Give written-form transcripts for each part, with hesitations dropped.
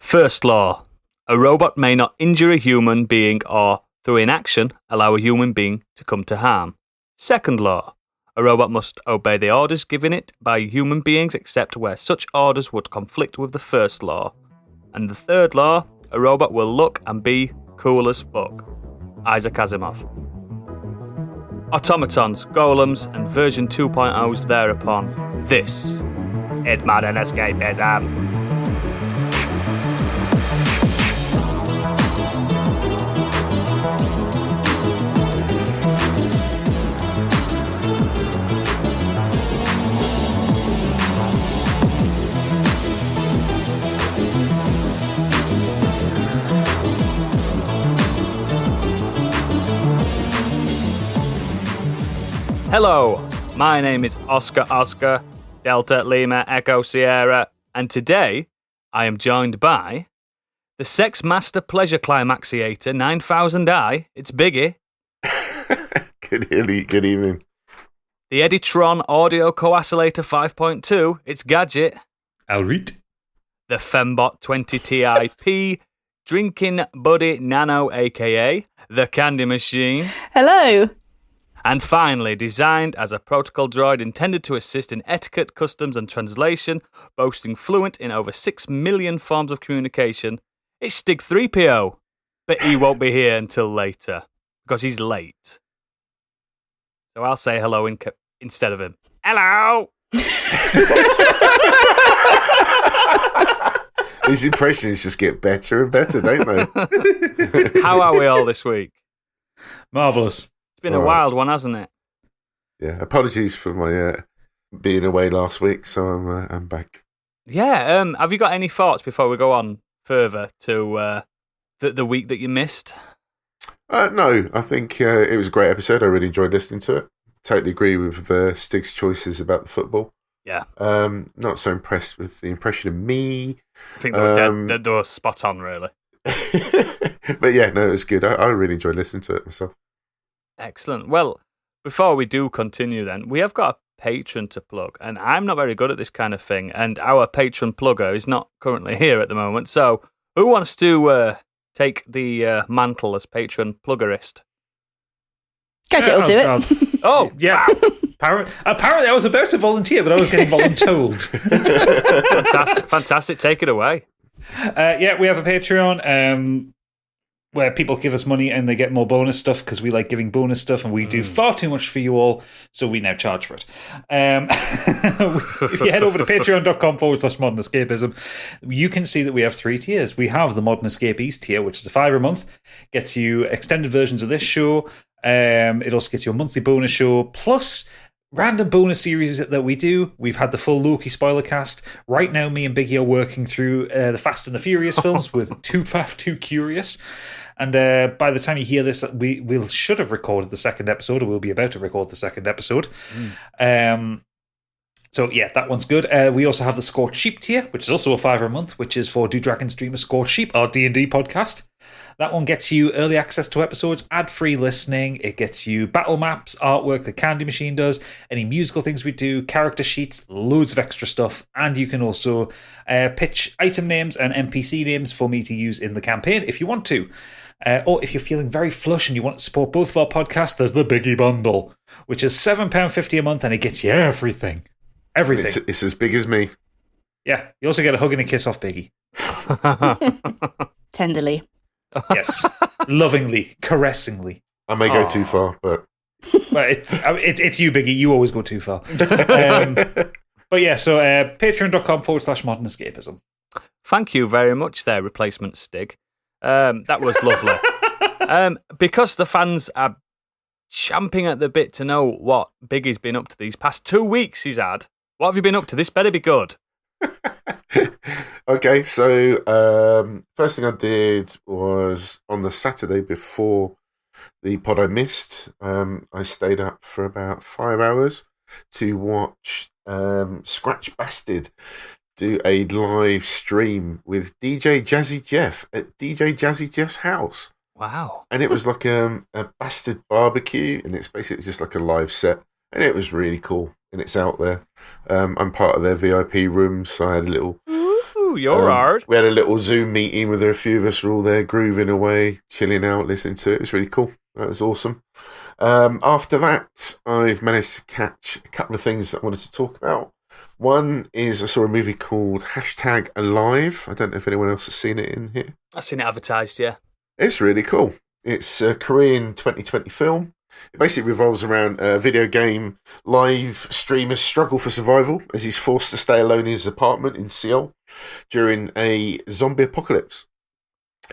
First law. A robot may not injure a human being or, through inaction, allow a human being to come to harm. Second law. A robot must obey the orders given it by human beings except where such orders would conflict with the first law. And the third law. A robot will look and be cool as fuck. Isaac Asimov. Automatons, golems, and version 2.0's thereupon. This is Modern Escapism. Hello, my name is Oscar Delta Lima Echo Sierra, and today I am joined by the Sex Master Pleasure Climaxiator 9000i, it's Biggie. Good evening. The Editron Audio Coacylator 5.2, it's Gadget. Alright. The Fembot 20 TIP Drinking Buddy Nano, aka the Candy Machine. Hello. And finally, designed as a protocol droid intended to assist in etiquette, customs, and translation, boasting fluent in over 6 million forms of communication, it's Stig 3PO. But he won't be here until later, because he's late. So I'll say hello instead of him. Hello! These impressions just get better and better, don't they? How are we all this week? Marvellous. It's been a wild one, hasn't it? Yeah, apologies for my being away last week, so I'm back. Yeah, have you got any thoughts before we go on further to the week that you missed? No, I think it was a great episode. I really enjoyed listening to it. Totally agree with Stig's choices about the football. Yeah. Not so impressed with the impression of me. I think they were spot on, really. But yeah, no, it was good. I really enjoyed listening to it myself. Excellent. Well, before we do continue then, we have got a patron to plug, and I'm not very good at this kind of thing, and our patron plugger is not currently here at the moment, so who wants to take the mantle as patron pluggerist? Gadget will do it. Oh, yeah. Apparently I was about to volunteer, but I was getting voluntold. Fantastic. Take it away. Yeah, we have a Patreon where people give us money and they get more bonus stuff because we like giving bonus stuff and we do far too much for you all, so we now charge for it. If you head over to patreon.com/Modern Escapism, you can see that we have 3 tiers. We have the Modern Escape East tier, which is a $5 a month, gets you extended versions of this show. It also gets you a monthly bonus show, plus random bonus series that we do. We've had the full Loki spoiler cast. Right now, me and Biggie are working through the Fast and the Furious films with Too Fast, Too Curious. And by the time you hear this, we should have recorded the second episode, or we'll be about to record the second episode. So yeah, that one's good. We also have the Scorched Sheep tier, which is also a $5 a month, which is for Do Dragons Dream of Scorched Sheep, our D&D podcast. That one gets you early access to episodes, ad-free listening. It gets you battle maps, artwork the Candy Machine does, any musical things we do, character sheets, loads of extra stuff. And you can also pitch item names and NPC names for me to use in the campaign if you want to. Or if you're feeling very flush and you want to support both of our podcasts, there's the Biggie Bundle, which is £7.50 a month, and it gets you everything. Everything. It's as big as me. Yeah. You also get a hug and a kiss off Biggie. Tenderly. Yes. Lovingly, caressingly. I may go too far, but... Well, it's you, Biggie. You always go too far. But yeah, so patreon.com/Modern Escapism. Thank you very much there, replacement Stig. That was lovely. Because the fans are champing at the bit to know what Biggie's been up to these past 2 weeks he's had. What have you been up to? This better be good. Okay, so first thing I did was on the Saturday before the pod I missed, I stayed up for about 5 hours to watch Scratch Bastard do a live stream with DJ Jazzy Jeff at DJ Jazzy Jeff's house. Wow. And it was like a bastard barbecue, and it's basically just like a live set, and it was really cool, and it's out there. I'm part of their VIP room, so I had a little Ooh, you're hard. We had a little Zoom meeting where a few of us were all there grooving away, chilling out, listening to it. It was really cool. That was awesome. After that, I've managed to catch a couple of things that I wanted to talk about. One is I saw a movie called #Alive. I don't know if anyone else has seen it in here. I've seen it advertised, yeah. It's really cool. It's a Korean 2020 film. It basically revolves around a video game live streamer's struggle for survival as he's forced to stay alone in his apartment in Seoul during a zombie apocalypse.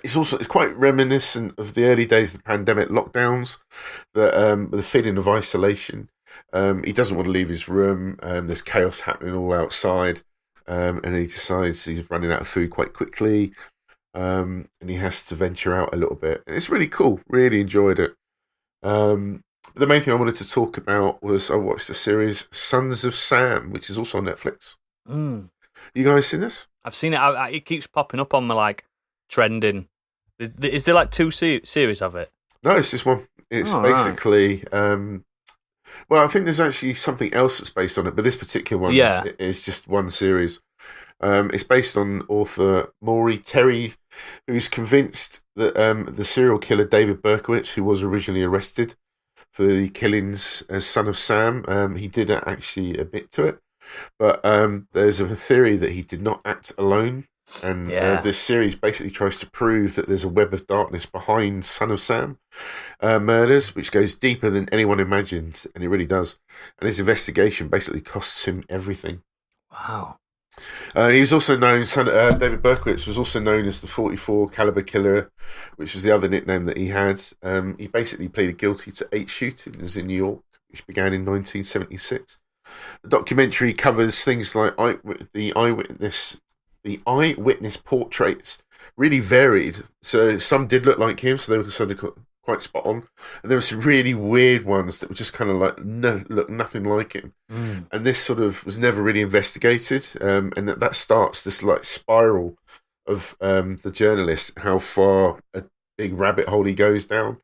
It's quite reminiscent of the early days of the pandemic lockdowns, the feeling of isolation. He doesn't want to leave his room. There's chaos happening all outside, and he decides he's running out of food quite quickly, and he has to venture out a little bit. And it's really cool. Really enjoyed it. The main thing I wanted to talk about was I watched the series Sons of Sam, which is also on Netflix. You guys seen this? I've seen it. It keeps popping up on my trending. Is there 2 series of it? No, it's just one. It's basically. Right. Well, I think there's actually something else that's based on it, but this particular one is just one series. It's based on author Maury Terry, who's convinced that the serial killer David Berkowitz, who was originally arrested for the killings as Son of Sam, he did actually admit to it. But there's a theory that he did not act alone. And this series basically tries to prove that there's a web of darkness behind Son of Sam murders, which goes deeper than anyone imagined, and it really does. And his investigation basically costs him everything. Wow. He was also known, David Berkowitz was also known as the 44 caliber killer, which was the other nickname that he had. He basically pleaded guilty to 8 shootings in New York, which began in 1976. The documentary covers things like the eyewitness portraits really varied. So some did look like him, so they were sort of quite spot on. And there were some really weird ones that were just kind of look nothing like him. And this sort of was never really investigated. And that starts this spiral of the journalist, how far a big rabbit hole he goes down.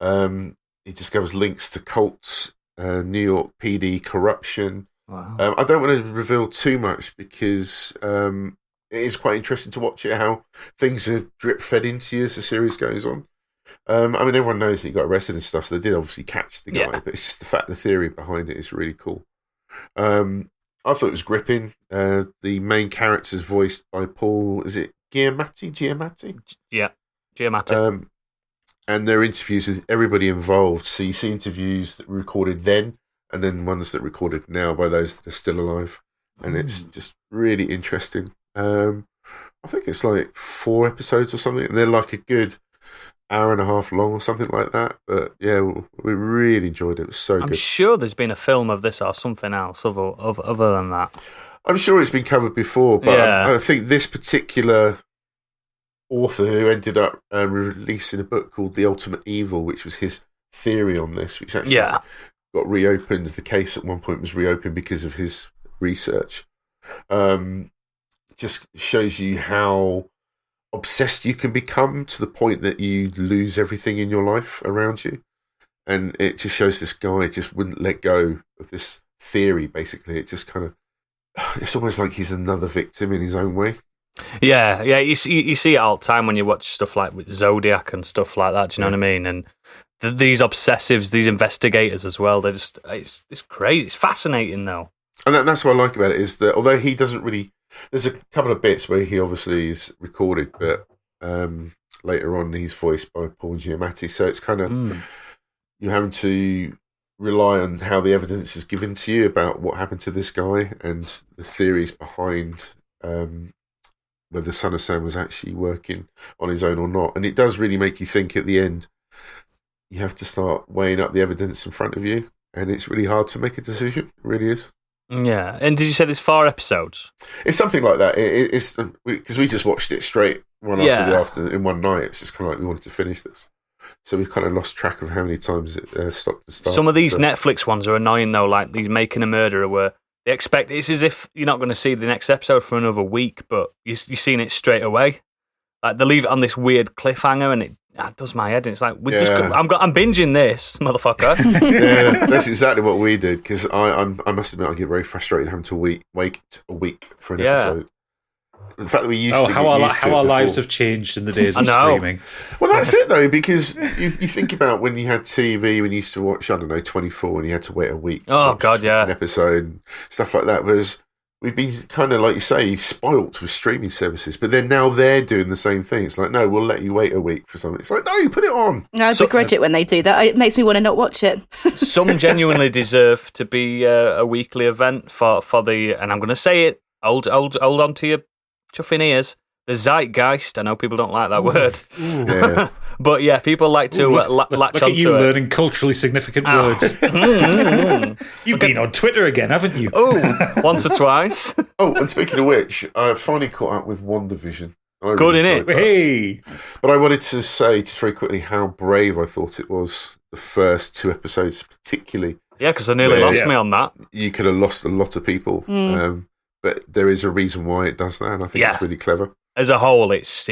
He discovers links to cults, New York PD corruption. Wow. I don't want to reveal too much because it is quite interesting to watch it, how things are drip fed into you as the series goes on. Everyone knows that he got arrested and stuff, so they did obviously catch the guy, but it's just the fact, the theory behind it is really cool. I thought it was gripping. The main character's voiced by Paul, is it Giamatti? Yeah, Giamatti. And there are interviews with everybody involved, so you see interviews that were recorded then, and then ones that are recorded now by those that are still alive. And it's just really interesting. I think it's 4 episodes or something, and they're a good hour and a half long or something like that. But yeah, we really enjoyed it. It was so good. I'm sure there's been a film of this or something else other than that. I'm sure it's been covered before, but I think this particular author who ended up releasing a book called The Ultimate Evil, which was his theory on this, which actually got reopened. The case at one point was reopened because of his research. Just shows you how obsessed you can become to the point that you lose everything in your life around you. And it just shows this guy just wouldn't let go of this theory, basically. It just kind of, it's almost like he's another victim in his own way. Yeah. You see it all the time when you watch stuff like with Zodiac and stuff like that. Do you know what I mean? And these obsessives, these investigators as well, they're just, it's crazy. It's fascinating, though. And that's what I like about it, is that although he doesn't really, there's a couple of bits where he obviously is recorded, but later on he's voiced by Paul Giamatti. So it's kind of, you're having to rely on how the evidence is given to you about what happened to this guy and the theories behind whether Son of Sam was actually working on his own or not. And it does really make you think at the end. You have to start weighing up the evidence in front of you, and it's really hard to make a decision. It really is. Yeah, and did you say there's 4 episodes? It's something like that. It's because we just watched it straight after in one night. It's just kind of like we wanted to finish this, so we've kind of lost track of how many times it stopped to start. Some of these Netflix ones are annoying though, like these Making a Murderer, where they expect it's as if you're not going to see the next episode for another week, but you're seeing it straight away. Like they leave it on this weird cliffhanger, and it does my head. And it's like I'm binging this, motherfucker. Yeah, that's exactly what we did. Because I must admit, I get very frustrated having to wait a week for an episode. the fact that we used to how get our, used to how it our before. lives have changed in the days of I know. streaming. Well, that's it though, because you think about when you had TV, when you used to watch, I don't know, 24, and you had to wait a week. to Oh, watch God, yeah. an episode, and stuff like that. Whereas we've been kind of, like you say, spoilt with streaming services, but then now they're doing the same thing. It's like, no, we'll let you wait a week for something. It's like, no, put it on. I begrudge it when they do that. It makes me want to not watch it. Some genuinely deserve to be a weekly event for the, and I'm going to say it, hold on to your chuffing ears, the zeitgeist. I know people don't like that word. Yeah. But yeah, people like to latch Look onto at you it. learning culturally significant words. You've been on Twitter again, haven't you? Oh, once or twice. Oh, and speaking of which, I finally caught up with WandaVision. I Good, really innit? enjoyed that. Hey, But I wanted to say just very quickly how brave I thought it was, the first 2 episodes particularly. Yeah, because I nearly Yeah. lost me on that. You could have lost a lot of people, but there is a reason why it does that, and I think Yeah. it's really clever. As a whole, it's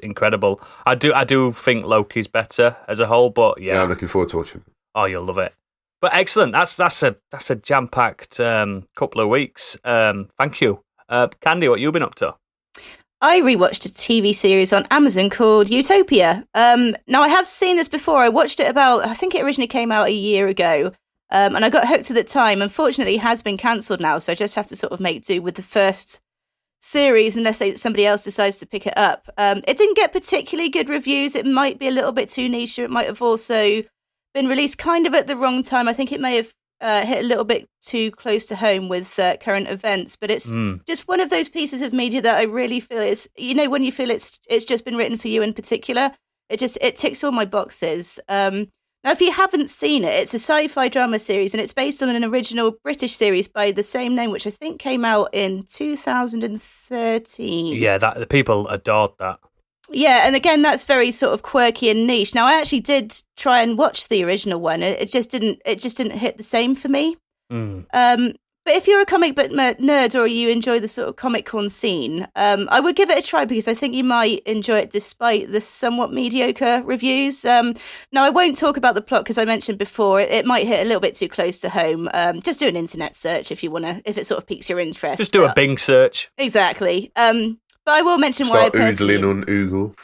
incredible. I do think Loki's better as a whole, but Yeah, yeah. I'm looking forward to watching it. Oh, you'll love it. But excellent. That's a jam-packed couple of weeks. Thank you. Candy, what you been up to? I rewatched a TV series on Amazon called Utopia. Now, I have seen this before. I watched it I think it originally came out a year ago, and I got hooked at the time. Unfortunately, it has been cancelled now, so I just have to sort of make do with the first series unless somebody else decides to pick it up. It didn't get particularly good reviews. It might be a little bit too niche. It might have also been released kind of at the wrong time. I think it may have hit a little bit too close to home with current events, but it's just one of those pieces of media that I really feel is, when you feel it's just been written for you in particular, it ticks all my boxes. Now, if you haven't seen it, it's a sci-fi drama series, and it's based on an original British series by the same name, which I think came out in 2013. Yeah, the people adored that. Yeah, and again, that's very sort of quirky and niche. Now, I actually did try and watch the original one. It just didn't hit the same for me. But if you're a comic book nerd or you enjoy the sort of comic con scene, I would give it a try because I think you might enjoy it despite the somewhat mediocre reviews. Now, I won't talk about the plot because I mentioned before it might hit a little bit too close to home. Just do an internet search if it sort of piques your interest. Just do a Bing search. Exactly. But I will mention why I Start personally... oodling on Oogle.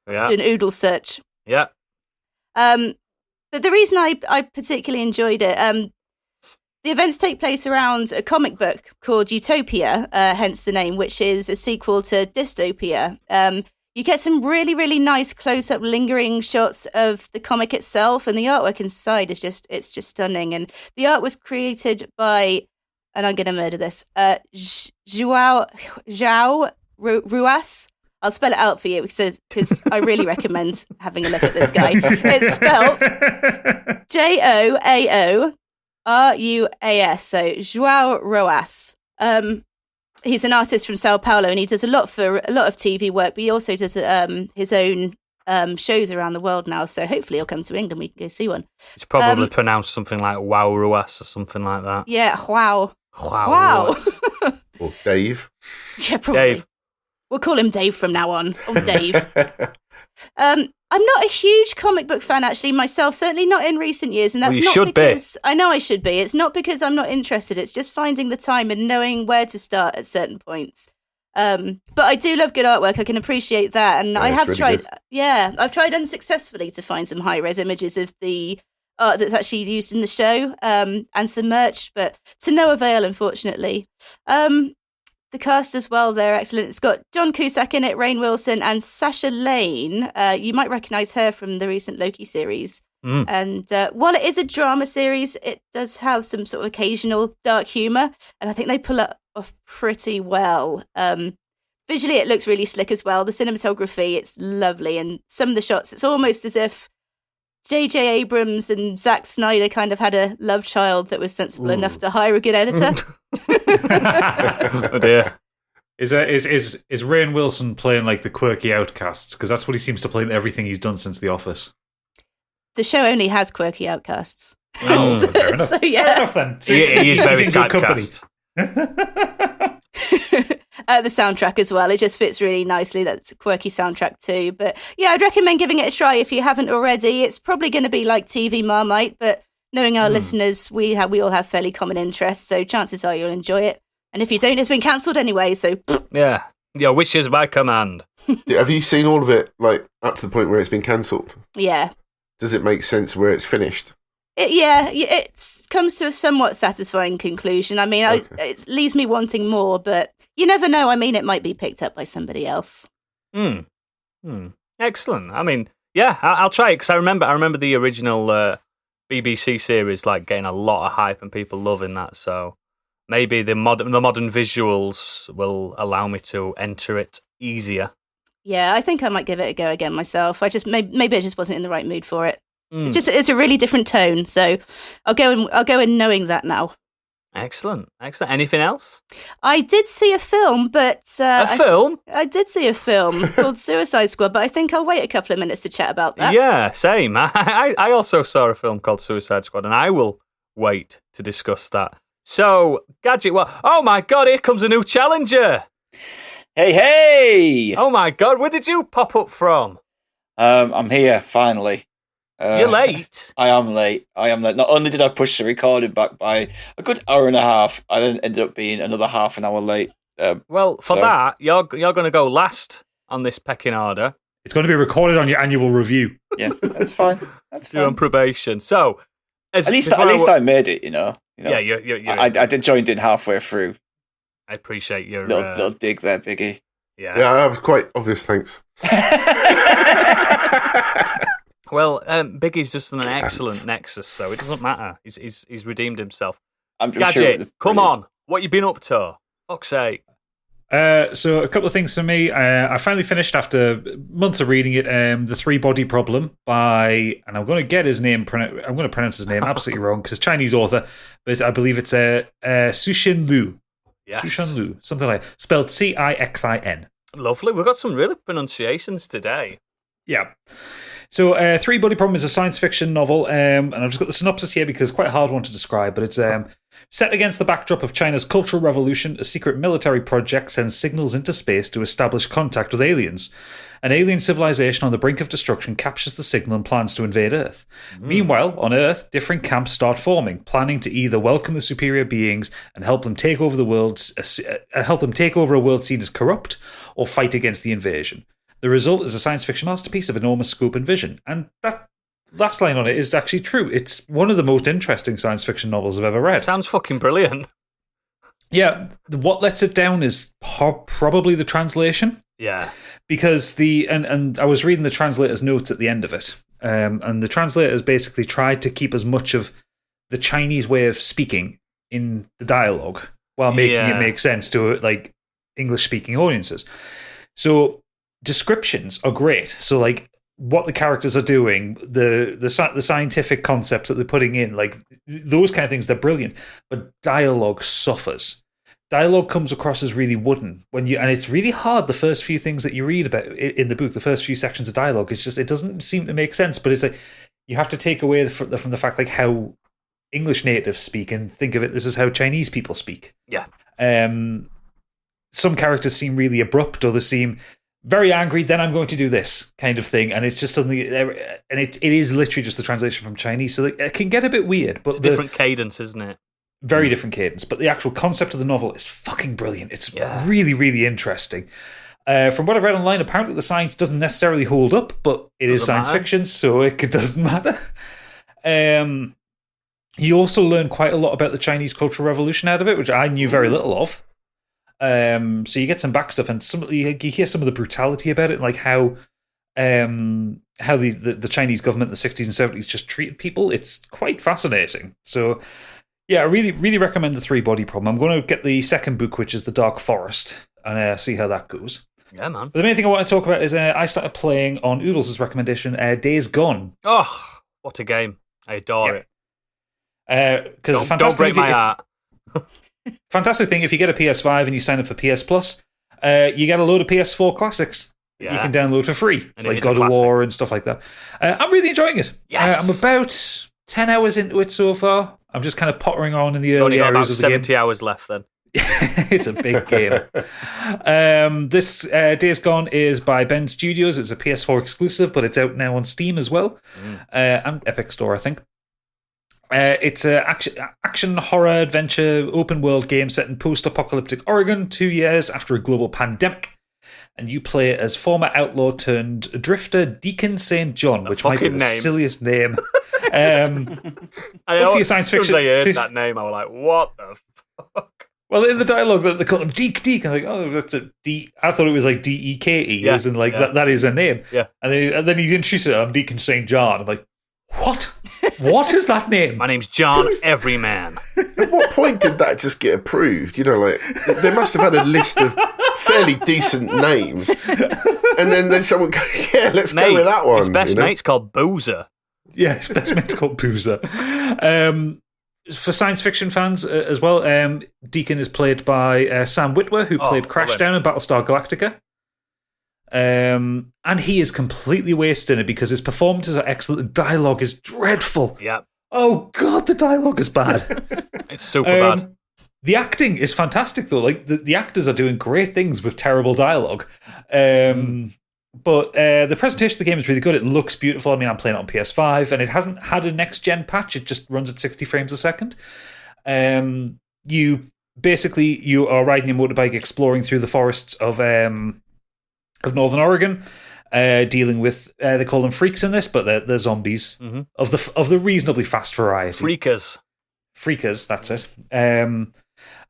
Yeah. Do an oodle search. Yeah. But the reason I particularly enjoyed it, the events take place around a comic book called Utopia, hence the name, which is a sequel to Dystopia. You get some really, really nice close-up lingering shots of the comic itself, and the artwork inside is just stunning. And the art was created by, and I'm going to murder this, João Ruas. I'll spell it out for you because I really recommend having a look at this guy. It's spelled Joao Ruas, so João Ruas. He's an artist from Sao Paulo, and he does a lot of TV work, but he also does his own shows around the world now. So hopefully he'll come to England. We can go see one. It's probably pronounced something like Wow Ruas or something like that. Yeah, wow. Ruas. Or Dave. Yeah, probably. Dave. We'll call him Dave from now on. Or Dave. I'm not a huge comic book fan, actually, myself. Certainly not in recent years, and that's Well, you not should because I know I should be. It's not because I'm not interested. It's just finding the time and knowing where to start at certain points. But I do love good artwork. I can appreciate that, and Yeah, I have really tried. good. Yeah, I've tried unsuccessfully to find some high-res images of the art that's actually used in the show, and some merch, but to no avail, unfortunately. The cast as well, they're excellent. It's got John Cusack in it, Rainn Wilson, and Sasha Lane. You might recognise her from the recent Loki series. And while it is a drama series, it does have some sort of occasional dark humour, and I think they pull it off pretty well. Visually, it looks really slick as well. The cinematography, it's lovely, and some of the shots, it's almost as if J.J. Abrams and Zack Snyder kind of had a love child that was sensible enough to hire a good editor. Oh dear. Is Rainn Wilson playing like the quirky outcasts? Because that's what he seems to play in everything he's done since The Office. The show only has quirky outcasts. Oh, fair enough. So, yeah. Fair enough then. So He is he's very in good company. typecast. The soundtrack as well, it just fits really nicely. That's a quirky soundtrack too. But yeah, I'd recommend giving it a try if you haven't already. It's probably going to be like TV Marmite, but knowing our listeners, we all have fairly common interests, so chances are you'll enjoy it. And if you don't, it's been cancelled anyway, so... Yeah. Your wish is my command. Have you seen all of it, like, up to the point where it's been cancelled? Yeah. Does it make sense where it's finished? It comes to a somewhat satisfying conclusion. I mean, it leaves me wanting more, but you never know. I mean, it might be picked up by somebody else. Excellent. I mean, yeah, I'll try it, because I remember the original BBC series, like, getting a lot of hype and people loving that, so maybe the modern visuals will allow me to enter it easier. Yeah, I think I might give it a go again myself. Maybe I just wasn't in the right mood for it. It's a really different tone, so I'll go in knowing that now. Excellent. Anything else? I did see a film, but film? I did see a film called Suicide Squad, but I think I'll wait a couple of minutes to chat about that. Yeah, same. I also saw a film called Suicide Squad, and I will wait to discuss that. So, Gadget, oh my God, here comes a new challenger. Hey! Oh my God, where did you pop up from? I'm here, finally. You're late. I am late. Not only did I push the recording back by a good hour and a half, I then ended up being another half an hour late. That, you're going to go last on this pecking order. It's going to be recorded on your annual review. Yeah, that's fine. You're on probation. So, at least I made it, you know. Yeah, you're I did join in halfway through. I appreciate your little dig there, Biggie. Yeah, that was quite obvious. Thanks. Well, Biggie's just an excellent Nexus, so it doesn't matter. He's redeemed himself. I'm Gadget, sure come on. What you been up to? Fuck's sake. So a couple of things for me. I finally finished, after months of reading it, The Three-Body Problem by, and I'm going to get his name, I'm going to pronounce his name absolutely wrong because it's Chinese author, but I believe it's Cixin Liu. Yes. Cixin Liu, something like that. Spelled Cixin. Lovely. We've got some really pronunciations today. Yeah. So, Three-Body Problem is a science fiction novel, and I've just got the synopsis here because it's quite a hard one to describe, but it's set against the backdrop of China's Cultural Revolution. A secret military project sends signals into space to establish contact with aliens. An alien civilization on the brink of destruction captures the signal and plans to invade Earth. Meanwhile, on Earth, different camps start forming, planning to either welcome the superior beings and help them take over a world seen as corrupt, or fight against the invasion. The result is a science fiction masterpiece of enormous scope and vision. And that last line on it is actually true. It's one of the most interesting science fiction novels I've ever read. Sounds fucking brilliant. Yeah, what lets it down is probably the translation. Yeah. Because and I was reading the translator's notes at the end of it. And the translators basically tried to keep as much of the Chinese way of speaking in the dialogue while making it make sense to like English-speaking audiences. So descriptions are great. So like what the characters are doing, the scientific concepts that they're putting in, like those kind of things, they're brilliant. But dialogue suffers. Dialogue comes across as really wooden and it's really hard. The first few things that you read about in the book, the first few sections of dialogue, it's just, it doesn't seem to make sense. But it's like you have to take away from the fact like how English natives speak and think of it. This is how Chinese people speak. Yeah. Some characters seem really abrupt, or they seem very angry, then I'm going to do this kind of thing. And it's just something, and it is literally just the translation from Chinese. So it can get a bit weird. But it's a different cadence, isn't it? Very different cadence. But the actual concept of the novel is fucking brilliant. It's really, really interesting. From what I've read online, apparently the science doesn't necessarily hold up, but it is science fiction, so it doesn't matter. You also learn quite a lot about the Chinese Cultural Revolution out of it, which I knew very little of. So you get some back stuff, and you hear some of the brutality about it, like how the Chinese government in the 60s and 70s just treated people. It's quite fascinating. So yeah, I really, really recommend The Three-Body Problem. I'm going to get the second book, which is The Dark Forest, and see how that goes. Yeah, man. But the main thing I want to talk about is I started playing on Oodles' recommendation, Days Gone. Oh, what a game. I adore it. Don't break my heart. Fantastic thing, if you get a PS5 and you sign up for PS Plus, you get a load of PS4 classics you can download for free. It's like God of War and stuff like that. I'm really enjoying it. Yes. I'm about 10 hours into it so far. I'm just kind of pottering on in the early areas of the game. Only got about 70 hours left then. It's a big game. This Days Gone is by Ben Studios. It's a PS4 exclusive, but it's out now on Steam as well. And Epic Store, I think. It's a action horror adventure open world game set in post-apocalyptic Oregon 2 years after a global pandemic. And you play as former outlaw turned drifter Deacon St. John, which might be the silliest name. I science fiction. As I heard that name, I was like, "What the fuck?" Well, in the dialogue, they call him Deek. I'm like, "Oh, that's a D." I thought it was like DEKE, as in like that is a name. Yeah. And then he introduced it. I'm Deacon St. John. I'm like, "What? What is that name?" My name's John Everyman. At what point did that just get approved? You know, like they must have had a list of fairly decent names, and then someone goes, "Yeah, let's go with that one." His best mate's called Boozer. Yeah, his best mate's called Boozer. For science fiction fans as well, Deacon is played by Sam Witwer, who played Crashdown in Battlestar Galactica. And he is completely wasted in it because his performances are excellent. The dialogue is dreadful. Yeah. Oh, God, the dialogue is bad. It's super bad. The acting is fantastic, though. Like, the actors are doing great things with terrible dialogue. But the presentation of the game is really good. It looks beautiful. I mean, I'm playing it on PS5, and it hasn't had a next-gen patch. It just runs at 60 frames a second. You are riding your motorbike exploring through the forests of Northern Oregon, dealing with they call them freaks in this, but they're zombies of the reasonably fast variety. Freakers, that's it.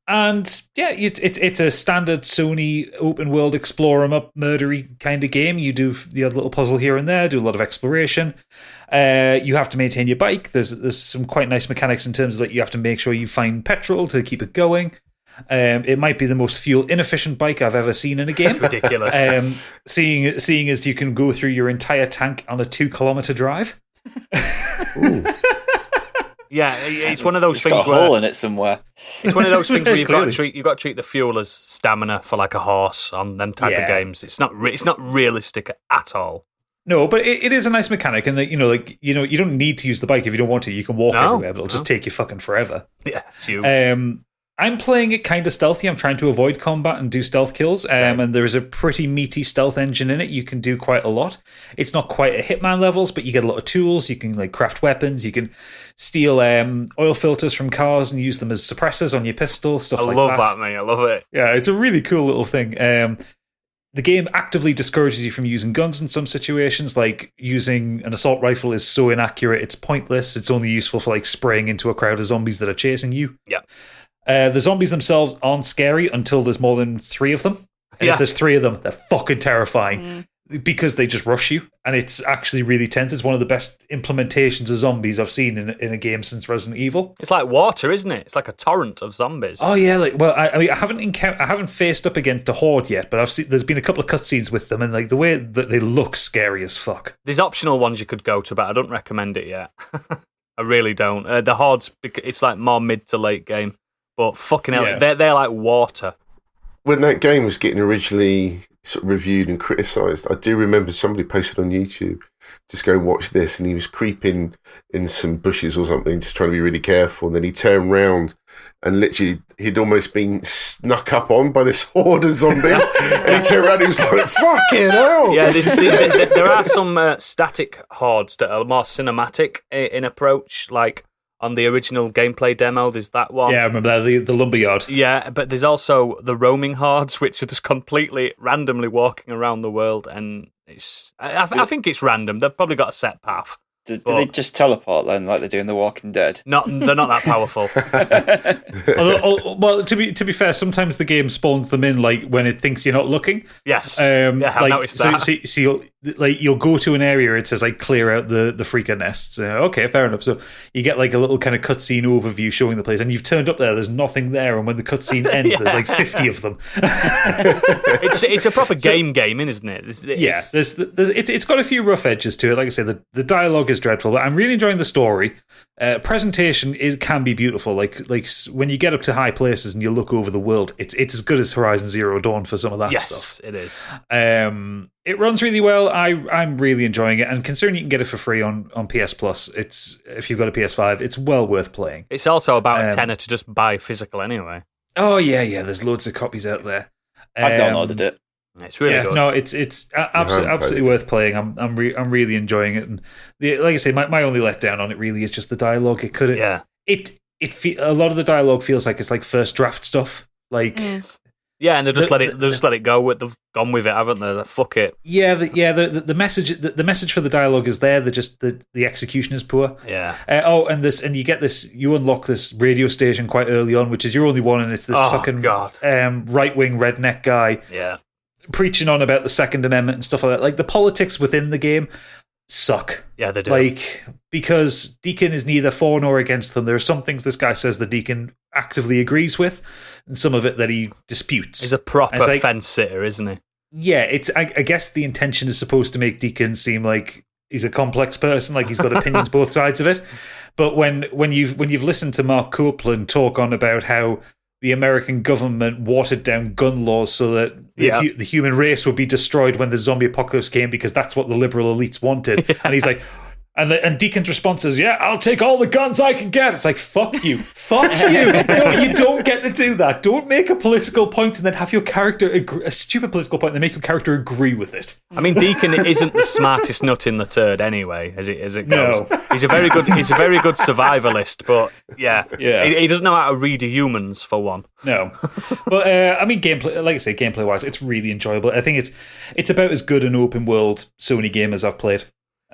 And yeah, it's a standard Sony open world explore 'em up murdery kind of game. You do the odd little puzzle here and there, do a lot of exploration. You have to maintain your bike. There's some quite nice mechanics in terms of that you have to make sure you find petrol to keep it going. It might be the most fuel inefficient bike I've ever seen in a game. Ridiculous. Seeing as you can go through your entire tank on a 2-kilometer drive. Ooh. Yeah, it's one of those things got a where hole in it somewhere. It's one of those things where you've got to treat the fuel as stamina for like a horse on them type of games. It's not realistic at all. No, but it is a nice mechanic, and you don't need to use the bike if you don't want to. You can walk everywhere, but it'll just take you fucking forever. Yeah, it's huge. I'm playing it kind of stealthy. I'm trying to avoid combat and do stealth kills. And there is a pretty meaty stealth engine in it. You can do quite a lot. It's not quite at Hitman levels, but you get a lot of tools. You can like craft weapons. You can steal oil filters from cars and use them as suppressors on your pistol. Stuff like that. I love that, mate. I love it. Yeah, it's a really cool little thing. The game actively discourages you from using guns in some situations, like using an assault rifle is so inaccurate, it's pointless. It's only useful for like spraying into a crowd of zombies that are chasing you. Yeah. The zombies themselves aren't scary until there's more than 3 of them. And if there's 3 of them, they're fucking terrifying because they just rush you. And it's actually really tense. It's one of the best implementations of zombies I've seen in a game since Resident Evil. It's like water, isn't it? It's like a torrent of zombies. Oh yeah, I mean, I haven't faced up against a horde yet, but there's been a couple of cutscenes with them, and like the way that they look scary as fuck. There's optional ones you could go to, but I don't recommend it yet. I really don't. The hordes, it's like more mid to late game. But fucking hell, they're like water. When that game was getting originally sort of reviewed and criticised, I do remember somebody posted on YouTube, just go watch this, and he was creeping in some bushes or something, just trying to be really careful, and then he turned round and literally he'd almost been snuck up on by this horde of zombies, and he turned around and he was like, fucking hell! Yeah, there are some static hordes that are more cinematic in approach, like on the original gameplay demo, there's that one. Yeah, I remember that, the lumberyard. Yeah, but there's also the roaming hordes, which are just completely randomly walking around the world, and I think it's random. They've probably got a set path. Do they just teleport then, like they do in The Walking Dead? They're not that powerful. Well, to be fair, sometimes the game spawns them in like when it thinks you're not looking. Yes, I've noticed that. So you'll go to an area, it says like clear out the freaker nests. Okay, fair enough. So you get like a little kind of cutscene overview showing the place, and you've turned up there. There's nothing there, and when the cutscene ends, there's like 50 of them. It's a proper game, isn't it? It's got a few rough edges to it. Like I say, the dialogue is dreadful, but I'm really enjoying the story. Presentation can be beautiful. Like when you get up to high places and you look over the world, it's as good as Horizon Zero Dawn for some of that stuff. Yes, it is. It runs really well. I'm really enjoying it, and considering you can get it for free on PS Plus, if you've got a PS5, it's well worth playing. It's also about a tenner to just buy physical anyway. Oh yeah, there's loads of copies out there. I've downloaded it. It's really good. No, it's absolutely worth playing. I'm really enjoying it, and like I say, my only letdown on it really is just the dialogue. It could a lot of the dialogue feels like it's like first draft stuff. Like yeah, and they just let it go. They've gone with it, haven't they? Like, fuck it. Yeah, the message for the dialogue is there. The execution is poor. Yeah. And you get this. You unlock this radio station quite early on, which is your only one, and it's this fucking right wing redneck guy. Yeah. Preaching on about the Second Amendment and stuff like that. Like the politics within the game suck. Yeah, they do. Like, because Deacon is neither for nor against them. There are some things this guy says the Deacon actively agrees with, and some of it that he disputes. He's a proper fence sitter, isn't he? Yeah, I guess the intention is supposed to make Deacon seem like he's a complex person, like he's got opinions both sides of it. But when you've listened to Mark Copeland talk on about how the American government watered down gun laws so that the human race would be destroyed when the zombie apocalypse came because that's what the liberal elites wanted. And he's like, and Deacon's response is, yeah, I'll take all the guns I can get. It's like, fuck you. Fuck you. No, you don't get to do that. Don't make a political point and then have your character a stupid political point and then make your character agree with it. I mean, Deacon isn't the smartest nut in the turd anyway, as it goes. No. He's a very good survivalist, but he doesn't know how to read humans for one. No, but I mean, gameplay. Like I say, gameplay wise, it's really enjoyable. I think it's about as good an open world Sony game as I've played.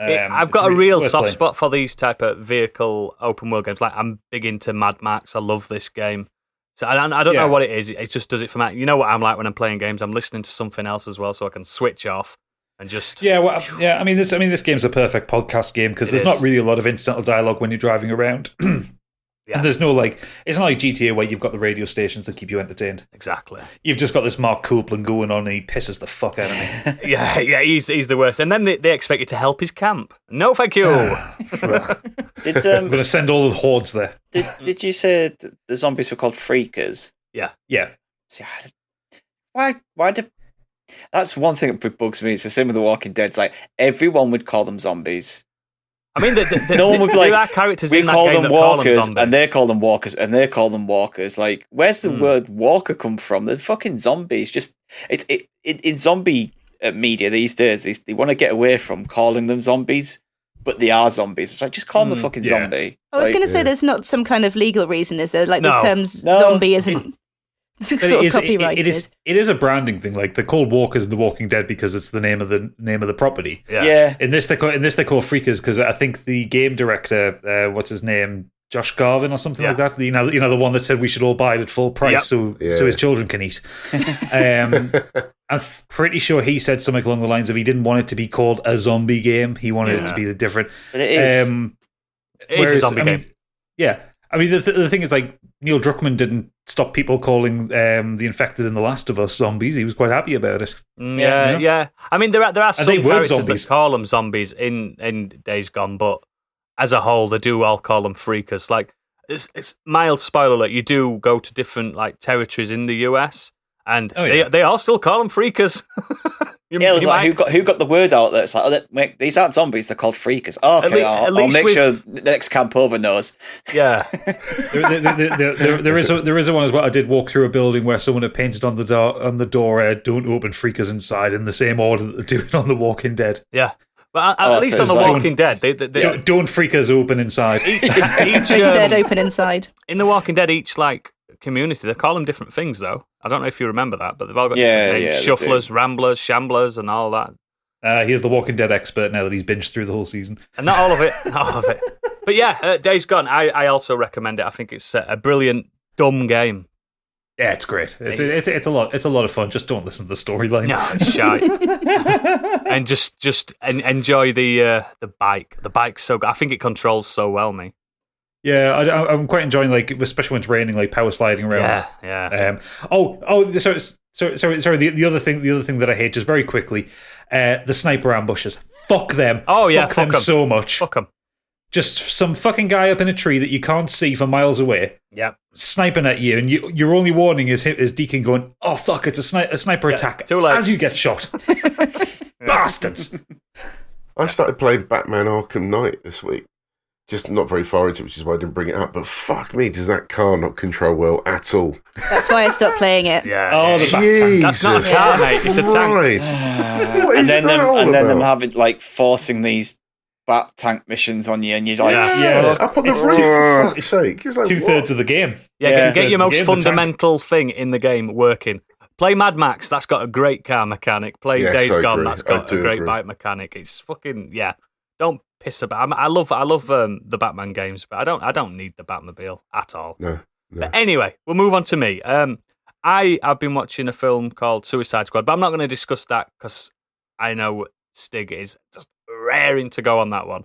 I've got a real soft spot for these type of vehicle open world games. Like, I'm big into Mad Max. I love this game. So I don't know what it is. It just does it for me. You know what I'm like when I'm playing games. I'm listening to something else as well, so I can switch off and just I mean, this game's a perfect podcast game because there's not really a lot of incidental dialogue when you're driving around. Yeah. And there's no it's not like GTA where you've got the radio stations that keep you entertained. Exactly. You've just got this Mark Copeland going on and he pisses the fuck out of me. yeah, he's the worst. And then they expect you to help his camp. No, thank you. I'm going to send all the hordes there. Did you say the zombies were called freakers? Yeah. Yeah. See, why do... That's one thing that bugs me. It's the same with The Walking Dead. It's like everyone would call them zombies. I mean, no one would be like, there are characters we in that call game them that call walkers, them zombies. and they call them walkers, and they call them walkers. Like, where's the word walker come from? They're fucking zombies. Just in zombie media these days, they want to get away from calling them zombies, but they are zombies. It's like, just call them a fucking zombie. I was going to say, there's not some kind of legal reason, is there? Like, the term No. zombie isn't sort of copyrighted. It is a branding thing. Like, they're called walkers in The Walking Dead because it's the name of the property. Yeah. In this they call freakers because I think the game director, what's his name, Josh Garvin or something like that. You know the one that said we should all buy it at full price so his children can eat. I'm pretty sure he said something along the lines of he didn't want it to be called a zombie game. He wanted it to be different. But it is. It is a zombie game. Yeah. I mean, the thing is, like, Neil Druckmann didn't stop people calling the infected in The Last of Us zombies. He was quite happy about it. Yeah. I mean, there are some characters zombies that call them zombies in Days Gone, but as a whole, they do all call them freakers. Like, it's mild spoiler alert. You do go to different territories in the US, and they all still call them freakers. It was who got the word out there? It's like, these aren't zombies, they're called freakers. Oh, okay, I'll make sure the next camp over knows. Yeah. there is a one as well. I did walk through a building where someone had painted on the door, don't open freakers inside, in the same order that they're doing on The Walking Dead. Yeah. But at least on The Walking Dead, they don't freakers open inside. Each dead open inside. In The Walking Dead, each community, they call them different things though. I don't know if you remember that, but they've all got different names. Shufflers, Ramblers, Shamblers, and all that. He's the Walking Dead expert now that he's binged through the whole season. And not all of it. But yeah, Days Gone, I also recommend it. I think it's a brilliant, dumb game. Yeah, it's great. It's a lot of fun. Just don't listen to the storyline. No, it's shy. And just enjoy the bike. The bike's so good. I think it controls so well, me. Yeah, I'm quite enjoying, especially when it's raining, power sliding around. Yeah. Sorry. The other thing that I hate, just very quickly, the sniper ambushes. Fuck them. Oh yeah, fuck them so much. Fuck them. Just some fucking guy up in a tree that you can't see for miles away. Yeah. Sniping at you, and your only warning is Deacon going, "Oh fuck, it's a sniper attack." Too late. As you get shot. Bastards. I started playing Batman Arkham Knight this week. just not very far into it, which is why I didn't bring it up. But fuck me, does that car not control well at all? That's why I stopped playing it. Yeah. Oh, the back tank. That's not a car, mate. It's a tank. What is that all and then them about? having like forcing these bat tank missions on you, and you're like, Yeah. Up on the It's roof, two- for fuck's sake. It's like, 2/3 of the game. Yeah, Yeah. get your There's most the game, the tank. fundamental thing in the game working. Play Mad Max, that's got a great car mechanic. Play Yes, Days I Gone, agree. that's I got do a great agree. bike mechanic. It's fucking Don't piss about. I love the Batman games, but I don't need the Batmobile at all. No. But anyway, we'll move on to me. I've been watching a film called Suicide Squad, but I'm not going to discuss that because I know Stig is just raring to go on that one.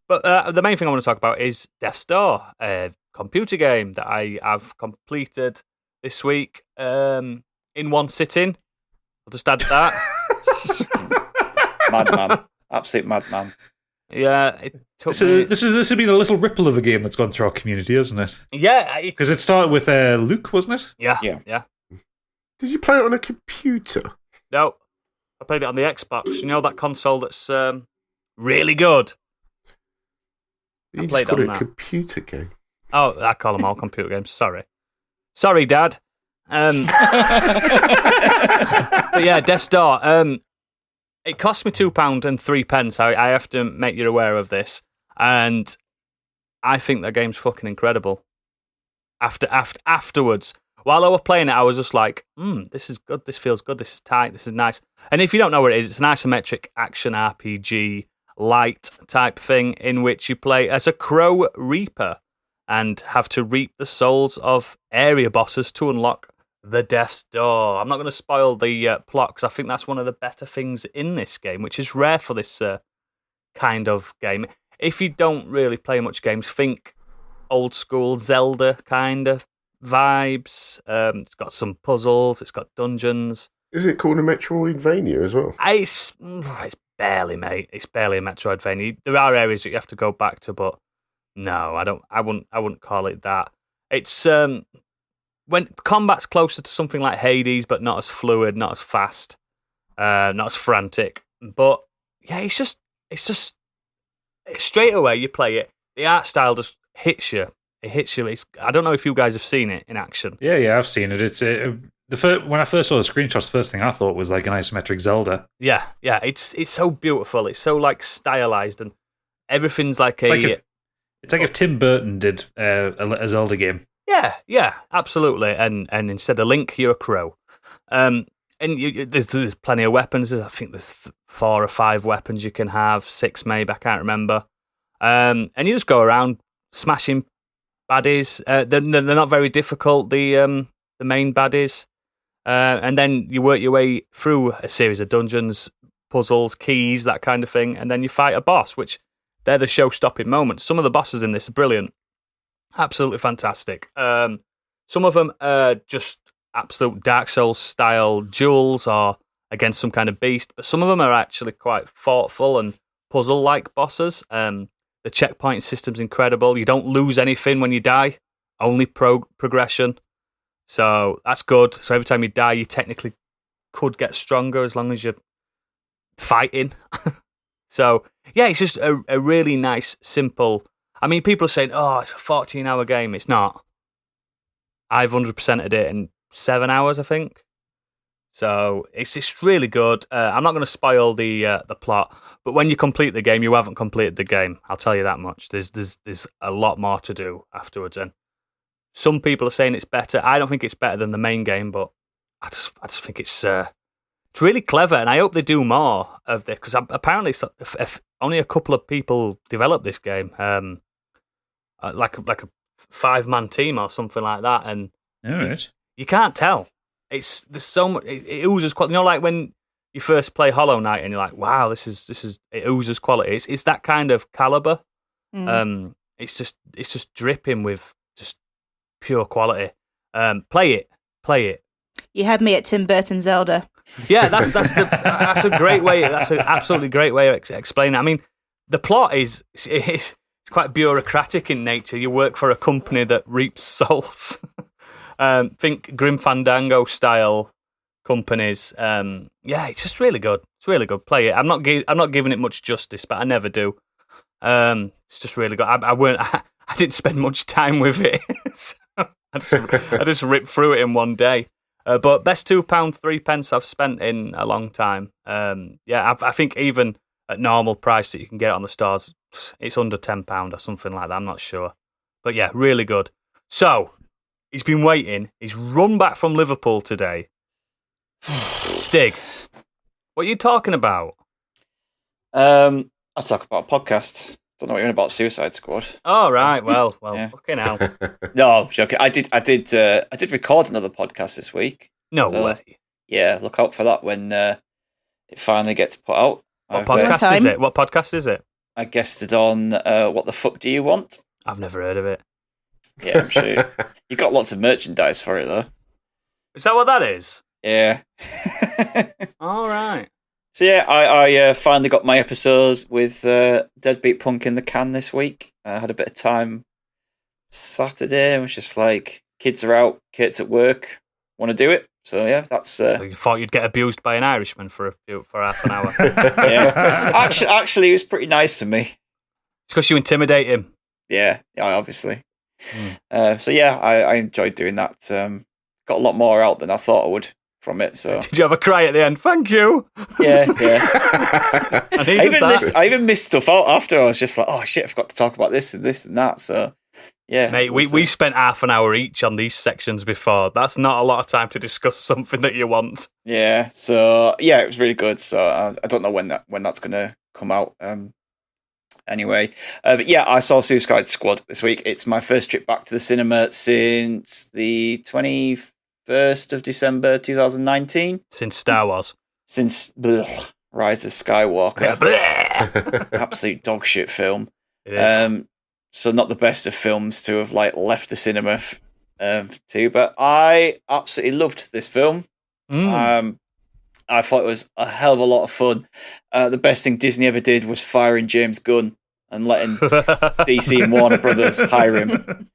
But the main thing I want to talk about is Death's Door, a computer game that I have completed this week in one sitting. I'll just add that. madman, absolute madman. Yeah, it took So me... this has been a little ripple of a game that's gone through our community, hasn't it? Yeah, Because it started with Luke, wasn't it? Yeah. Did you play it on a computer? No, I played it on the Xbox. You know that console that's really good. You played just called it it on a that. computer game. Oh, I call them all computer games. Sorry, Dad. But yeah, Death's Door. It cost me £2 and 3 pence. I have to make you aware of this, and I think that game's fucking incredible. Afterwards, while I was playing it, I was just like, this is good. This feels good. This is tight. This is nice. And if you don't know what it is, it's an isometric action RPG light type thing in which you play as a Crow Reaper and have to reap the souls of area bosses to unlock the Death's Door. I'm not going to spoil the plot because I think that's one of the better things in this game, which is rare for this kind of game. If you don't really play much games, think old school Zelda kind of vibes. It's got some puzzles. It's got dungeons. Is it called a Metroidvania as well? It's barely, mate. It's barely a Metroidvania. There are areas that you have to go back to, but no, I wouldn't call it that. It's when combat's closer to something like Hades, but not as fluid, not as fast, not as frantic. But yeah, it's just straight away you play it. The art style just hits you. It hits you. I don't know if you guys have seen it in action. Yeah, I've seen it. It's when I first saw the screenshots, the first thing I thought was like an isometric Zelda. Yeah. It's so beautiful. It's so like stylized, and everything's like It's like if Tim Burton did a Zelda game. Yeah, absolutely. And instead of Link, you're a crow. And there's plenty of weapons. I think there's 4 or 5 weapons you can have, 6 maybe, I can't remember. And you just go around smashing baddies. They're not very difficult, the main baddies. And then you work your way through a series of dungeons, puzzles, keys, that kind of thing. And then you fight a boss, which they're the show-stopping moments. Some of the bosses in this are brilliant. Absolutely fantastic. Some of them are just absolute Dark Souls style duels or against some kind of beast, but some of them are actually quite thoughtful and puzzle like bosses. The checkpoint system's incredible. You don't lose anything when you die, only progression. So that's good. So every time you die, you technically could get stronger as long as you're fighting. So yeah, it's just a really nice, simple. I mean, people are saying, "Oh, it's a 14-hour game." It's not. I've 100%ed it in 7 hours, I think. So it's really good. I'm not going to spoil the plot, but when you complete the game, you haven't completed the game. I'll tell you that much. There's a lot more to do afterwards, and some people are saying it's better. I don't think it's better than the main game, but I just think it's really clever, and I hope they do more of this because apparently if only a couple of people developed this game, like a 5-man team or something like that, and All right. you can't tell. There's so much. It oozes quality. You know, like when you first play Hollow Knight and you're like, "Wow, this is it oozes quality." It's that kind of caliber. It's just dripping with just pure quality. Play it. You had me at Tim Burton Zelda. Yeah, that's a great way. That's an absolutely great way of explaining it. I mean, the plot is quite bureaucratic in nature. You work for a company that reaps souls. Think Grim Fandango style companies. Yeah, it's just really good. It's really good. Play it. I'm not giving it much justice, but I never do. It's just really good. I didn't spend much time with it. So I just ripped through it in one day. But best £2.03 I've spent in a long time. I think even at normal price that you can get on the stores, it's under £10 or something like that. I'm not sure. But yeah, really good. So, he's been waiting. He's run back from Liverpool today. Stig, what are you talking about? I'll talk about a podcast. Don't know what you're on about, Suicide Squad. Oh, right. Well, Yeah. fucking hell. No, I'm joking. I did record another podcast this week. No So, way. Yeah, look out for that when it finally gets put out. What I've, podcast is it? What podcast is it? I guested on What the Fuck Do You Want? I've never heard of it. Yeah, I'm sure. You got lots of merchandise for it, though. Is that what that is? Yeah. All right. So yeah, I finally got my episodes with Deadbeat Punk in the can this week. I had a bit of time Saturday. It was just like, kids are out, kids at work, want to do it. So yeah, that's. So you thought you'd get abused by an Irishman for half an hour? Yeah. Actually, it was pretty nice to me. It's because you intimidate him. Yeah, obviously. So yeah, I enjoyed doing that. Got a lot more out than I thought I would from it. So did you have a cry at the end? Thank you. Yeah. I even missed stuff out after. I was just like, oh shit, I forgot to talk about this and this and that. So yeah, mate, we spent half an hour each on these sections before. That's not a lot of time to discuss something that you want. Yeah. So yeah, it was really good. So I don't know when that's gonna come out. Anyway, but yeah, I saw Suicide Squad this week. It's my first trip back to the cinema since the 21st of December 2019. Since Star Wars. Since Rise of Skywalker. Blech. Absolute dog shit film. It is. So not the best of films to have like left the cinema to, but I absolutely loved this film. I thought it was a hell of a lot of fun. The best thing Disney ever did was firing James Gunn and letting DC and Warner Brothers hire him.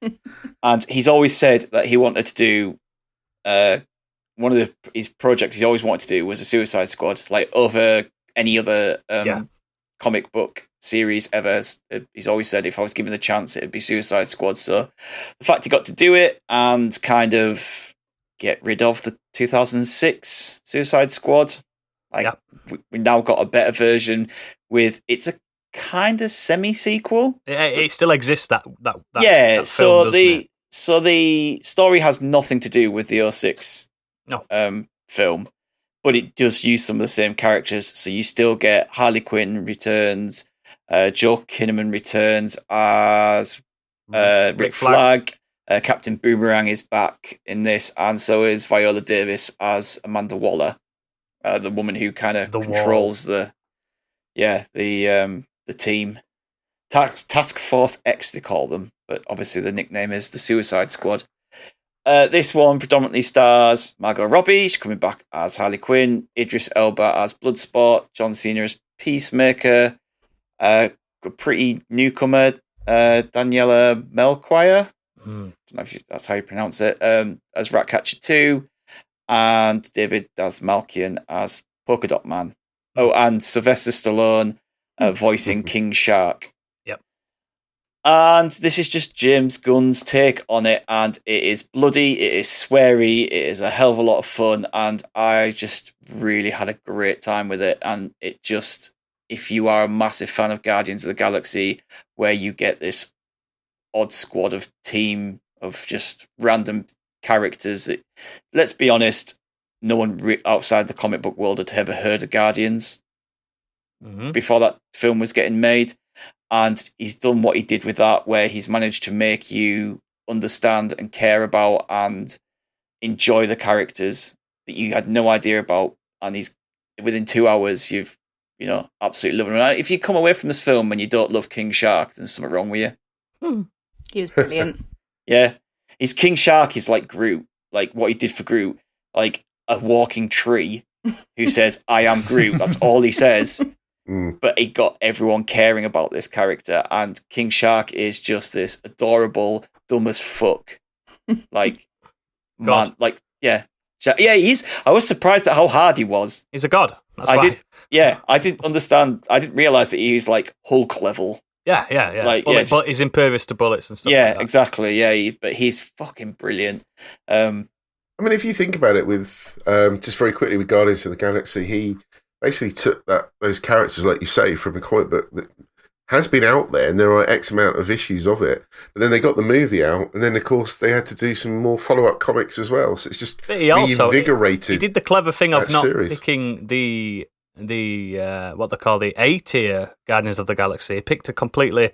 And he's always said that he wanted to do one of his projects he's always wanted to do was a Suicide Squad, like over any other comic book series ever. He's always said if I was given the chance, it'd be Suicide Squad. So the fact he got to do it and kind of get rid of the 2006 Suicide Squad, we now got a better version with it's a kind of semi-sequel. It still exists. That yeah. that film, So the story has nothing to do with the 06 film, but it does use some of the same characters. So you still get Harley Quinn returns, Joe Kinnaman returns as Rick Flag. Captain Boomerang is back in this, and so is Viola Davis as Amanda Waller, the woman who kind of controls the team. Task Force X, they call them, but obviously the nickname is the Suicide Squad. This one predominantly stars Margot Robbie, she's coming back as Harley Quinn, Idris Elba as Bloodsport, John Cena as Peacemaker, a pretty newcomer, Daniela Melchior. Don't know if that's how you pronounce it. As Ratcatcher 2, and David Dastmalchian as Polka Dot Man. Oh, and Sylvester Stallone voicing King Shark. Yep. And this is just James Gunn's take on it, and it is bloody, it is sweary, it is a hell of a lot of fun, and I just really had a great time with it. And it just, if you are a massive fan of Guardians of the Galaxy, where you get this odd squad of team of just random characters that, let's be honest, no one outside the comic book world had ever heard of Guardians before that film was getting made, and he's done what he did with that, where he's managed to make you understand and care about and enjoy the characters that you had no idea about, and he's within 2 hours you've absolutely loving it. If you come away from this film and you don't love King Shark, there's something wrong with you. He was brilliant. Yeah. His King Shark is like Groot, like what he did for Groot, like a walking tree who says, I am Groot. That's all he says. But he got everyone caring about this character. And King Shark is just this adorable, dumb as fuck. Like, God. man, like, yeah. Yeah, he is. I was surprised at how hard he was. He's a god. That's why. I didn't understand. I didn't realize that he was like Hulk level. Yeah. Like, But he's impervious to bullets and stuff. Yeah, like that. exactly. Yeah, but he's fucking brilliant. I mean, if you think about it, with just very quickly with Guardians of the Galaxy, he basically took those characters, like you say, from the comic book that has been out there, and there are X amount of issues of it. But then they got the movie out, and then of course they had to do some more follow-up comics as well. So it's just reinvigorated. He did the clever thing of not series. picking the what they call the A tier Guardians of the Galaxy. He picked a completely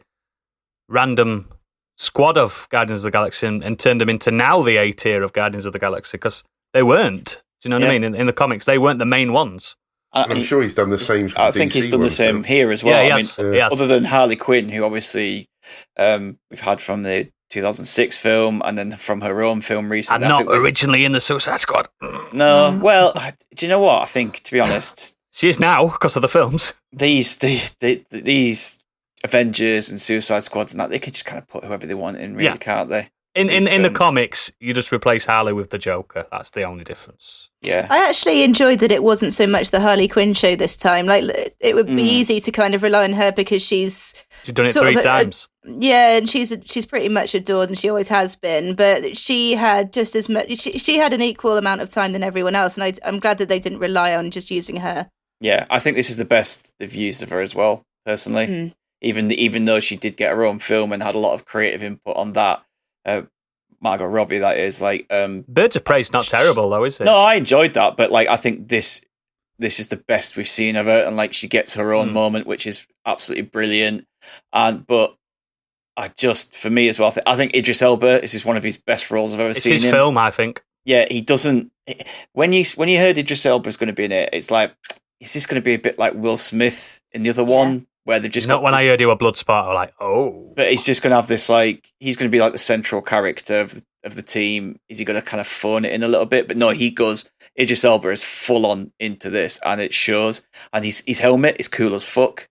random squad of Guardians of the Galaxy and turned them into now the A tier of Guardians of the Galaxy, because they weren't. Do you know what I mean? In the comics, they weren't the main ones. I'm sure he's done the same for I think he's done the same here as well. Yeah, he has. Other than Harley Quinn, who obviously we've had from the 2006 film and then from her own film recently. And not originally in the Suicide Squad. No, well, do you know what? I think, to be honest... She is now, because of the films. These Avengers and Suicide Squads and that, they can just kind of put whoever they want in, really, can't they? In the comics, you just replace Harley with the Joker. That's the only difference. Yeah. I actually enjoyed that it wasn't so much the Harley Quinn show this time. Like, it would be easy to kind of rely on her because she's done it 3 times. And she's pretty much adored, and she always has been. But she had just as much. She had an equal amount of time than everyone else, and I'm glad that they didn't rely on just using her. Yeah, I think this is the best they've used of her as well, personally. Even though she did get her own film and had a lot of creative input on that. Margot Robbie, that is, like... Birds of Prey's not terrible, though, is it? No, I enjoyed that, but like I think this is the best we've seen of her, and like she gets her own moment, which is absolutely brilliant. But for me as well, I think Idris Elba, this is one of his best roles I've ever seen. It's his film, I think. Yeah, he doesn't... When you heard Idris Elba is going to be in it, it's like, is this going to be a bit like Will Smith in the other one? Where they've just not when I heard you were Bloodsport, I was like, oh. But he's just going to have this, like, he's going to be like the central character of the team. Is he going to kind of phone it in a little bit? But no, Idris Elba is full on into this, and it shows. And his helmet is cool as fuck,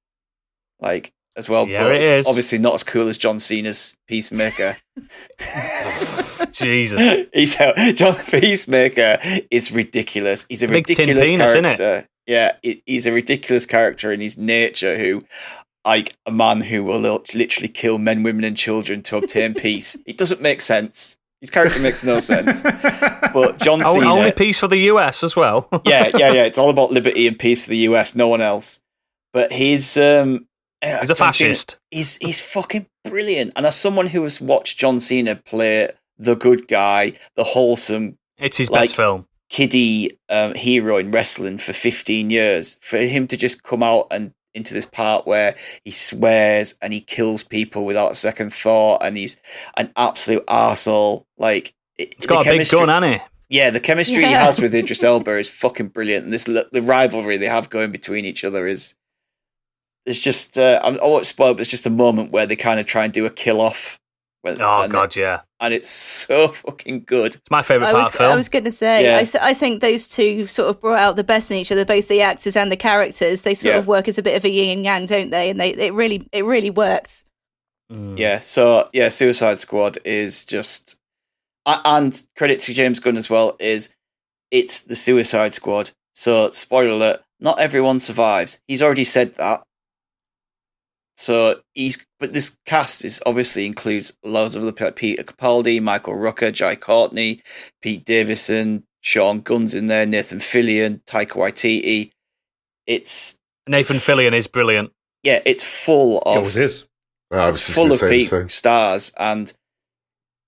like, as well. Yeah, but it it's is. obviously not as cool as John Cena's Peacemaker. Jesus. John Peacemaker is ridiculous. He's a Big ridiculous tin penis, character. innit? Yeah, he's a ridiculous character in his nature, who, like, a man who will literally kill men, women, and children to obtain peace. It doesn't make sense. His character makes no sense. But John Cena... Only peace for the US as well. yeah. It's all about liberty and peace for the US, no one else. But he's a fascist. He's fucking brilliant. And as someone who has watched John Cena play the good guy, the wholesome... It's his best film. Kiddie hero in wrestling for 15 years, for him to just come out and into this part where he swears and he kills people without a second thought, and he's an absolute arsehole. Like, he's got a big gun, hasn't he? Yeah, the chemistry he has with Idris Elba is fucking brilliant, and the rivalry they have going between each other is... It's just... I won't spoil, but it's just a moment where they kind of try and do a kill-off. Yeah. And it's so fucking good. It's my favourite part of the film. I was going to say, I think those two sort of brought out the best in each other, both the actors and the characters. They sort of work as a bit of a yin and yang, don't they? And it really works. Yeah, so, Suicide Squad is just... And credit to James Gunn as well, it's the Suicide Squad. So, spoiler alert, not everyone survives. He's already said that. So but this cast obviously includes loads of other people, like Peter Capaldi, Michael Rooker, Jai Courtney, Pete Davidson, Sean Gunn's in there, Nathan Fillion, Taika Waititi. Nathan Fillion is brilliant. Yeah, it's full of... It always is. It's full of big stars, and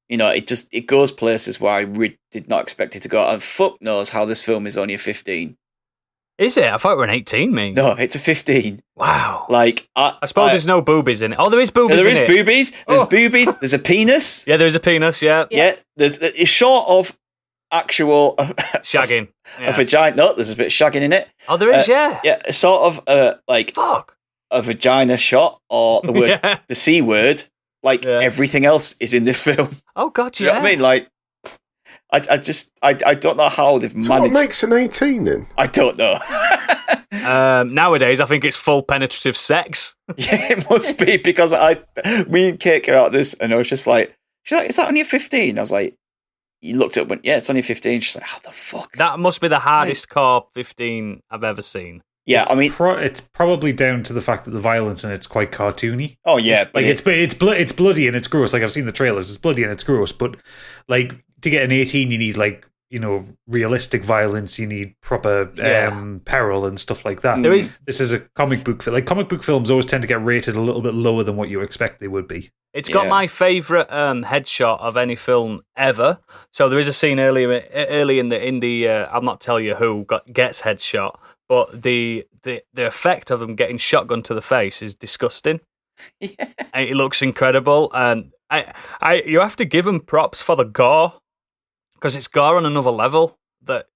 it goes places where I did not expect it to go, and fuck knows how this film is only a 15. Is it? I thought it were an 18, mate. No, it's a 15. Wow. Like, I suppose there's no boobies in it. Oh, there is boobies in it. There is boobies. There's boobies. There's a penis. Yeah, there's a penis, yeah. Yeah, it's short of actual... shagging. A vagina. No, there's a bit of shagging in it. Oh, there is, yeah. Yeah, it's sort of Fuck. A vagina shot, or the word, the C word. Like, everything else is in this film. Oh, God, Do you know what I mean? Like, I don't know how they've managed... What makes an 18 then? I don't know. Nowadays, I think it's full penetrative sex. Yeah, it must be, because me and Kate came out of this, and I was just like, she's like, is that only a 15? I was like, you looked up and went, yeah, it's only a 15. She's like, how the fuck? That must be the hardest core 15 I've ever seen. Yeah, I mean, it's probably down to the fact that the violence in it's quite cartoony. oh yeah, but it's bloody and it's gross. Like I've seen the trailers, it's bloody and it's gross. But like to get an 18, you need like realistic violence. You need proper peril and stuff like that. This is a comic book film. Like comic book films always tend to get rated a little bit lower than what you expect they would be. It's got my favourite headshot of any film ever. So there is a scene early in the I'll not tell you who gets headshot, but the effect of them getting shotgun to the face is disgusting. Yeah. It looks incredible, and you have to give them props for the gore. Because it's gore on another level that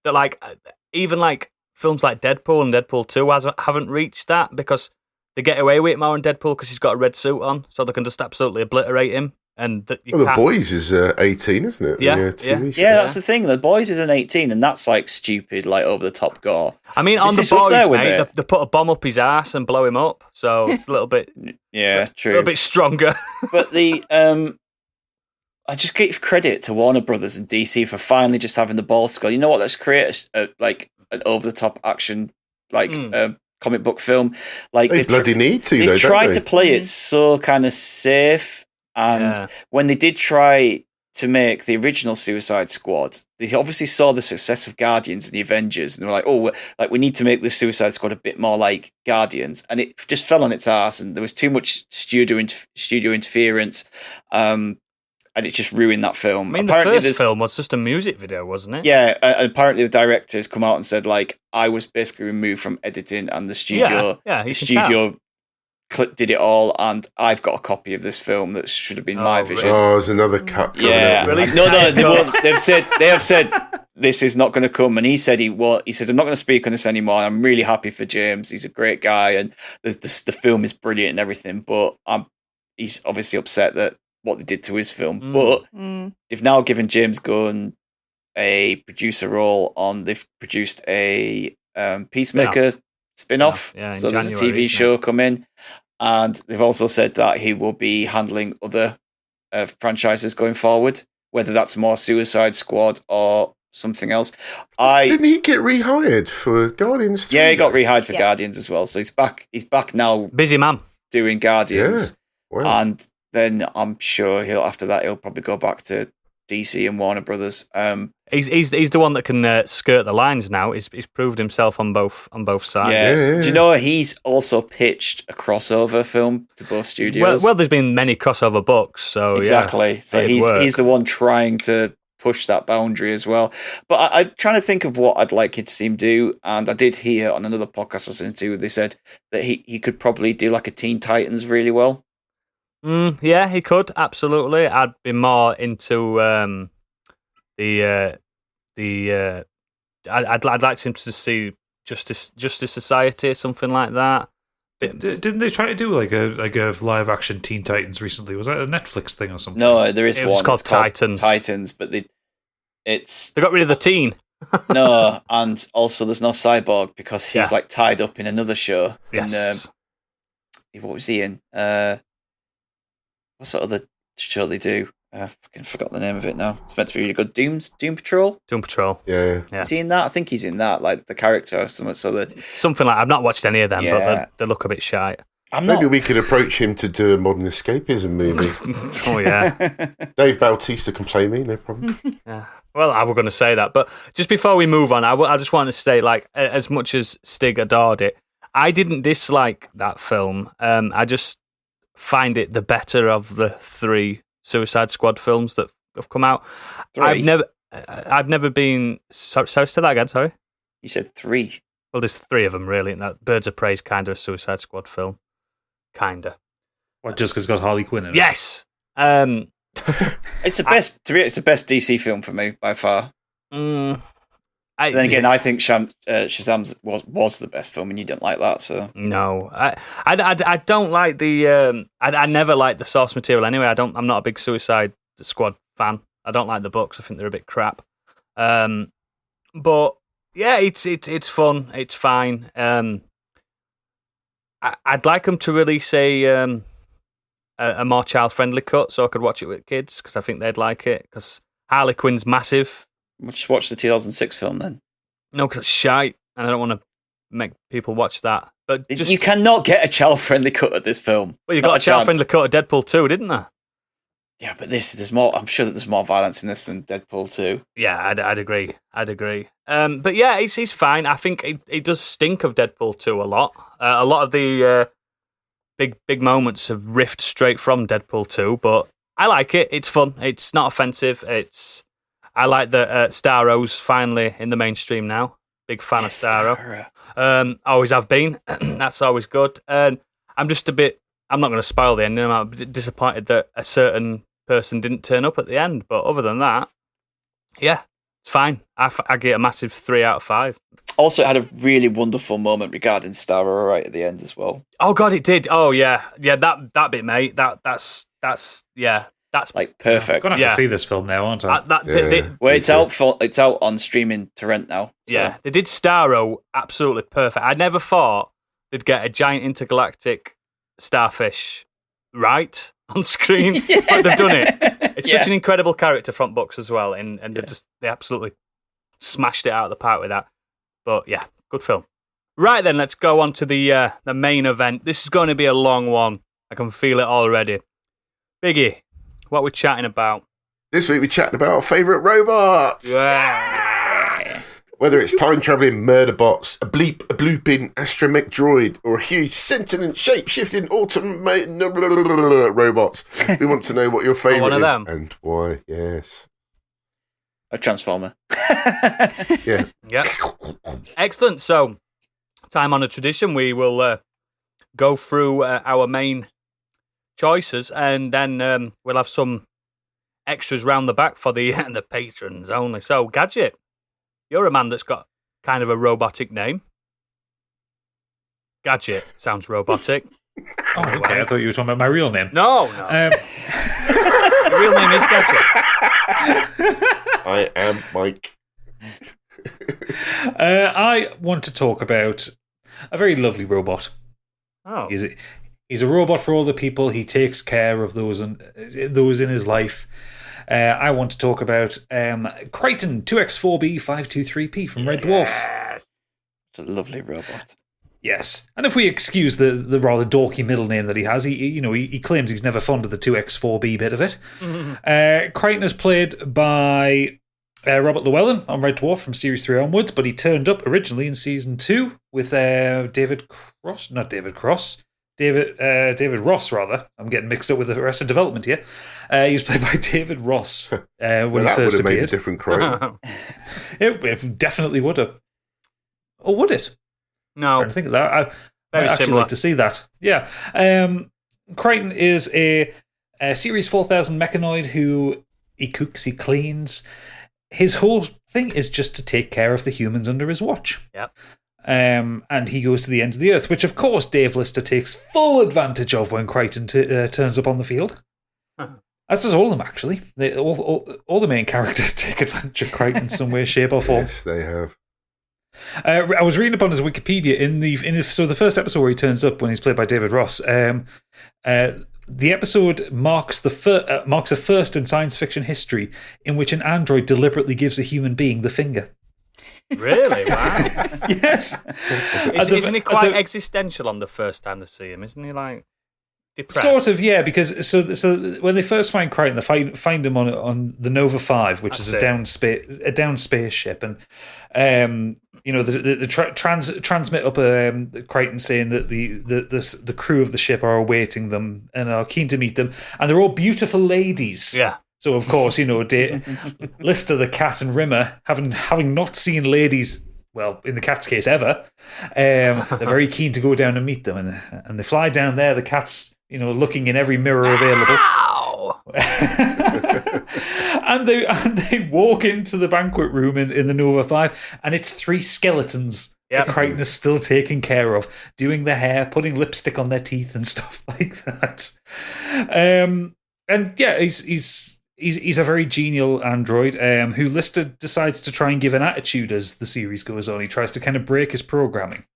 like even like films like Deadpool and Deadpool 2 haven't reached that, because they get away with it more in Deadpool because he's got a red suit on, so they can just absolutely obliterate him. And The Boys is 18, isn't it? Yeah, that's the thing. The Boys is an 18, and that's like stupid, like over the top gore. I mean, on The Boys, mate, they put a bomb up his ass and blow him up, so it's a little bit true, a little bit stronger. But I just give credit to Warner Brothers and DC for finally just having the balls to go, you know what, let's create an over-the-top action, comic book film. Like they bloody need to, They tried to play it so kind of safe, and when they did try to make the original Suicide Squad, they obviously saw the success of Guardians and the Avengers, and they were like, oh, like we need to make the Suicide Squad a bit more like Guardians, and it just fell on its ass, and there was too much studio interference, and it just ruined that film. I mean, apparently the first film was just a music video, wasn't it? Yeah, apparently the director has come out and said, like, I was basically removed from editing, and the studio did it all, and I've got a copy of this film that should have been my vision. Oh, there's another cut coming out. No, they won't. They have said this is not going to come, and he said I'm not going to speak on this anymore. I'm really happy for James. He's a great guy, and the film is brilliant and everything, but he's obviously upset that what they did to his film, but they've now given James Gunn a producer role they've produced a Peacemaker spin-off. So there's a TV show coming, and they've also said that he will be handling other franchises going forward, whether that's more Suicide Squad or something else. Didn't he get rehired for Guardians 3? Yeah, he got rehired for Guardians as well, so he's back now, busy man doing Guardians. Wow. And then I'm sure after that he'll probably go back to DC and Warner Brothers. He's the one that can skirt the lines now. He's proved himself on both sides. Yeah. Do you know he's also pitched a crossover film to both studios? Well, there's been many crossover books, so exactly. So he's the one trying to push that boundary as well. But I'm trying to think of what I'd like to see him do, and I did hear on another podcast I was listening to, they said that he could probably do like a Teen Titans really well. Yeah, he could, absolutely. I'd be more into I'd like him to see Justice Society, something like that. Didn't they try to do like a live action Teen Titans recently? Was that a Netflix thing or something? No, there is one. It's called Titans. Titans, but they got rid of the teen. No, and also there's no Cyborg because he's like tied up in another show. Yes. What was he in? What sort of the show they do? I fucking forgot the name of it now. It's meant to be really good. Doom Patrol? Doom Patrol. Yeah. Is he in that? I think he's in that, like the character or something. Something like I've not watched any of them, but they look a bit shy. Maybe we could approach him to do a modern escapism movie. Oh, yeah. Dave Bautista can play me, no problem. Yeah. Well, I was going to say that, but just before we move on, I just want to say, like, as much as Stig adored it, I didn't dislike that film. I just find it the better of the 3 Suicide Squad films that have come out. 3? I've never been. Sorry, say that again. Sorry. You said 3. Well, there's 3 of them really. And that Birds of Prey is kind of a Suicide Squad film, kinda. What? Just because it's got Harley Quinn in it? Yes. It's the best. To me, it's the best DC film for me by far. Then again, I think Shazam was the best film, and you didn't like that, so no. I don't like the. I never liked the source material anyway. I'm not a big Suicide Squad fan. I don't like the books. I think they're a bit crap. But yeah, it's fun. It's fine. I'd like them to release a more child friendly cut so I could watch it with kids because I think they'd like it. Because Harley Quinn's massive. Just watch the 2006 film then. No, because it's shite, and I don't want to make people watch that. But just, you cannot get a child-friendly cut of this film. well, you got a child-friendly cut of Deadpool 2, didn't there? Yeah, but there's more. I'm sure that there's more violence in this than Deadpool 2. Yeah, I'd agree. But yeah, he's fine. I think it does stink of Deadpool 2 a lot. A lot of the big moments have riffed straight from Deadpool 2, but I like it. It's fun. It's not offensive. I like that Starro's finally in the mainstream now. Big fan of Starro. Always have been. That's always good. And I'm just I'm not going to spoil the ending. I'm a bit disappointed that a certain person didn't turn up at the end. But other than that, yeah, it's fine. I get a massive 3 out of 5. Also, it had a really wonderful moment regarding Starro right at the end as well. Oh God, it did. Oh yeah. That bit, mate. That's like perfect. I'm gonna have to see this film now, aren't I? It's out on streaming to rent now. So. Yeah, they did Starro absolutely perfect. I never thought they'd get a giant intergalactic starfish right on screen, but they've done it. It's such an incredible character from books as well, and they absolutely smashed it out of the park with that. But yeah, good film. Right then, let's go on to the main event. This is going to be a long one. I can feel it already. Biggie, what we're chatting about? This week we're chatting about our favourite robots. Yeah. Whether it's time-travelling murder bots, a blooping astromech droid, or a huge sentient shape-shifting automated robots, we want to know what your favourite is and why. Yes. A Transformer. Yeah. Yep. Excellent. So, time-honoured tradition, we will go through our main choices, and then we'll have some extras round the back for the patrons only. So, Gadget, you're a man that's got kind of a robotic name. Gadget sounds robotic. Oh, okay. I thought you were talking about my real name. No. The real name is Gadget. I am Mike. I want to talk about a very lovely robot. Oh. He's a robot for all the people. He takes care of those in his life. I want to talk about Crichton 2X4B523P from Red Dwarf. It's a lovely robot. Yes, and if we excuse the rather dorky middle name that he has, he claims he's never fond of the 2X4B bit of it. Mm-hmm. Crichton is played by Robert Llewellyn on Red Dwarf from Series 3 onwards, but he turned up originally in Season 2 with David Ross, rather. I'm getting mixed up with Arrested Development here. He was played by David Ross when he first appeared. That would have made a different Crichton. It definitely would have. Or would it? No. I think that I'd actually similar. like to see that. Yeah. Crichton is a Series 4000 mechanoid who he cooks, he cleans. His whole thing is just to take care of the humans under his watch. Yep. And he goes to the ends of the earth, which of course Dave Lister takes full advantage of when Crichton turns up on the field. Uh-huh. As does all of them, actually. All the main characters take advantage of Crichton in some way, shape, or form. Yes, they have. I was reading up on his Wikipedia so the first episode where he turns up when he's played by David Ross. The episode marks a first in science fiction history in which an android deliberately gives a human being the finger. Really? Wow. Yes. Isn't he quite existential on the first time they see him? Isn't he like depressed? Sort of, yeah. Because so when they first find Crichton, they find him on the Nova 5, which is a down spaceship, and they transmit up Crichton saying that the crew of the ship are awaiting them and are keen to meet them, and they're all beautiful ladies. Yeah. So of course, Lister the cat and Rimmer, having not seen ladies, well, in the cat's case ever, they're very keen to go down and meet them, and they fly down there. The cat's looking in every mirror available. and they walk into the banquet room in the Nova 5, and it's 3 skeletons that Crichton is still taking care of, doing their hair, putting lipstick on their teeth and stuff like that. And yeah, he's a very genial android who Lister decides to try and give an attitude as the series goes on. He tries to kind of break his programming,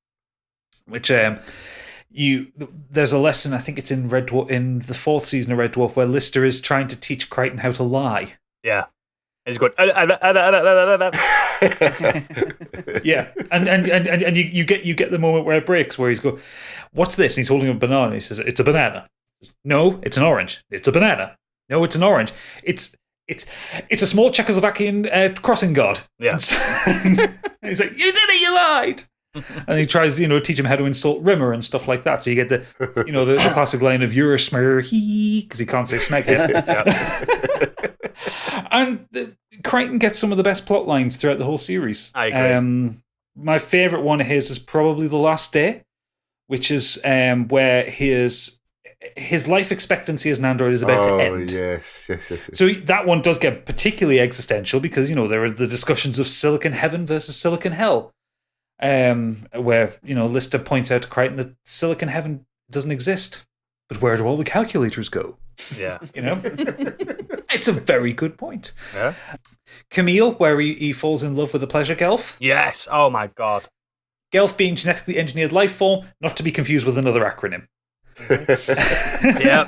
which there's a lesson, I think it's in Red Dwarf, in the 4th season of Red Dwarf, where Lister is trying to teach Crichton how to lie. Yeah. He's going. Yeah, and you get the moment where it breaks, where he's go, "What's this?" And he's holding a banana. He says, "It's a banana." He says, "No, it's an orange. It's a banana. No, it's an orange. It's a small Czechoslovakian crossing guard." Yeah. And he's like, "You did it! You lied!" And he tries, teach him how to insult Rimmer and stuff like that. So you get the classic line of "You're a smer he," because he can't say smeg yet. And Crichton gets some of the best plot lines throughout the whole series. I agree. My favourite one of his is probably The Last Day, which is where his life expectancy as an android is about to end. Yes. So that one does get particularly existential because, there are the discussions of Silicon Heaven versus Silicon Hell, where, Lister points out to Crichton that Silicon Heaven doesn't exist. But where do all the calculators go? Yeah. It's a very good point. Yeah. Camille, where he falls in love with a pleasure gelf. Yes. Oh my God. Gelf being genetically engineered life form, not to be confused with another acronym. Yeah.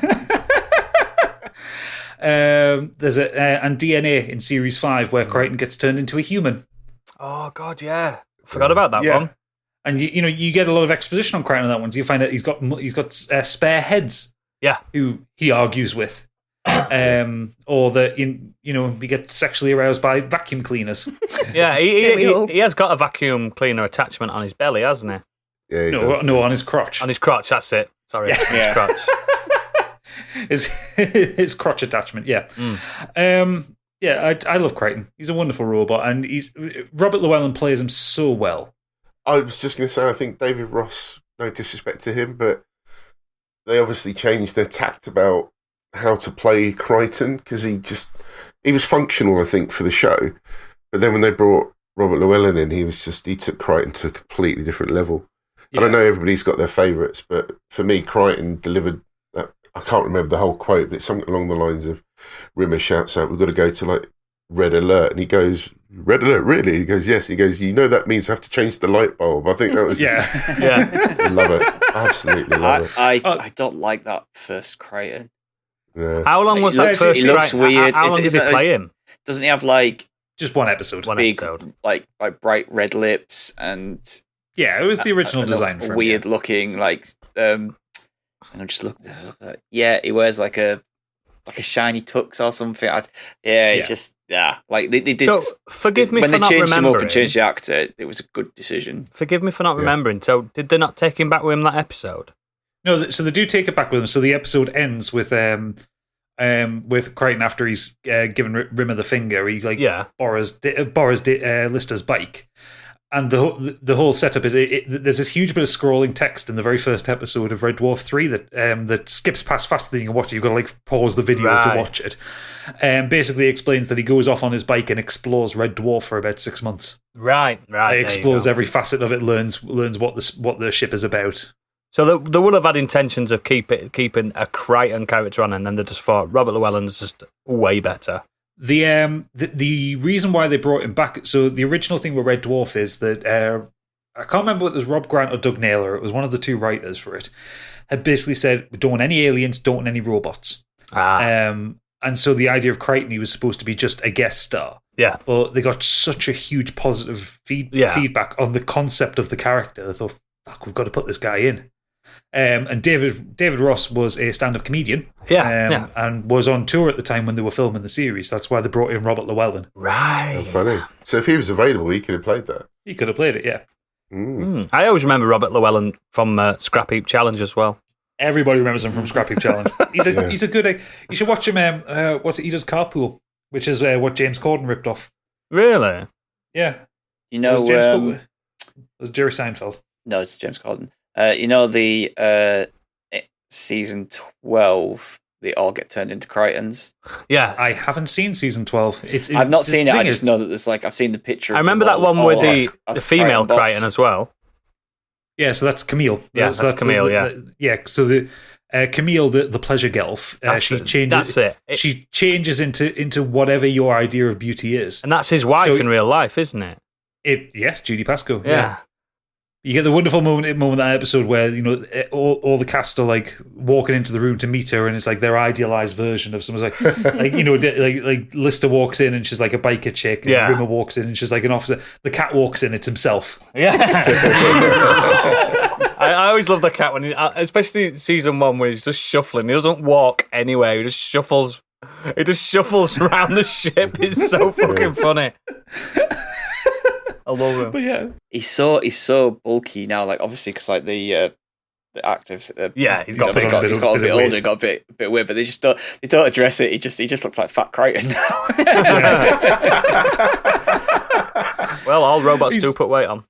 There's and DNA in series 5 where Crichton gets turned into a human. Oh God, yeah. Forgot about that one. And you get a lot of exposition on Crichton on that one. So you find out he's got spare heads. Yeah. Who he argues with. Or that he gets sexually aroused by vacuum cleaners. Yeah, he has got a vacuum cleaner attachment on his belly, hasn't he? Yeah, no, on his crotch. On his crotch, that's it. Sorry, yeah. His crotch. his crotch attachment, yeah. I love Crichton. He's a wonderful robot, and Robert Llewellyn plays him so well. I was just going to say, I think David Ross, no disrespect to him, but they obviously changed their tact about how to play Crichton because he was functional, I think, for the show. But then when they brought Robert Llewellyn in, he took Crichton to a completely different level. Yeah. And I know everybody's got their favourites, but for me, Crichton delivered that. I can't remember the whole quote, but it's something along the lines of Rimmer shouts out, "We've got to go to red alert," and he goes, "Red alert, really?" He goes, "Yes." He goes, that means I have to change the light bulb. I think that was yeah. I love it, absolutely love it. I don't like that first Crichton. Yeah. How long was that first? He looks weird. How long did he play him? Doesn't he have just one episode? Like bright red lips and it was the original design for him. Weird looking, and I'm just looking at it. Yeah, he wears like a shiny tux or something. It's just they did. So forgive me when for they not changed him up remembering. and changed the actor. It was a good decision. Forgive me for not remembering. So did they not take him back with him that episode? No, so they do take it back with him. So the episode ends with Crichton after he's given Rimmer the finger. He borrows Lister's bike, and the whole setup is there's this huge bit of scrolling text in the very first episode of Red Dwarf 3 that skips past faster than you can watch it. You've got to pause the video to watch it. Basically explains that he goes off on his bike and explores Red Dwarf for about 6 months. Right. He explores every facet of it, learns what the ship is about. So they would have had intentions of keeping a Crichton character on, and then they just thought Robert Llewellyn's just way better. The reason why they brought him back, so the original thing with Red Dwarf is that I can't remember whether it was Rob Grant or Doug Naylor, it was one of the two writers for it, had basically said, we don't want any aliens, don't want any robots. And so the idea of Crichton, he was supposed to be just a guest star. Yeah. But they got such a huge positive feedback on the concept of the character. They thought, fuck, we've got to put this guy in. And David Ross was a stand-up comedian, and was on tour at the time when they were filming the series. That's why they brought in Robert Llewellyn. Right. How funny. So if he was available, he could have played that. He could have played it, yeah. I always remember Robert Llewellyn from Scrap Heap Challenge as well. Everybody remembers him from Scrap Heap Challenge. He's a good. You should watch him. He does Carpool, which is what James Corden ripped off. Really? Yeah. It was Jerry Seinfeld. No, it's James Corden. The season 12, they all get turned into Crichtons. Yeah, I haven't seen season 12. I've not seen it. I just know that there's I've seen the picture. I remember that one with the female Crichton as well. Yeah, so that's Camille. Yeah, so that's Camille. So the Camille, the pleasure gelf, she changes. That's it. She changes into whatever your idea of beauty is, and that's his wife in real life, isn't it? Yes, Judy Pascoe. Yeah. You get the wonderful moment in that episode where, you know, all the cast are like walking into the room to meet her, and it's like their idealized version of someone's like you know, like Lister walks in and she's like a biker chick, and Rimmer walks in and she's like an officer. The cat walks in, it's himself. Yeah. I always love the cat when, especially season 1, where he's just shuffling. He doesn't walk anywhere. He just shuffles. He just shuffles around the ship. It's so fucking funny. I love him. But yeah, he's so bulky now. Like obviously, because like the actors, he's got a bit older, got a bit weird. But they don't address it. He just looks like Fat Crichton now. Well, all robots do put weight on.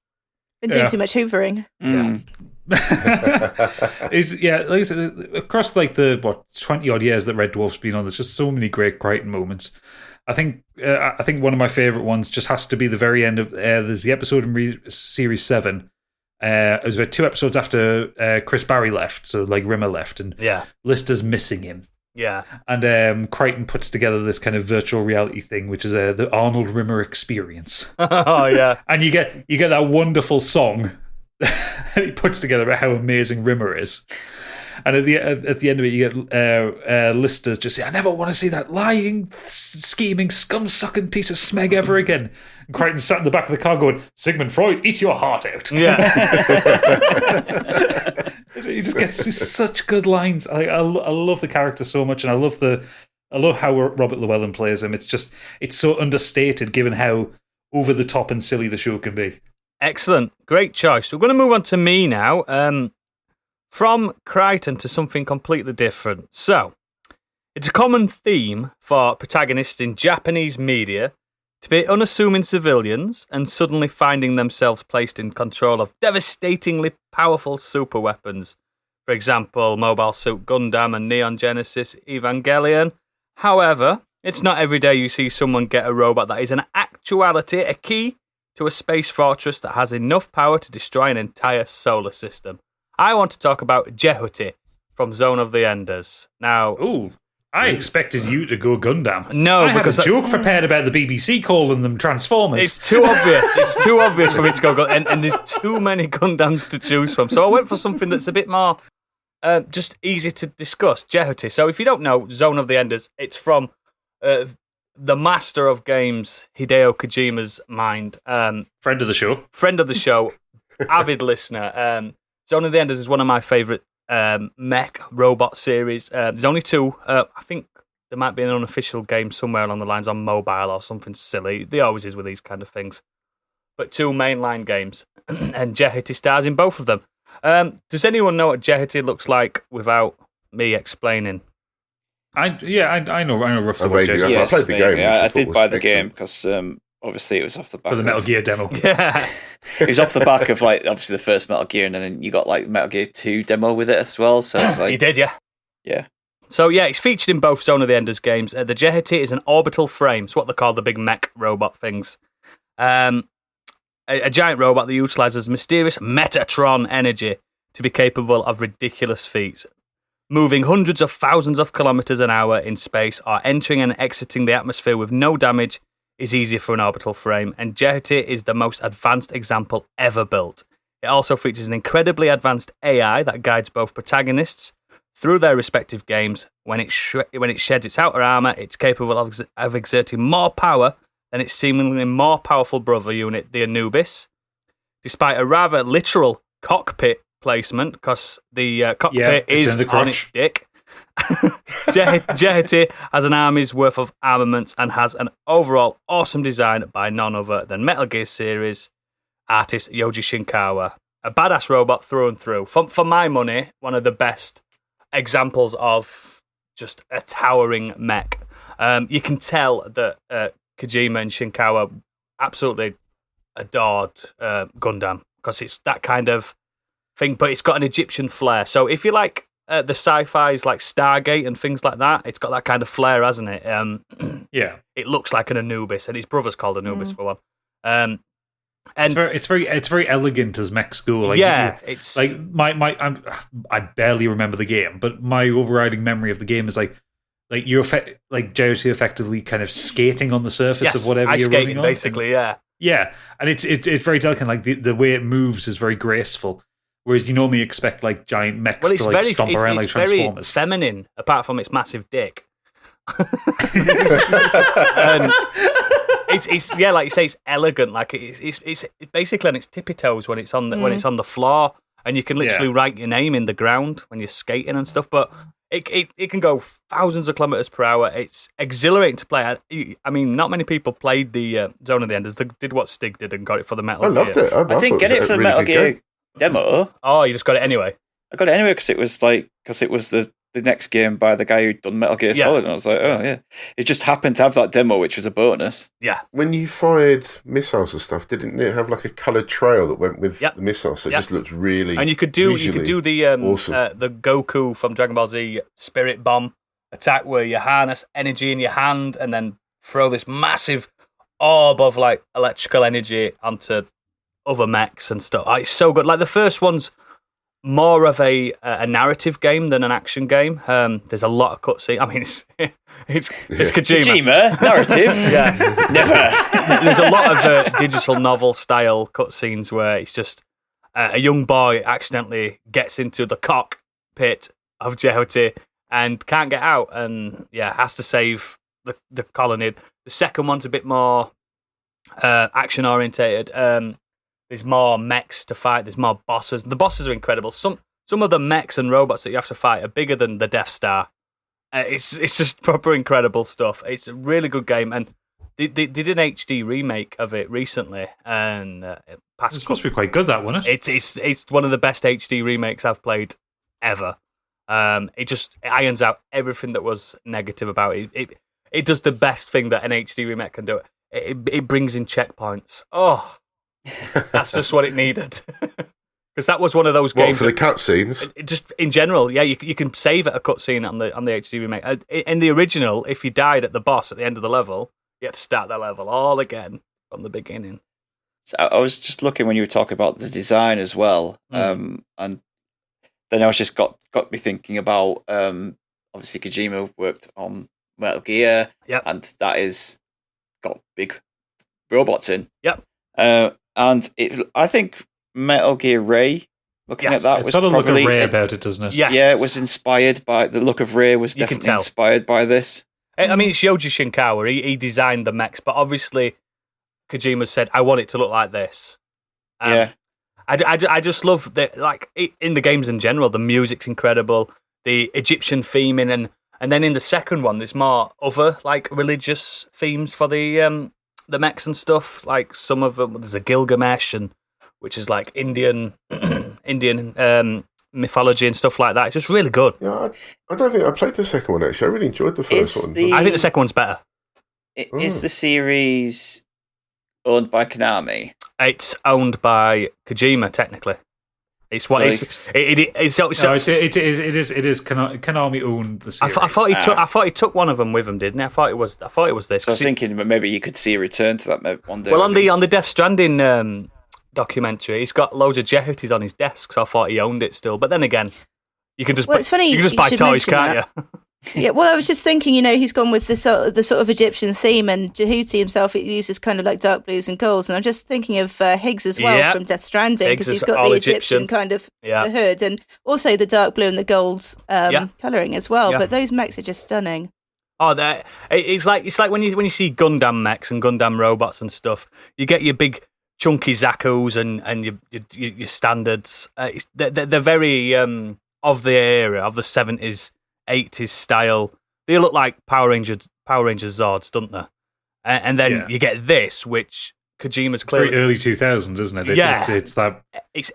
Been doing too much hoovering. Like I said, across like the 20 odd years that Red Dwarf's been on, there's just so many great Crichton moments. I think one of my favorite ones just has to be the very end of there's the episode in series 7. It was about 2 episodes after Chris Barry left, so like Rimmer left, and Lister's missing him. Yeah, and Crichton puts together this kind of virtual reality thing, which is the Arnold Rimmer experience. Oh yeah, and you get that wonderful song that he puts together about how amazing Rimmer is. And at the end of it, you get Lister's just say, "I never want to see that lying, scheming, scum-sucking piece of smeg ever again." And Crichton sat in the back of the car going, "Sigmund Freud, eat your heart out." Yeah. He just gets such good lines. I love the character so much, and I love how Robert Llewellyn plays him. It's so understated, given how over the top and silly the show can be. Excellent, great choice. We're going to move on to me now. From Crichton to something completely different. So, it's a common theme for protagonists in Japanese media to be unassuming civilians and suddenly finding themselves placed in control of devastatingly powerful superweapons. For example, Mobile Suit Gundam and Neon Genesis Evangelion. However, it's not every day you see someone get a robot that is in actuality a key to a space fortress that has enough power to destroy an entire solar system. I want to talk about Jehuty from Zone of the Enders. Now, I expected you to go Gundam. No, I because had a joke prepared about the BBC calling them Transformers. It's too obvious. It's too obvious for me to go Gundam, and there's too many Gundams to choose from. So I went for something that's a bit more just easy to discuss. Jehuty. So if you don't know Zone of the Enders, it's from the master of games, Hideo Kojima's mind. Friend of the show, avid listener. Zone of the Enders is one of my favourite mech robot series. There's only 2. I think there might be an unofficial game somewhere along the lines on mobile or something silly. There always is with these kind of things. But 2 mainline games, and Jehuty stars in both of them. Does anyone know what Jehuty looks like without me explaining? I know roughly what Jehuty. Yes, I played the game. I did buy the game because obviously it was off the back for the Metal Gear demo. Yeah. It was off the back of like obviously the first Metal Gear, and then you got like Metal Gear 2 demo with it as well. So it's like you did, yeah. Yeah. So yeah, it's featured in both Zone of the Enders games. The Jehuty is an orbital frame. It's what they call the big mech robot things. A giant robot that utilizes mysterious Metatron energy to be capable of ridiculous feats, moving hundreds of thousands of kilometers an hour in space or entering and exiting the atmosphere with no damage is easier for an orbital frame, and Jehuty is the most advanced example ever built. It also features an incredibly advanced AI that guides both protagonists through their respective games. When it sheds its outer armor, it's capable of exerting more power than its seemingly more powerful brother unit, the Anubis. Despite a rather literal cockpit placement, because the cockpit is on its dick, Jehuty has an army's worth of armaments and has an overall awesome design by none other than Metal Gear series artist Yoji Shinkawa. A badass robot through and through. For my money, one of the best examples of just a towering mech. You can tell that Kojima and Shinkawa absolutely adored Gundam, because it's that kind of thing, but it's got an Egyptian flair. So if you like the sci-fi's like Stargate and things like that, it's got that kind of flair, hasn't it? Yeah, it looks like an Anubis, and his brother's called Anubis for one. And it's very elegant as mech school. Like, it's like I barely remember the game, but my overriding memory of the game is like you're like Jehuty effectively kind of skating on the surface of whatever you're running on. Basically, yeah. Yeah, and it's very delicate. Like the way it moves is very graceful, whereas you normally expect like giant mechs to like stomp around like Transformers. It's very feminine, apart from its massive dick. And it's like you say, it's elegant. Like it's basically on its tippy toes when it's on the floor, and you can literally write your name in the ground when you're skating and stuff. But it can go thousands of kilometers per hour. It's exhilarating to play. I mean, not many people played the Zone of the Enders. They did what Stig did and got it for the Metal Gear. I loved it. I didn't get it for the Metal Gear demo. Oh, you just got it anyway. I got it anyway because it was the next game by the guy who'd done Metal Gear Solid, and I was like, oh yeah. It just happened to have that demo, which was a bonus. Yeah. When you fired missiles and stuff, didn't it have like a coloured trail that went with the missiles? So it just looked really. And you could do the awesome. The Goku from Dragon Ball Z Spirit Bomb attack, where you harness energy in your hand and then throw this massive orb of like electrical energy onto other mechs and stuff. It's so good. Like the first one's more of a narrative game than an action game. There's a lot of cutscenes. I mean, it's Kojima. Narrative? Yeah. Never. There's a lot of digital novel style cutscenes where it's just a young boy accidentally gets into the cockpit of Jehoti and can't get out, and has to save the colony. The second one's a bit more action orientated. There's more mechs to fight. There's more bosses. The bosses are incredible. Some of the mechs and robots that you have to fight are bigger than the Death Star. It's just proper incredible stuff. It's a really good game, and they did an HD remake of it recently. And it's supposed to be quite good. That one. It's one of the best HD remakes I've played ever. It just irons out everything that was negative about it. It does the best thing that an HD remake can do. It brings in checkpoints. Oh. That's just what it needed. Because that was one of those games for the cutscenes. Just in general, you can save at a cutscene on the HD remake. In the original, if you died at the boss at the end of the level, you had to start that level all again from the beginning. So I was just looking when you were talking about the design as well, and then I was just got me thinking about obviously Kojima worked on Metal Gear, and that is got big robots in. Yep. And I think Metal Gear Ray, looking at that, it's got a look of Ray about it, doesn't it? Yes. Yeah, it was inspired by the look of Ray. Was definitely inspired by this. I mean, it's Yoji Shinkawa. He designed the mechs, but obviously Kojima said, "I want it to look like this." I just love that. Like in the games in general, the music's incredible. The Egyptian theming, and then in the second one, there's more other like religious themes for the mechs and stuff. Like some of them, there's a Gilgamesh, which is like Indian mythology and stuff like that. It's just really good. Yeah, I don't think I played the second one actually. I really enjoyed the first one. I think the second one's better. Is the series owned by Konami? It's owned by Kojima, technically. It's what it is. Konami owned the series. I thought he took one of them with him, didn't he? I thought it was this. So I was thinking maybe you could see a return to that one day. Well, on the Death Stranding documentary, he's got loads of Jehotis on his desk, so I thought he owned it still. But then again, you can just it's funny you can just buy toys, can't you? Yeah, well, I was just thinking, he's gone with the sort of Egyptian theme, and Jehoti himself uses kind of like dark blues and golds, and I'm just thinking of Higgs as well from Death Stranding, because he's got the Egyptian kind of the hood, and also the dark blue and the gold colouring as well. But those mechs are just stunning. Oh, it's like when you see Gundam mechs and Gundam robots and stuff, you get your big chunky Zaku's and your standards. They're very of the era of the 70s. 80s style. They look like Power Rangers Zords, don't they? And then you get this, which Kojima's clearly very early 2000s, isn't it? It's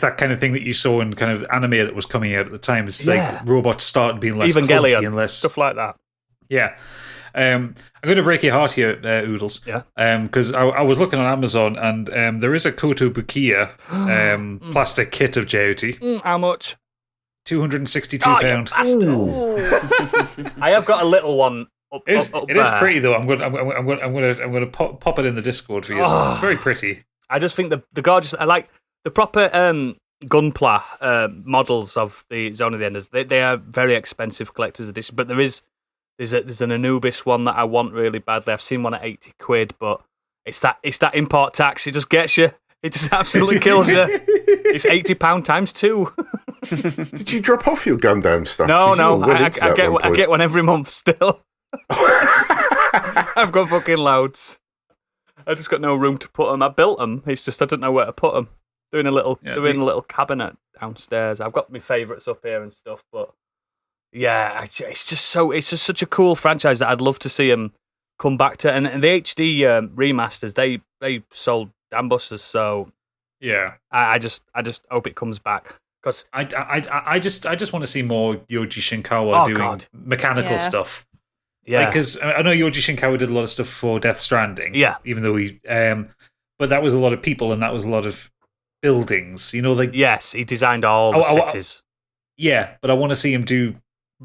that kind of thing that you saw in kind of anime that was coming out at the time. It's like robots started being less clunky and less stuff like that. Yeah. I'm going to break your heart here, Oodles. Yeah. Because I was looking on Amazon, and there is a Kotobukiya plastic kit of Jehoti. How much? £262. I have got a little one. It is pretty though. I'm going to pop it in the Discord for you. It's very pretty. I just think the gorgeous. I like the proper Gunpla models of the Zone of the Enders. They are very expensive collector's edition, but there's an Anubis one that I want really badly. I've seen one at £80, but It's that import tax. It just gets you. It just absolutely kills you. It's £80 times 2. Did you drop off your Gundam stuff? No. 'Cause you were well I into that get one I point. get one every month still. I've got fucking loads. I just got no room to put them. I built them. It's just I don't know where to put them. They're in a little cabinet downstairs. I've got my favourites up here and stuff, but yeah, it's just such a cool franchise that I'd love to see them come back to. And the HD remasters, they sold dambusters. So Yeah. I just hope it comes back because I just want to see more Yoji Shinkawa doing mechanical stuff. Yeah, because I know Yoji Shinkawa did a lot of stuff for Death Stranding. Yeah, even though but that was a lot of people and that was a lot of buildings. You know, like yes, he designed all the cities. Yeah, but I want to see him do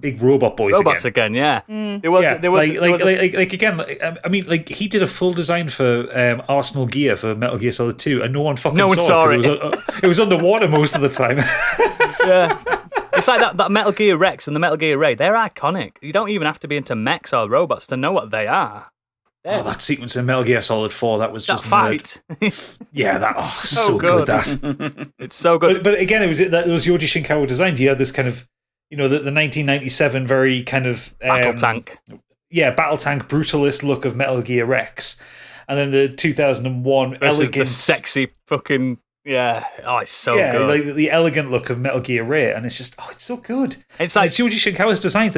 big robot boys robots again. Yeah, there was again. I mean, like he did a full design for Arsenal Gear for Metal Gear Solid 2, and no one saw it. It was underwater most of the time. Yeah, it's like that Metal Gear Rex and the Metal Gear Ray. They're iconic. You don't even have to be into mechs or robots to know what they are. That sequence in Metal Gear Solid 4, that was just fight. Yeah, that so good. That it's so good. But again, it was Yoji Shinkawa designed. You had this kind of, you know, the 1997 very kind of battle tank. Yeah, battle tank brutalist look of Metal Gear Rex, and then the 2001 elegant, the sexy fucking it's so good. Like the elegant look of Metal Gear Ray, and it's just it's so good. It's like Yoji Shinkawa's design.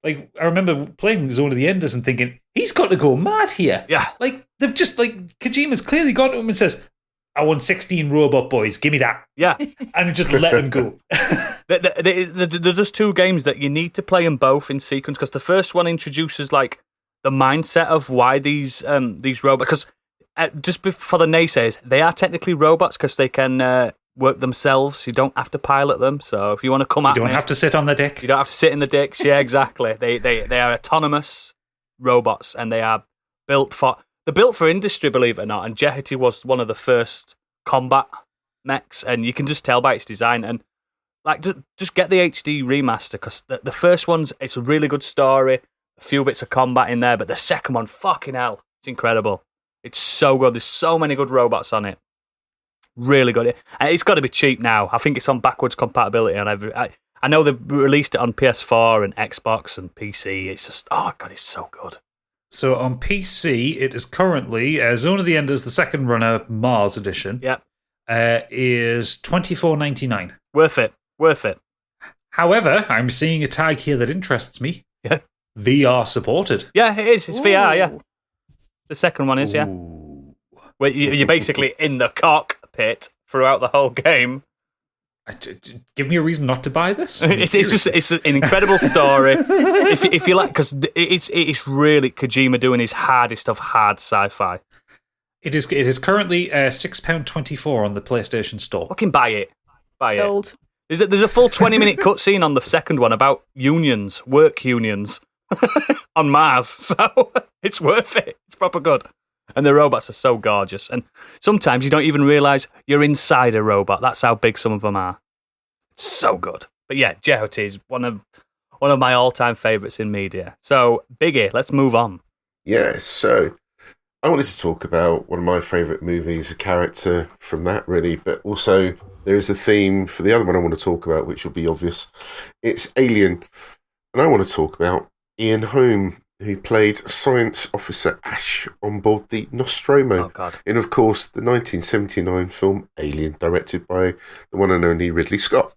Like I remember playing Zone of the Enders and thinking he's got to go mad here. Yeah, like they've just Kojima's clearly gone to him and says, "I want 16 robot boys. Give me that." Yeah, and just let him go. There's just two games that you need to play them both in sequence because the first one introduces like the mindset of why these robots. Because just for the naysayers, they are technically robots because they can work themselves. You don't have to pilot them. So if you want to come at me, you don't have to sit on the dick. You don't have to sit in the dicks. Yeah, exactly. They are autonomous robots and they are built for industry, believe it or not. And Jehati was one of the first combat mechs, and you can just tell by its design. And like, just get the HD remaster because the first one's it's a really good story, a few bits of combat in there, but the second one, fucking hell, it's incredible. It's so good. There's so many good robots on it. Really good. And it's got to be cheap now. I think it's on backwards compatibility on every. I know they've released it on PS4 and Xbox and PC. It's just it's so good. So on PC, it is currently Zone of the Enders, the second runner, Mars edition. Yep. Is $24.99. Worth it. However, I'm seeing a tag here that interests me. Yeah. VR supported. Yeah, it is. It's VR. Yeah. The second one is where you're basically in the cockpit throughout the whole game. Give me a reason not to buy this. It's an incredible story. if you like, because it's really Kojima doing his hardest of hard sci-fi. It is currently £6.24 on the PlayStation Store. Fucking buy it. Sold. There's a full 20-minute cutscene on the second one about unions, work unions on Mars. So it's worth it. It's proper good. And the robots are so gorgeous. And sometimes you don't even realise you're inside a robot. That's how big some of them are. It's so good. But yeah, Jehati is one of my all-time favourites in media. So, Biggie, let's move on. Yeah, so I wanted to talk about one of my favourite movies, a character from that, really. But also, there is a theme for the other one I want to talk about, which will be obvious. It's Alien. And I want to talk about Ian Holm, who played Science Officer Ash on board the Nostromo in, of course, the 1979 film Alien, directed by the one and only Ridley Scott.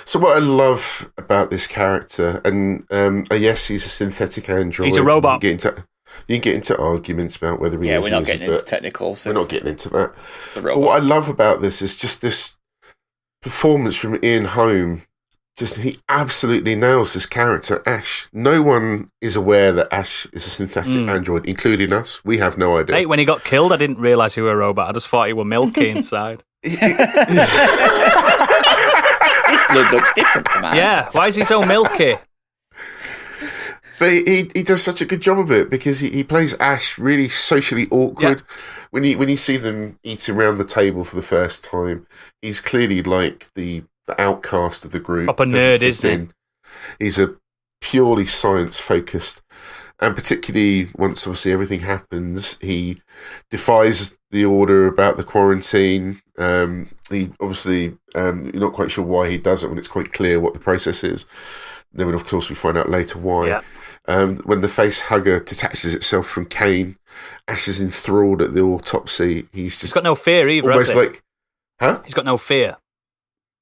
So what I love about this character, and yes, he's a synthetic android. He's a robot. You can get into arguments about whether he is. Yeah, we're not getting into technicals. We're not getting into that. But what I love about this is just this performance from Ian Holm. He absolutely nails this character, Ash. No one is aware that Ash is a synthetic android, including us. We have no idea. Hey, when he got killed, I didn't realise he was a robot. I just thought he was milky inside. His blood looks different to mine. Yeah, why is he so milky? But he does such a good job of it because he plays Ash really socially awkward. Yeah. When you see them eating around the table for the first time, he's clearly like the outcast of the group. Proper nerd, isn't he? He's a purely science-focused And particularly once, obviously, everything happens, he defies the order about the quarantine. He obviously, you're not quite sure why he does it when it's quite clear what the process is. Then, of course, we find out later why. Yeah. When the face hugger detaches itself from Kane, Ash is enthralled at the autopsy. He's got no fear either, almost has he? like, huh? He's got no fear.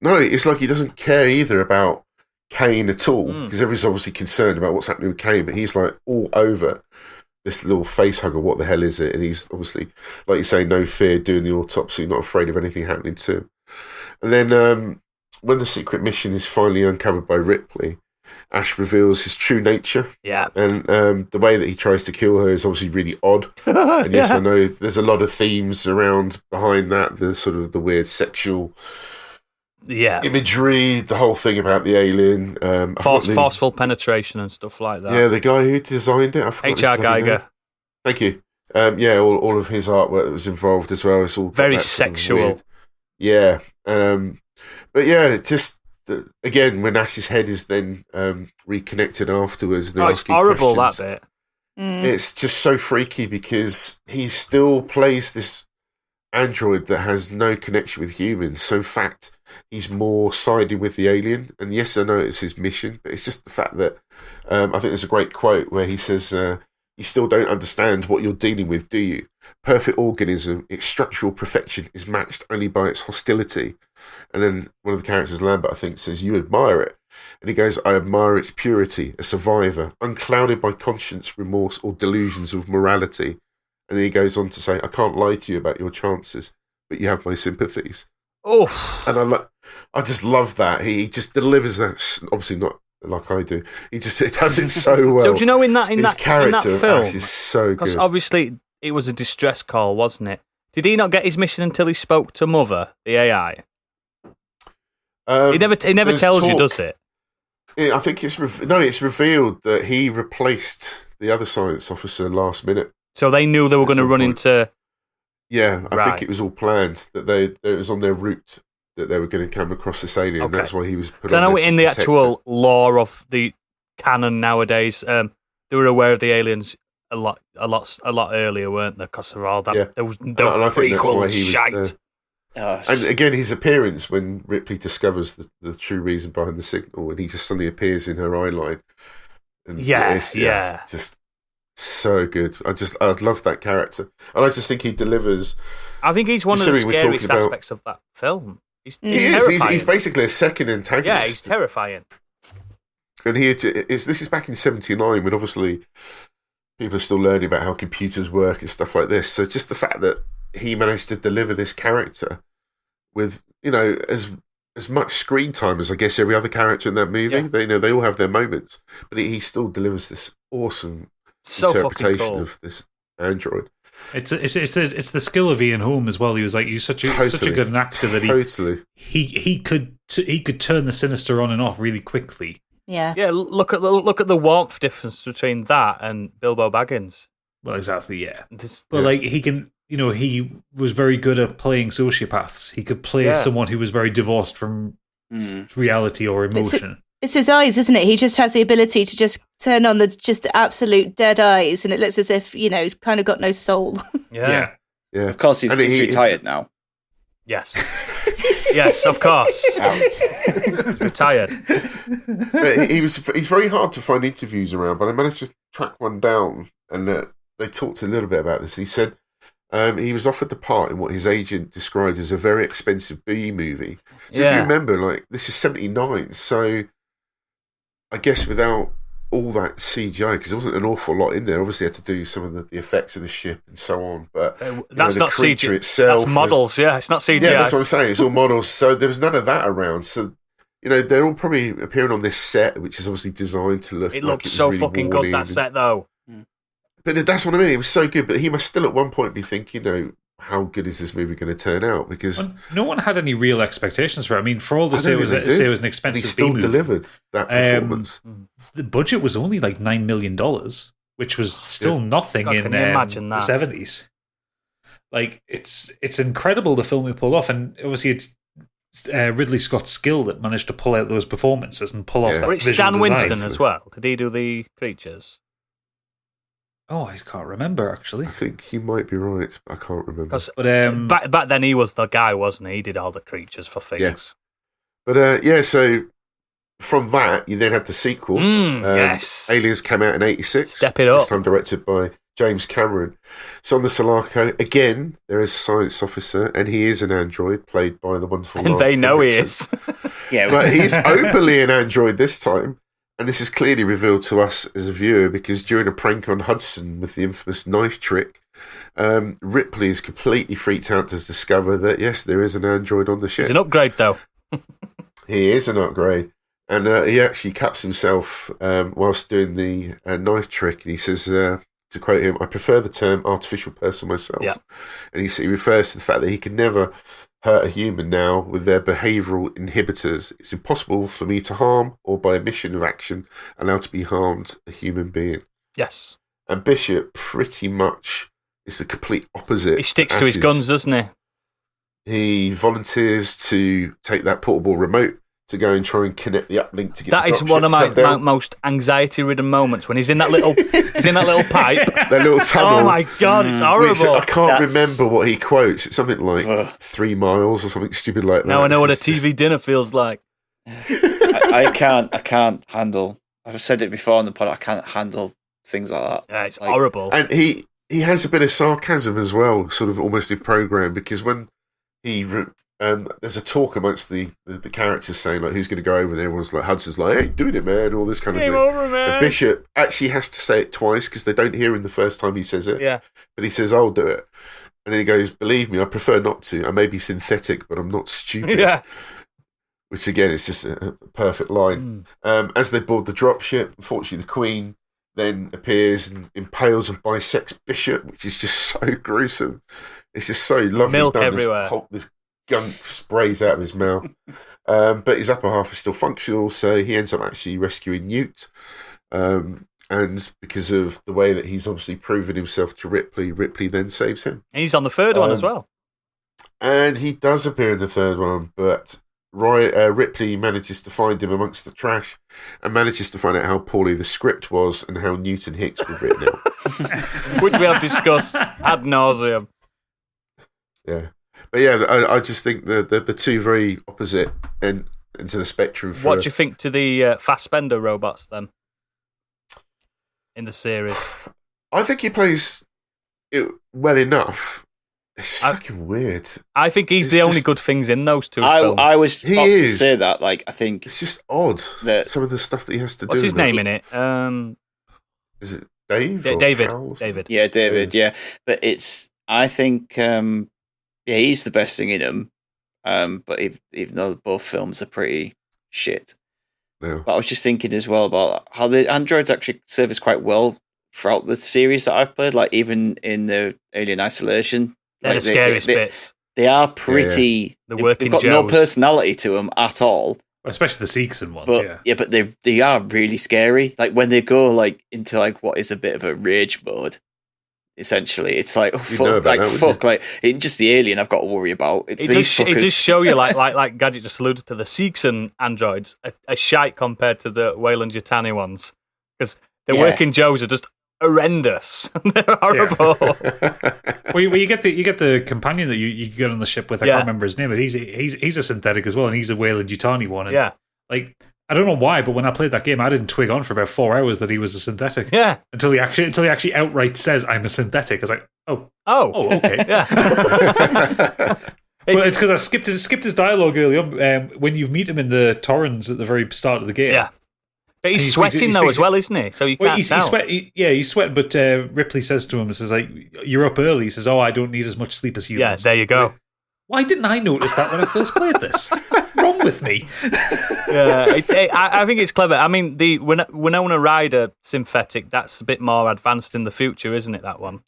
No, it's like he doesn't care either about Kane at all, because everyone's obviously concerned about what's happening with Kane, but he's like all over this little face hugger. What the hell is it? And he's obviously, like you say, no fear, doing the autopsy, not afraid of anything happening to him. And then when the secret mission is finally uncovered by Ripley, Ash reveals his true nature. Yeah. And the way that he tries to kill her is obviously really odd. And yes, I know there's a lot of themes around behind that, the sort of the weird sexual imagery, the whole thing about the alien. Forceful penetration and stuff like that. Yeah, the guy who designed it. I forgot H.R. Geiger. Thank you. All of his artwork that was involved as well. It's all very sexual. Yeah. But yeah, just again, when Ash's head is then reconnected afterwards, they're it's asking horrible, questions. that bit. It's just so freaky because he still plays this android that has no connection with humans. So in fact, he's more siding with the alien. And yes, I know it's his mission, but it's just the fact that I think there's a great quote where he says, "You still don't understand what you're dealing with, do you? Perfect organism, its structural perfection is matched only by its hostility." And then one of the characters, Lambert, I think, says, "You admire it." And he goes, "I admire its purity, a survivor, unclouded by conscience, remorse, or delusions of morality." And then he goes on to say, "I can't lie to you about your chances, but you have my sympathies." Oh, and I just love that. He just delivers that. Obviously not like I do. He does it so well. So do you know in that film, Ash is so good. because obviously it was a distress call, wasn't it? Did he not get his mission until he spoke to Mother, the AI? He never tells you, does it? I think it's revealed that he replaced the other science officer last minute. So they knew they were going to run into. Yeah, I think it was all planned that it was on their route that they were going to come across this alien. Okay. That's why he was put. I know there in to the protect actual lore of the canon nowadays, they were aware of the aliens a lot earlier, weren't they? Because of all that, Yeah. there was and I think that's why he was shite. there. And again, his appearance when Ripley discovers the true reason behind the signal, and he just suddenly appears in her eye line. And it's just so good. I love that character, and I just think he delivers. I think he's one of the scariest aspects of that film. He's terrifying. He's basically a second antagonist. Yeah, he's terrifying. And this is back in '79, when obviously people are still learning about how computers work and stuff like this. So just the fact that he managed to deliver this character with, as much screen time as I guess every other character in that movie. Yeah. They all have their moments, but he still delivers this awesome interpretation of this android. It's the skill of Ian Holm as well. He was like, "You're such a good actor that he could turn the sinister on and off really quickly." Yeah. Look at the warmth difference between that and Bilbo Baggins. Well, exactly. Yeah, like he can. He was very good at playing sociopaths. He could play someone who was very divorced from reality or emotion. It's his eyes, isn't it? He just has the ability to just turn on the absolute dead eyes, and it looks as if, he's kind of got no soul. Yeah. Of course, he's retired now. Yes. Yes, of course. He's retired. But he's very hard to find interviews around, but I managed to track one down, and they talked a little bit about this. He said he was offered the part in what his agent described as a very expensive B movie. So if you remember, this is '79, so I guess without all that CGI, because there wasn't an awful lot in there. Obviously, had to do some of the effects of the ship and so on. But that's not CGI itself. That's models, it's not CGI. Yeah, that's what I'm saying. It's all models. So there was none of that around. So they're all probably appearing on this set, which is obviously designed to look. It looked so really fucking good, that set, though. But that's what I mean. It was so good. But he must still at one point be thinking, how good is this movie going to turn out? Because no one had any real expectations for it. I mean, for all the say it was an expensive he still movie, delivered that performance. The budget was only like $9 million, which was still nothing in the 70s. Like, it's incredible the film he pulled off, and obviously it's Ridley Scott's skill that managed to pull out those performances and pull off that But it's visual Stan design. Winston as well. Did he do the creatures? Oh, I can't remember actually. I think you might be right, but I can't remember. Because But back then he was the guy, wasn't he? He did all the creatures for things. Yeah. But so from that, you then had the sequel. Yes. Aliens came out in 86. Step it up. This time directed by James Cameron. So on the Sulaco, again, there is a science officer, and he is an android, played by the wonderful And Lance they know he Henriksen. is. Yeah, But he's openly an android this time. And this is clearly revealed to us as a viewer because during a prank on Hudson with the infamous knife trick, Ripley is completely freaked out to discover that, yes, there is an android on the ship. It's an upgrade, though. He is an upgrade. And he actually cuts himself whilst doing the knife trick. And he says, to quote him, "I prefer the term artificial person myself." Yeah. And he refers to the fact that he can never hurt a human now with their behavioural inhibitors. It's impossible for me to harm or by omission of action allow to be harmed a human being. Yes. And Bishop pretty much is the complete opposite. He sticks to his Ash's. guns, doesn't he? He volunteers to take that portable remote to go and try and connect the uplink to get That the is dropship one of to my come down. most anxiety-ridden moments when he's in that little pipe. That little tunnel. Oh my god, it's Which horrible. I can't That's- remember what he quotes. It's something like Ugh. 3 miles or something stupid like that. Now I know what a It's just- TV dinner feels like. I can't handle. I've said it before on the pod. I can't handle things like that. Yeah, it's Like, horrible. And he has a bit of sarcasm as well, sort of almost in program, because when there's a talk amongst the characters saying like who's going to go over there, everyone's like Hudson's like, "Hey, doing it, man," all this kind Game of thing. over, man. And Bishop actually has to say it twice because they don't hear him the first time he says it. Yeah. But he says, "I'll do it," and then he goes, "Believe me, I prefer not to. I may be synthetic, but I'm not stupid." Yeah. Which again is just a perfect line. As they board the dropship, unfortunately, the Queen then appears and impales and bisects Bishop, which is just so gruesome. It's just so lovely. Milk done. everywhere. This gunk sprays out of his mouth. But his upper half is still functional, so he ends up actually rescuing Newt. And because of the way that he's obviously proven himself to Ripley, Ripley then saves him. And he's on the third one as well. And he does appear in the third one, but Ripley manages to find him amongst the trash and manages to find out how poorly the script was and how Newton Hicks was written out. Which we have discussed ad nauseum. Yeah. But yeah, I just think the two very opposite ends of the spectrum. For, What do you think to the Fassbender robots then? In the series? I think he plays it well enough. It's fucking weird. I think he's It's the only just- good things in those two films. I was He about to is. say that. Like, I think It's just odd. That- Some of the stuff that he has to What's do. his in that. name in it? Is it Dave? or David. Hal or something? David. yeah, David, yeah. But I think, yeah, he's the best thing in them. But even though both films are pretty shit. No. But I was just thinking as well about how the androids actually serve us quite well throughout the series that I've played. Like even in the Alien Isolation, They're like the scariest bits. They are pretty. The they've working got no Joes. personality to them at all. especially the Seegson ones, But yeah. but they are really scary. Like when they go like into like what is a bit of a rage mode. Essentially, it's like oh, You'd know fuck, about like that, wouldn't fuck, like it's just the alien I've got to worry about. It's It these does fuckers. show you, like Gadget just alluded to, the Seegson androids a shite compared to the Wayland Yutani ones. Because the Yeah. working Joes are just horrendous. They're horrible. Well, you get the companion that you get on the ship with. I Yeah. can't remember his name, but he's a synthetic as well, and he's a Wayland Yutani one. And Yeah. like I don't know why, but when I played that game, I didn't twig on for about 4 hours that he was a synthetic. Yeah. Until he actually outright says I'm a synthetic. I was like, oh, okay. Yeah. Well, it's because I skipped his dialogue early on when you meet him in the Torrens at the very start of the game. Yeah. But he's He sweating speaks- though as well, isn't he? So you Well, can't he's tell. sweating, but Ripley says to him, says like, "You're up early." He says, "Oh, I don't need as much sleep as you." Yeah, there you go. Why didn't I notice that when I first played this? Wrong with me? Yeah, I think it's clever. I mean, the Winona Ryder synthetic, that's a bit more advanced in the future, isn't it? That one.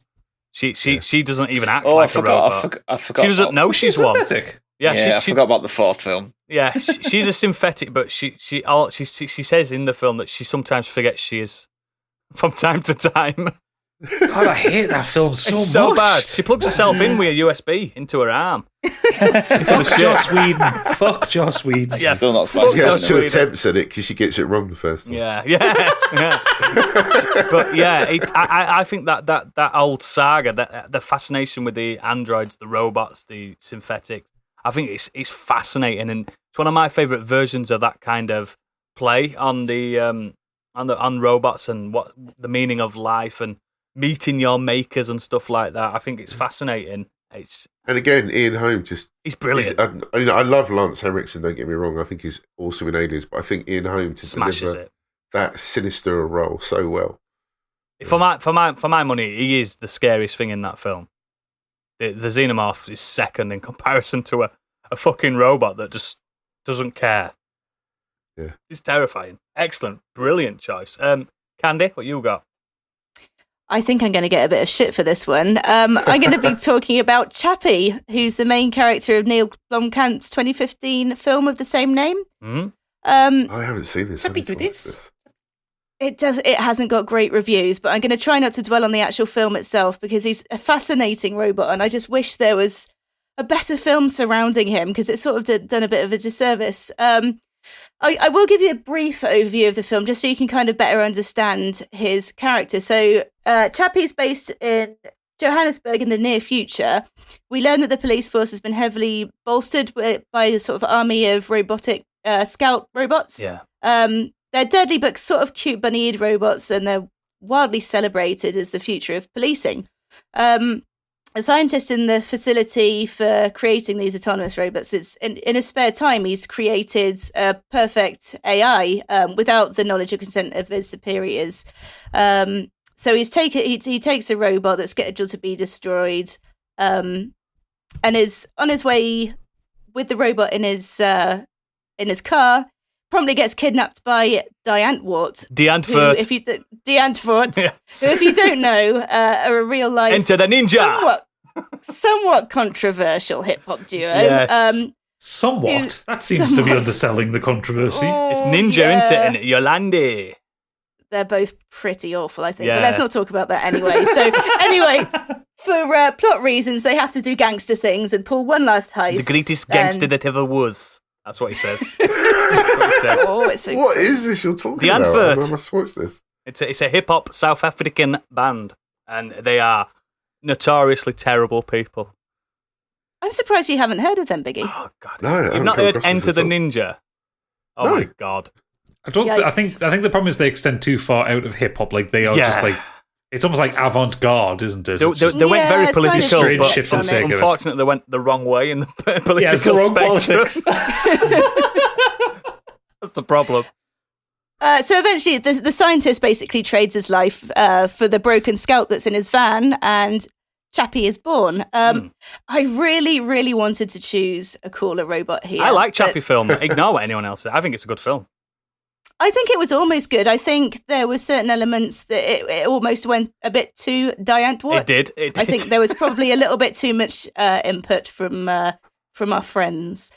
She doesn't even act Oh, like I a robot. I forgot. She doesn't about- know she's one. Synthetic. Yeah, Yeah, I she forgot about the fourth film. yeah, she's a synthetic, but she says in the film that she sometimes forgets she is from time to time. God, I hate that film so much. It's so bad. She plugs herself in with a USB into her arm. Fuck Joss Whedon. Fuck Joss Whedon. Yeah. Still not She surprised. has two Sweden. attempts at it because she gets it wrong the first time. Yeah. But yeah, I think that old saga, the fascination with the androids, the robots, the synthetic, I think it's fascinating, and it's one of my favourite versions of that kind of play on the on robots and what the meaning of life and meeting your makers and stuff like that. I think it's fascinating. And again, Ian Holm He's brilliant. I love Lance Henriksen, don't get me wrong. I think he's awesome in Aliens, but I think Ian Holm to Smashes deliver it. that sinister role so well. For my money, he is the scariest thing in that film. The xenomorph is second in comparison to a fucking robot that just doesn't care. Yeah, it's terrifying. Excellent, brilliant choice. Candy, what you got? I think I'm going to get a bit of shit for this one. I'm going to be talking about Chappie, who's the main character of Neil Blomkamp's 2015 film of the same name. Mm-hmm. I haven't seen this. Happy to this. It hasn't got great reviews, but I'm going to try not to dwell on the actual film itself because he's a fascinating robot, and I just wish there was a better film surrounding him because it's sort of done a bit of a disservice. I will give you a brief overview of the film just so you can kind of better understand his character. So Chappie's based in Johannesburg in the near future. We learn that the police force has been heavily bolstered by a sort of army of robotic scout robots. Yeah. They're deadly but sort of cute bunny-eared robots, and they're wildly celebrated as the future of policing. A scientist in the facility for creating these autonomous robots, in his spare time, he's created a perfect AI without the knowledge or consent of his superiors. So he takes a robot that's scheduled to be destroyed, and is on his way with the robot in his car. Promptly gets kidnapped by Diantwort. Diantwort. Diantwort. Yes. Who, if you don't know, are a real life Enter the ninja. somewhat controversial hip hop duo. Yes. Somewhat. That seems to be underselling the controversy. It's ninja, isn't it? Yolande. They're both pretty awful, I think. Yeah. But let's not talk about that anyway. So anyway, for plot reasons, they have to do gangster things and pull one last heist. The greatest gangster that ever was. That's what he says. That's what he says. Oh, it's so What is this you're talking about? Antwoord. I must watch this. It's a hip hop South African band, and they are notoriously terrible people. I'm surprised you haven't heard of them, Biggie. Oh God! No, I You've haven't not come heard across this Enter at the all. Ninja? Oh No. my God! I don't. I Yikes. think the problem is they extend too far out of hip hop. Like they are just like it's almost like avant garde, isn't it? They It's just- went very it's kind of political, strange but shit for the sake of it. unfortunately, they went the wrong way in the political yeah, it's the wrong spectrum. politics. That's the problem. So eventually, the scientist basically trades his life for the broken scout that's in his van, and Chappie is born. I really, really wanted to choose a cooler robot here. I like but Chappie film. Ignore what anyone else says. I think it's a good film. I think it was almost good. I think there were certain elements that it almost went a bit too Diantwort. It did. I think there was probably a little bit too much input from our friends.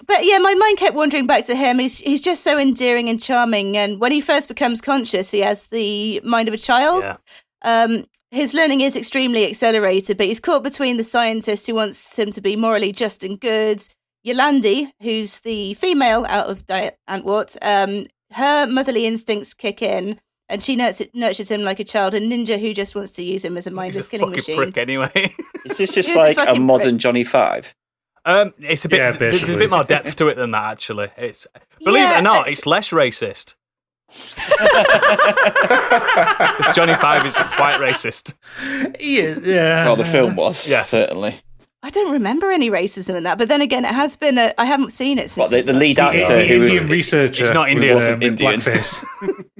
But yeah, my mind kept wandering back to him. He's just so endearing and charming. And when he first becomes conscious, he has the mind of a child. Yeah. His learning is extremely accelerated, but he's caught between the scientist who wants him to be morally just and good, Yolandi, who's the female out of Antwort. Her motherly instincts kick in, and she nurtures him like a child, and Ninja, who just wants to use him as a mindless He's a killing fucking machine. prick anyway. Is this just He's a like a fucking modern prick. Johnny Five? It's a bit. Yeah, There's a basically. bit more depth to it than that. Actually, it's believe it or not, it's less racist. Because Johnny Five is quite racist. yeah. Well, the film was, Yes. certainly. I don't remember any racism in that, but then again, it has been. I haven't seen it since. But the it's- lead The actor who Indian was researcher. He's not was, Indian. Wasn't with Indian. blackface.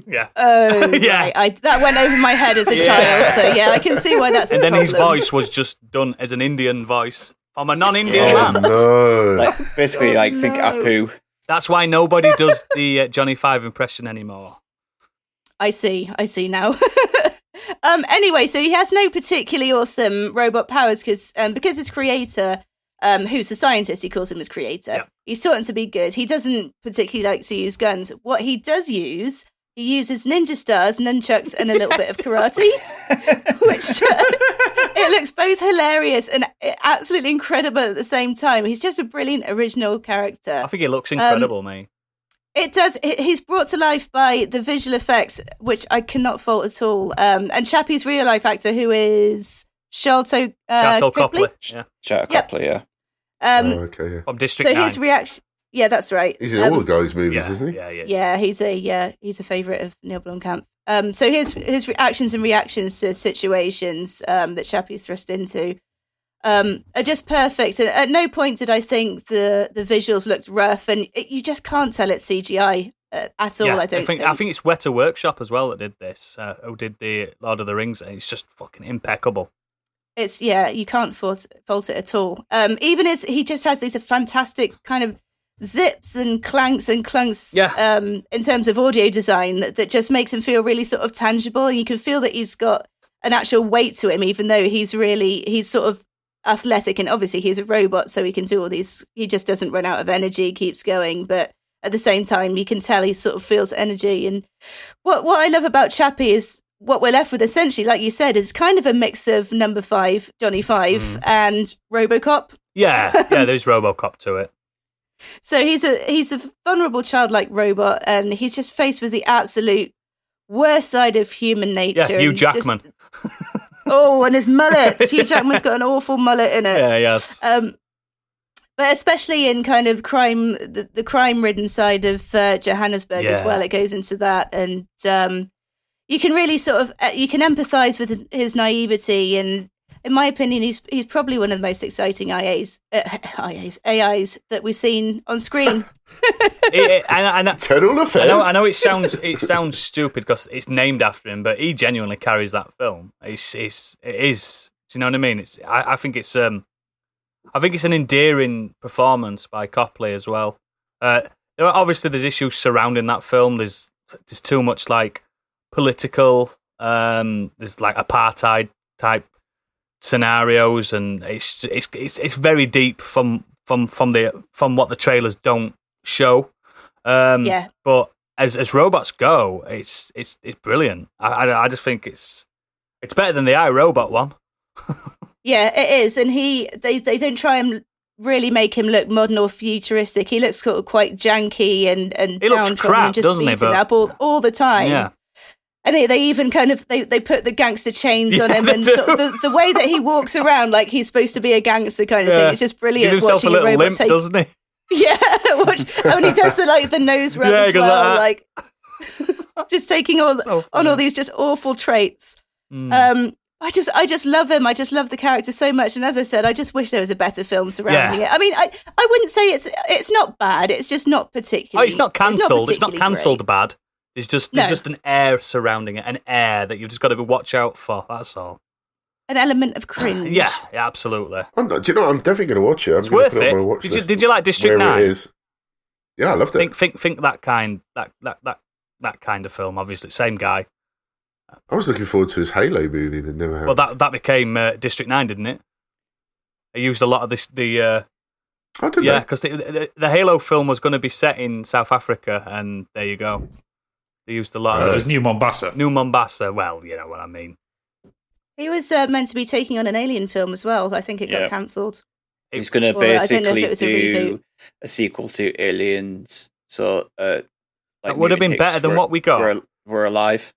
Yeah. Oh, Yeah. right. That went over my head as a Yeah. child, so yeah, I can see why that's a And then problem. his voice was just done as an Indian voice from a non-Indian Oh man. no! like basically like think Apu. That's why nobody does the Johnny Five impression anymore. I see now. Anyway, so he has no particularly awesome robot powers because his creator, who's the scientist, he calls him his creator. Yep. He's taught him to be good. He doesn't particularly like to use guns. What he does use he uses ninja stars, nunchucks, and a little bit of karate, which it looks both hilarious and absolutely incredible at the same time. He's just a brilliant original character. I think it looks incredible, mate. It does. He's brought to life by the visual effects, which I cannot fault at all. And Chappie's real life actor, who is Sharlto Copley. Yeah. Sharlto Copley, yeah. Okay, yeah. From District 9. His reaction. Yeah, that's right. He's in all the guys' movies, isn't he? Yeah, he is. Yeah, he's a favourite of Neil Blomkamp. So his actions and reactions to situations that Chappie's thrust into are just perfect. And at no point did I think the visuals looked rough, and you just can't tell it's CGI at all. Yeah, I don't think. I think it's Weta Workshop as well that did this. Who did the Lord of the Rings? And it's just fucking impeccable. You can't fault it at all. Even as he just has these fantastic kind of zips and clanks and clunks in terms of audio design that just makes him feel really sort of tangible, and you can feel that he's got an actual weight to him, even though he's sort of athletic, and obviously he's a robot, so he can do all these. He just doesn't run out of energy, keeps going, but at the same time you can tell he sort of feels energy. And what I love about Chappie is what we're left with, essentially, like you said, is kind of a mix of Number 5, Johnny Five, and RoboCop. Yeah, there's RoboCop to it. So he's a vulnerable childlike robot, and he's just faced with the absolute worst side of human nature. Yeah, Hugh Jackman. And his mullet. Hugh Jackman's got an awful mullet in it. Yeah, yes. But especially in kind of crime, the crime-ridden side of Johannesburg as well, it goes into that, and you can really sort of you can empathise with his naivety, and in my opinion, he's probably one of the most exciting AIs that we've seen on screen. Total affairs. I know it sounds stupid because it's named after him, but he genuinely carries that film. It is. Do you know what I mean? I think it's an endearing performance by Copley as well. Obviously, there's issues surrounding that film. There's too much like political. There's like apartheid type scenarios, and it's very deep from what the trailers don't show. But as robots go, it's brilliant. I just think it's better than the iRobot one. Yeah, it is, and they don't try and really make him look modern or futuristic. He looks sort of quite janky and he looks crap, and just doesn't he? Beaten up all the time. Yeah. And they even kind of they put the gangster chains on him, and sort of the way that he walks around like he's supposed to be a gangster kind of thing. It's just brilliant. Gives himself watching a little limp, doesn't he? Yeah, and he does the nose rub as well, like just taking on all these just awful traits. I just love him. I just love the character so much, and as I said, I just wish there was a better film surrounding it. I mean, I wouldn't say it's not bad. It's just not particularly. Oh, it's not cancelled. It's not cancelled great. bad. There's just an air surrounding it, an air that you've just got to watch out for. That's all. An element of cringe. Yeah, absolutely. Do you know? I'm definitely going to watch it. It's worth it. Did you like District 9? It is. Yeah, I loved it. Think that kind of film. Obviously, same guy. I was looking forward to his Halo movie that never happened. Well, that became District 9, didn't it? They used a lot of this. Because the Halo film was going to be set in South Africa, and there you go. They used a lot of New Mombasa. New Mombasa. Well, you know what I mean. He was meant to be taking on an Alien film as well. I think it got cancelled. He's going to basically do a sequel to Aliens. So that would have been better than what we got. We're alive.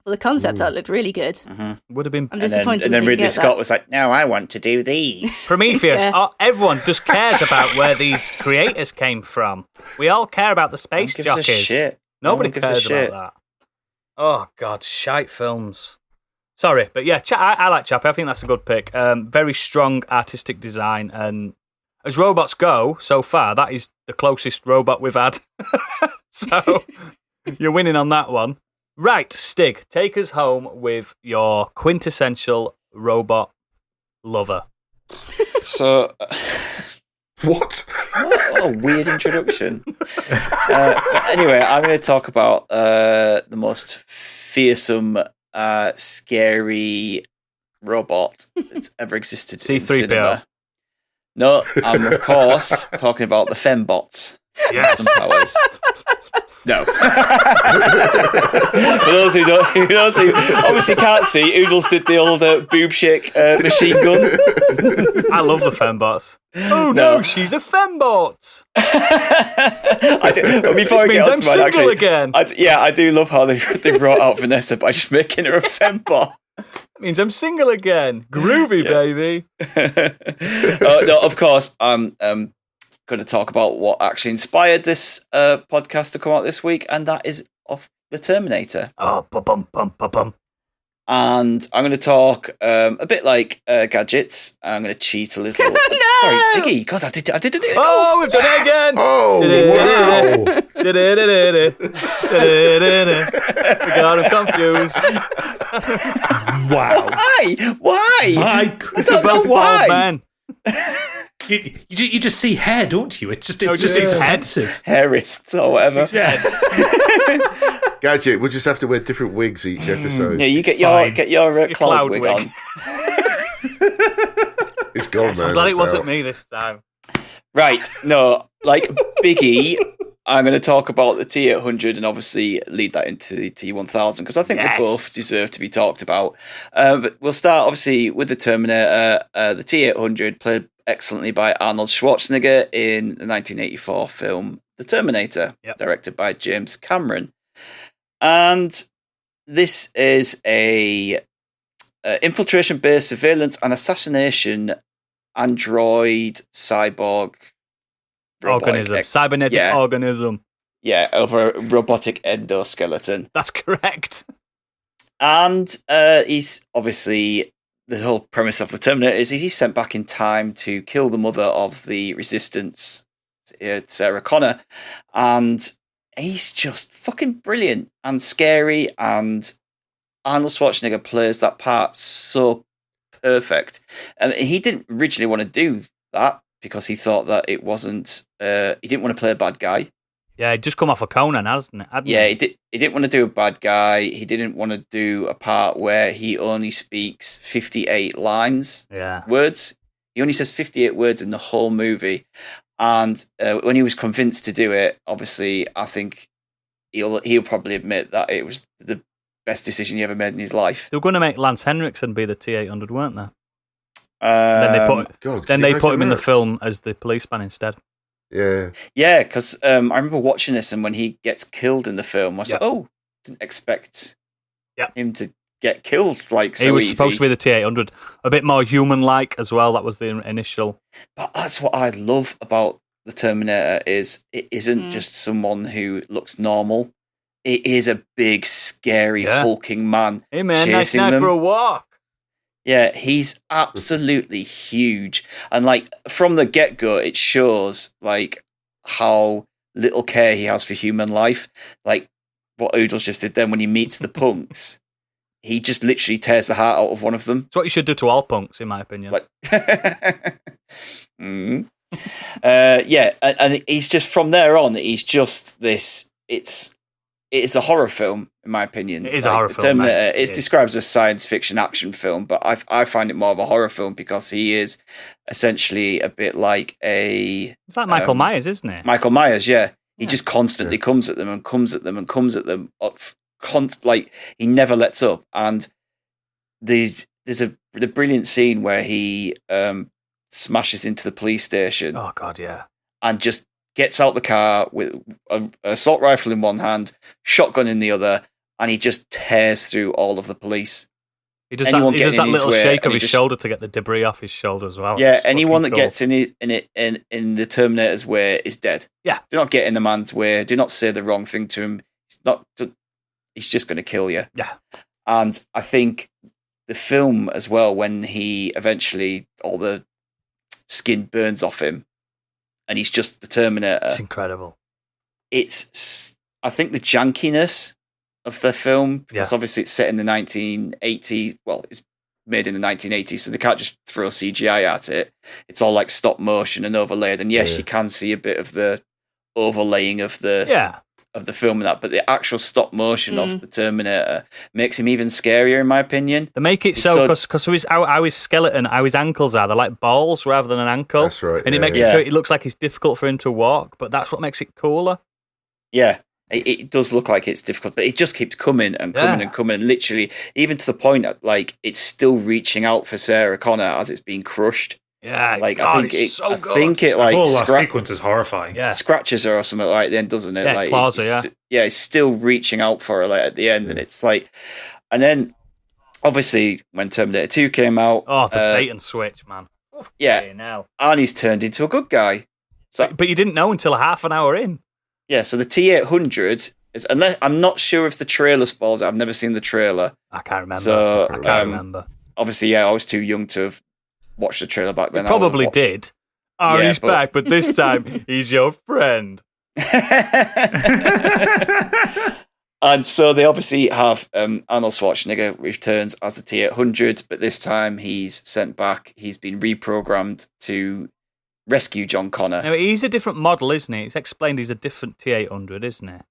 Well, the concept art looked really good. Mm-hmm. Would have been. I'm disappointed. And then Ridley Scott was like, "No, I want to do these." Prometheus. Everyone just cares about where these creators came from. We all care about the space jockeys. Nobody cares about that. Oh God, shite films. Sorry, but yeah, I like Chappie. I think that's a good pick. Very strong artistic design, and as robots go, so far that is the closest robot we've had. So you're winning on that one. Right, Stig, take us home with your quintessential robot lover. So, what a weird introduction. Anyway, I'm going to talk about the most fearsome, scary robot that's ever existed in cinema. No, I'm of course talking about the fembots. Yes. Powers. No. For those who obviously can't see, Oodles did the old boob shake machine gun. I love the fembots. Oh no, she's a fembot. Before this means I'm single again. I do love how they brought out Vanessa by just making her a fembot. That means I'm single again. Groovy, baby. No, of course, I'm going to talk about what actually inspired this podcast to come out this week, and that is of The Terminator. Oh, bum. And I'm going to talk a bit like gadgets. I'm going to cheat a little. No! Sorry, Iggy. God, I did it. Oh, we've done it again. Oh, wow. We got him confused. Wow. Why? My I don't know why. Man. You just see hair, don't you? It's just just offensive. Hairists or whatever. Gadget, we'll just have to wear different wigs each episode. Yeah, you get your cloud wig on. It's gone, Yes, man. I'm glad it It's wasn't out. me this time. Right, no, like Biggie, I'm going to talk about the T800 and obviously lead that into the T1000 because I think they both deserve to be talked about. But we'll start obviously with the Terminator. The T800 played excellently by Arnold Schwarzenegger in the 1984 film The Terminator, directed by James Cameron. And this is a infiltration-based surveillance and assassination android cyborg Organism. Cybernetic organism. Yeah, over a robotic endoskeleton. That's correct. And he's obviously, the whole premise of the Terminator is he's sent back in time to kill the mother of the Resistance, Sarah Connor. And he's just fucking brilliant and scary, and Arnold Schwarzenegger plays that part so perfect. And he didn't originally want to do that because he thought that it wasn't, he didn't want to play a bad guy. Yeah, he'd just come off of Conan, hadn't He didn't want to do a bad guy. He didn't want to do a part where he only speaks 58 words. He only says 58 words in the whole movie. And when he was convinced to do it, obviously, I think he'll probably admit that it was the best decision he ever made in his life. They were going to make Lance Henriksen be the T800, weren't they? Then they put him in the film as the policeman instead. Yeah. Yeah, because I remember watching this, and when he gets killed in the film, I was like, oh, didn't expect him to get killed like so He was easy. supposed to be the T800. A bit more human-like as well. That was the initial. But that's what I love about the Terminator is it isn't just someone who looks normal. It is a big, scary, hulking man. Hey man, nice chasing night them. for a walk. Yeah, he's absolutely huge. And like from the get-go, it shows like how little care he has for human life. Like what Oodles just did then when he meets the punks. He just literally tears the heart out of one of them. It's what you should do to all punks, in my opinion. Like, and he's just from there on. He's just this. It's a horror film, in my opinion. It is a horror film. It's described as a science fiction action film, but I find it more of a horror film because he is essentially a bit like a. It's like Michael Myers, isn't it? Michael Myers, yeah. He just constantly comes at them and comes at them and comes at them. Like he never lets up. And there's the brilliant scene where he smashes into the police station. Oh God, yeah. And just gets out the car with an assault rifle in one hand, shotgun in the other, and he just tears through all of the police. He does that little shake of his shoulder to get the debris off his shoulder as well. Yeah, anyone that gets in the Terminator's way is dead. Yeah. Do not get in the man's way. Do not say the wrong thing to him. He's just going to kill you. Yeah. And I think the film as well, when he eventually, all the skin burns off him and he's just the Terminator. It's incredible. I think the jankiness of the film, because obviously it's set in the 1980s. Well, it's made in the 1980s, so they can't just throw CGI at it. It's all like stop motion and overlaid. And yes, you can see a bit of the overlaying of the film and that, but the actual stop motion of the Terminator makes him even scarier, in my opinion. They make it because how his skeleton, how his ankles are, they're like balls rather than an ankle. That's right. And it makes it so it looks like it's difficult for him to walk, but that's what makes it cooler. Yeah. It does look like it's difficult, but it just keeps coming and coming and coming. And literally, even to the point that, like, it's still reaching out for Sarah Connor as it's being crushed. Yeah, like God, I think it's so good. I think it like the whole last sequence is horrifying. Yeah, scratches her or something like then, doesn't it? Yeah, like claws her, it's still reaching out for her like at the end, and it's like, and then obviously when Terminator 2 came out, the bait and switch, man. Oof, yeah, Arnie's turned into a good guy. So, but you didn't know until half an hour in. Yeah, so the T-800 is, unless I'm not sure if the trailer spoils it. I've never seen the trailer. I can't remember. So, I can't remember. Obviously, yeah, I was too young to have watched the trailer back then. You probably did. Arnie's back, but this time he's your friend. And so they obviously have Arnold Schwarzenegger returns as the T-800, but this time he's sent back. He's been reprogrammed to rescue John Connor. Now, he's a different model, isn't he? It's explained he's a different T-800, isn't it?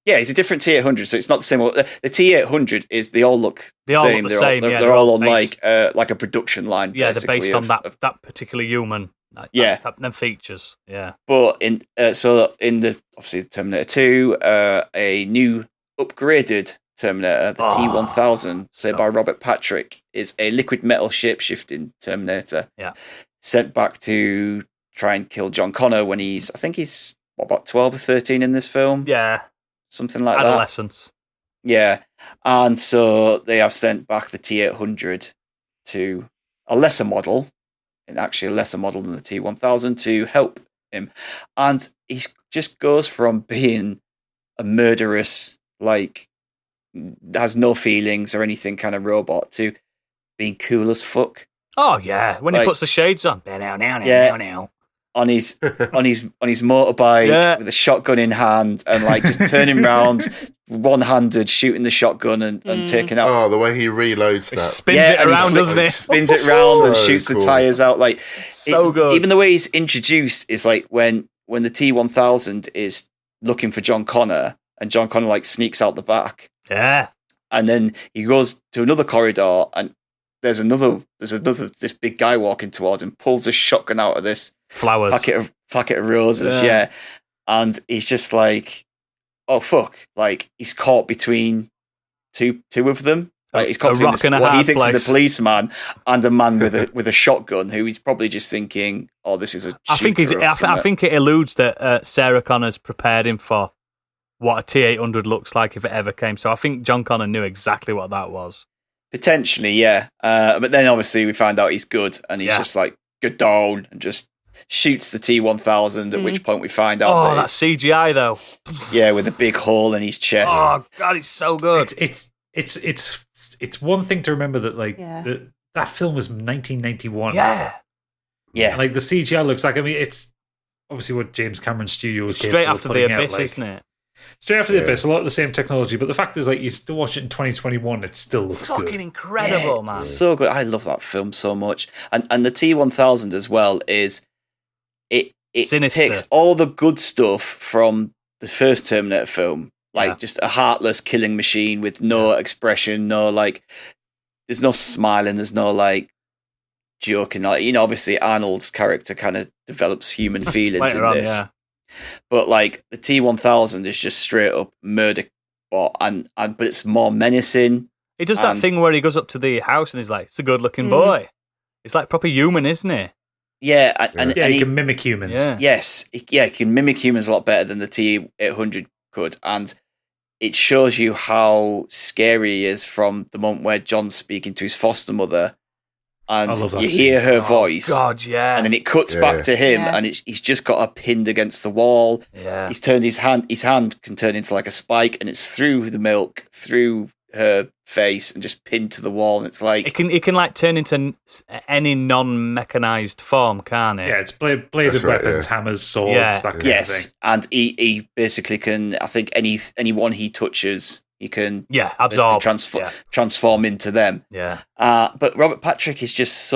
Yeah, he's a different T-800, so it's not the same. The T-800 is they all look the same. They're all on like a production line. Yeah, they're based on that particular human. Them features. Yeah, but in obviously the Terminator 2, a new upgraded Terminator, the T-1000, played by Robert Patrick, is a liquid metal shape-shifting Terminator. Yeah, sent back to try and kill John Connor when he's about 12 or 13 in this film. Yeah. Something like Adolescence. That. Yeah. And so they have sent back the T-800 to a lesser model, and actually a lesser model than the T-1000, to help him. And he just goes from being a murderous, like, has no feelings or anything kind of robot to being cool as fuck. Oh, yeah. When he puts the shades on. Now. On his motorbike with a shotgun in hand and like just turning around one-handed, shooting the shotgun and taking out. Oh, the way he reloads that. Spins it around, doesn't it? Spins it around and shoots the tires out. Like so good. Even the way he's introduced is like when the T-1000 is looking for John Connor and John Connor like sneaks out the back. Yeah. And then he goes to another corridor and there's another this big guy walking towards him, pulls the shotgun out of this flowers packet of roses, and he's just like, oh fuck, like he's caught between two of them. Like he's caught between what he thinks is a policeman and a man with a shotgun who he's probably just thinking, oh, this is a shooter. I think it alludes that Sarah Connor's prepared him for what a T-800 looks like if it ever came. So I think John Connor knew exactly what that was. Potentially, yeah. But then obviously we find out he's good and he's just like, good down, and just shoots the T-1000, at which point we find out that's CGI though. Yeah, with a big hole in his chest. Oh God, it's so good. It's one thing to remember that that film was 1991. Yeah. And, like the CGI looks like, I mean, it's obviously what James Cameron Studios straight after the Abyss, isn't it? Straight after the Abyss, a lot of the same technology, but the fact is, like, you still watch it in 2021, it still looks good. Fucking incredible, man. So good. I love that film so much. And the T-1000 as well is it takes all the good stuff from the first Terminator film, like just a heartless killing machine with no expression, no like, there's no smiling, there's no like joking. Like, you know, obviously Arnold's character kind of develops human feelings in this. Yeah. But like the T-1000 is just straight up murder bot, but it's more menacing. He does that thing where he goes up to the house and he's like, "It's a good-looking boy." It's like proper human, isn't it? Yeah, and he can mimic humans. Yeah. Yes, he can mimic humans a lot better than the T-800 could, and it shows you how scary he is from the moment where John's speaking to his foster mother. And you hear her voice. God, yeah. And then it cuts back to him, and he's just got her pinned against the wall. Yeah. He's turned his hand can turn into like a spike, and it's through the milk, through her face, and just pinned to the wall. And it's like it can like turn into any non-mechanized form, can't it? Yeah, it's bladed weapons, hammers, swords, that kind of thing. And he basically can. I think anyone he touches, you can absorb, transform into them. Yeah. But Robert Patrick is just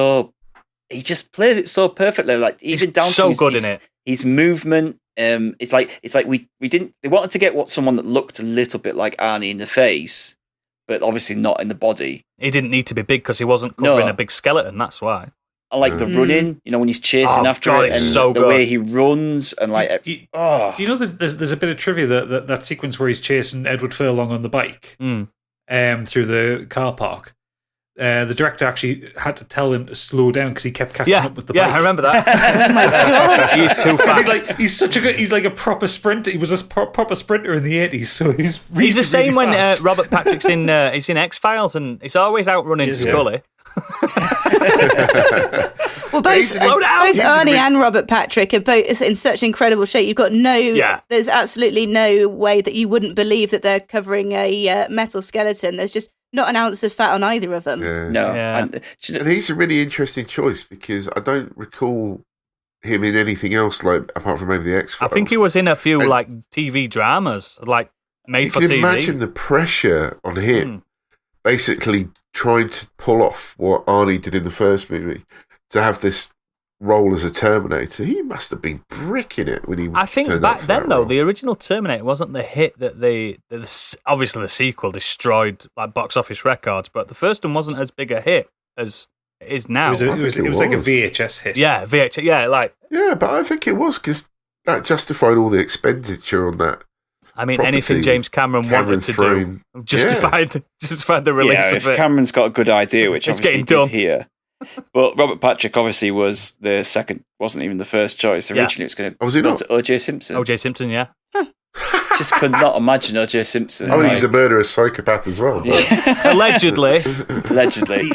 he just plays it so perfectly. Like even he's down so to good in it. His movement. It's like we didn't. They wanted to get someone that looked a little bit like Arnie in the face, but obviously not in the body. He didn't need to be big because he wasn't covering a big skeleton. That's why. I like the running, when he's chasing after it, and so the way he runs, and like. Do you know there's a bit of trivia that sequence where he's chasing Edward Furlong on the bike through the car park. The director actually had to tell him to slow down because he kept catching up with the bike. Yeah, I remember that. Oh my god. He's too fast. He's like a proper sprinter. He was a proper sprinter in the 80s, so he's really, he's the same really when fast. Robert Patrick's in X-Files, and he's always outrunning Scully. Well, both Arnie and Robert Patrick are both in such incredible shape. You've got there's absolutely no way that you wouldn't believe that they're covering a metal skeleton. There's just not an ounce of fat on either of them. Yeah. No. Yeah. And he's a really interesting choice because I don't recall him in anything else apart from maybe the X-Files. I think he was in a few TV dramas, made for TV. You can imagine the pressure on him, basically trying to pull off what Arnie did in the first movie, to have this role as a Terminator. He must have been bricking it when he. I think back then, though, the original Terminator wasn't the hit that obviously the sequel destroyed box office records, but the first one wasn't as big a hit as it is now. It was like a VHS hit. Yeah, VHS. Yeah, Yeah, but I think it was because that justified all the expenditure on that. I mean, anything James Cameron wanted to do justified the release of if it. Cameron's got a good idea, which It's obviously he getting done. did here. But Robert Patrick obviously was the second, wasn't even the first choice. Originally, it was going to was he go not? to O.J. Simpson. O.J. Simpson, yeah. Just could not imagine O.J. Simpson. He's a murderous psychopath as well. Allegedly. Allegedly.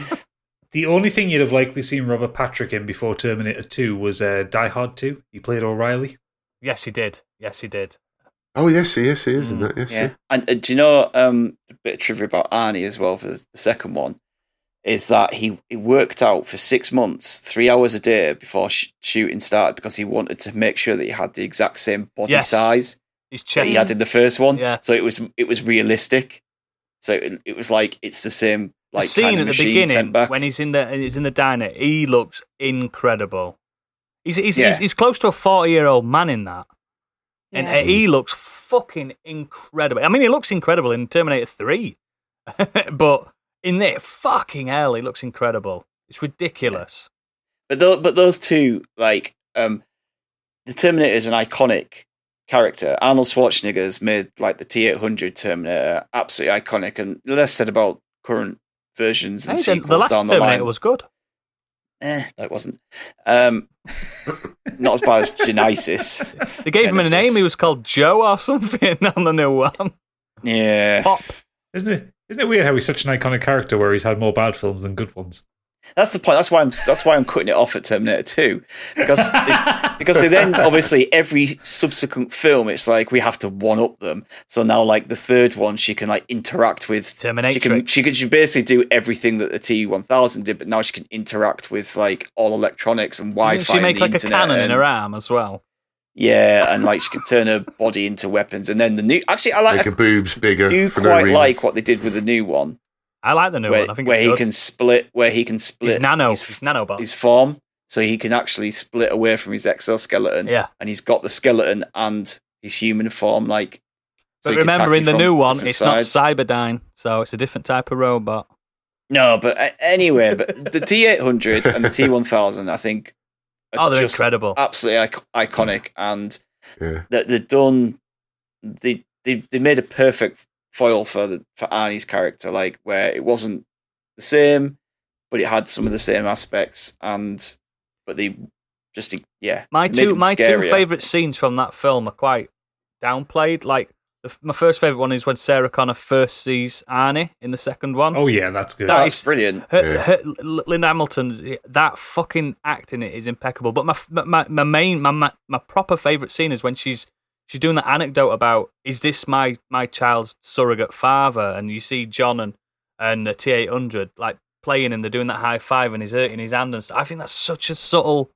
The only thing you'd have likely seen Robert Patrick in before Terminator 2 was Die Hard 2. He played O'Reilly. Yes, he did. Oh, yes, he is in that. Yes, Yeah. And do you know a bit of trivia about Arnie as well for the second one? Is that he worked out for 6 months, 3 hours a day before shooting started because he wanted to make sure that he had the exact same body size His that chest. he had in the first one. Yeah. So it was realistic. So it was like it's the same The like scene kind of at the machine beginning sent back. when he's in the diner, he looks incredible. He's close to a 40-year-old man in that, and he looks fucking incredible. I mean, he looks incredible in Terminator 3, but in there, fucking hell, he looks incredible. It's ridiculous. But those two, the Terminator is an iconic character. Arnold Schwarzenegger's made the T-800 Terminator absolutely iconic, and less said about current versions and sequels The last down the Terminator line. was good. It wasn't. Not as bad as Genesis. They gave him a name. He was called Joe or something on the new one. Yeah. Pop. Isn't it weird how he's such an iconic character where he's had more bad films than good ones? That's the point. That's why I'm cutting it off at Terminator 2 because they then obviously every subsequent film it's like we have to one up them. So now the third one she can interact with Terminatrix. She can basically do everything that the T-1000 did, but now she can interact with all electronics and Wi-Fi. She make and the a internet cannon in her arm as well. Yeah, and she can turn her body into weapons. And then the new I make her boobs bigger. do for quite no reason. like what they did with the new one. I like the new one. I think where it's he good. can split His nanobot. his form, so he can actually split away from his exoskeleton. Yeah. And he's got the skeleton and his human form. But remember, in the new one, it's not sides. Cyberdyne, so it's a different type of robot. No, but anyway, but the T-800 and the T-1000, I think, are They're just incredible. absolutely iconic, and Yeah. that they've done. They made a perfect foil for Arnie's character, where it wasn't the same, but it had some of the same aspects, but they just My made two him scarier. favourite scenes from that film are quite downplayed. My first favourite one is when Sarah Connor first sees Arnie in the second one. Oh yeah, that's good. That's brilliant. Linda Hamilton, that fucking act in it is impeccable. But my proper favourite scene is when she's doing that anecdote about, is this my child's surrogate father? And you see John and the T-800 playing, and they're doing that high five, and he's hurting his hand and stuff. I think that's such a subtle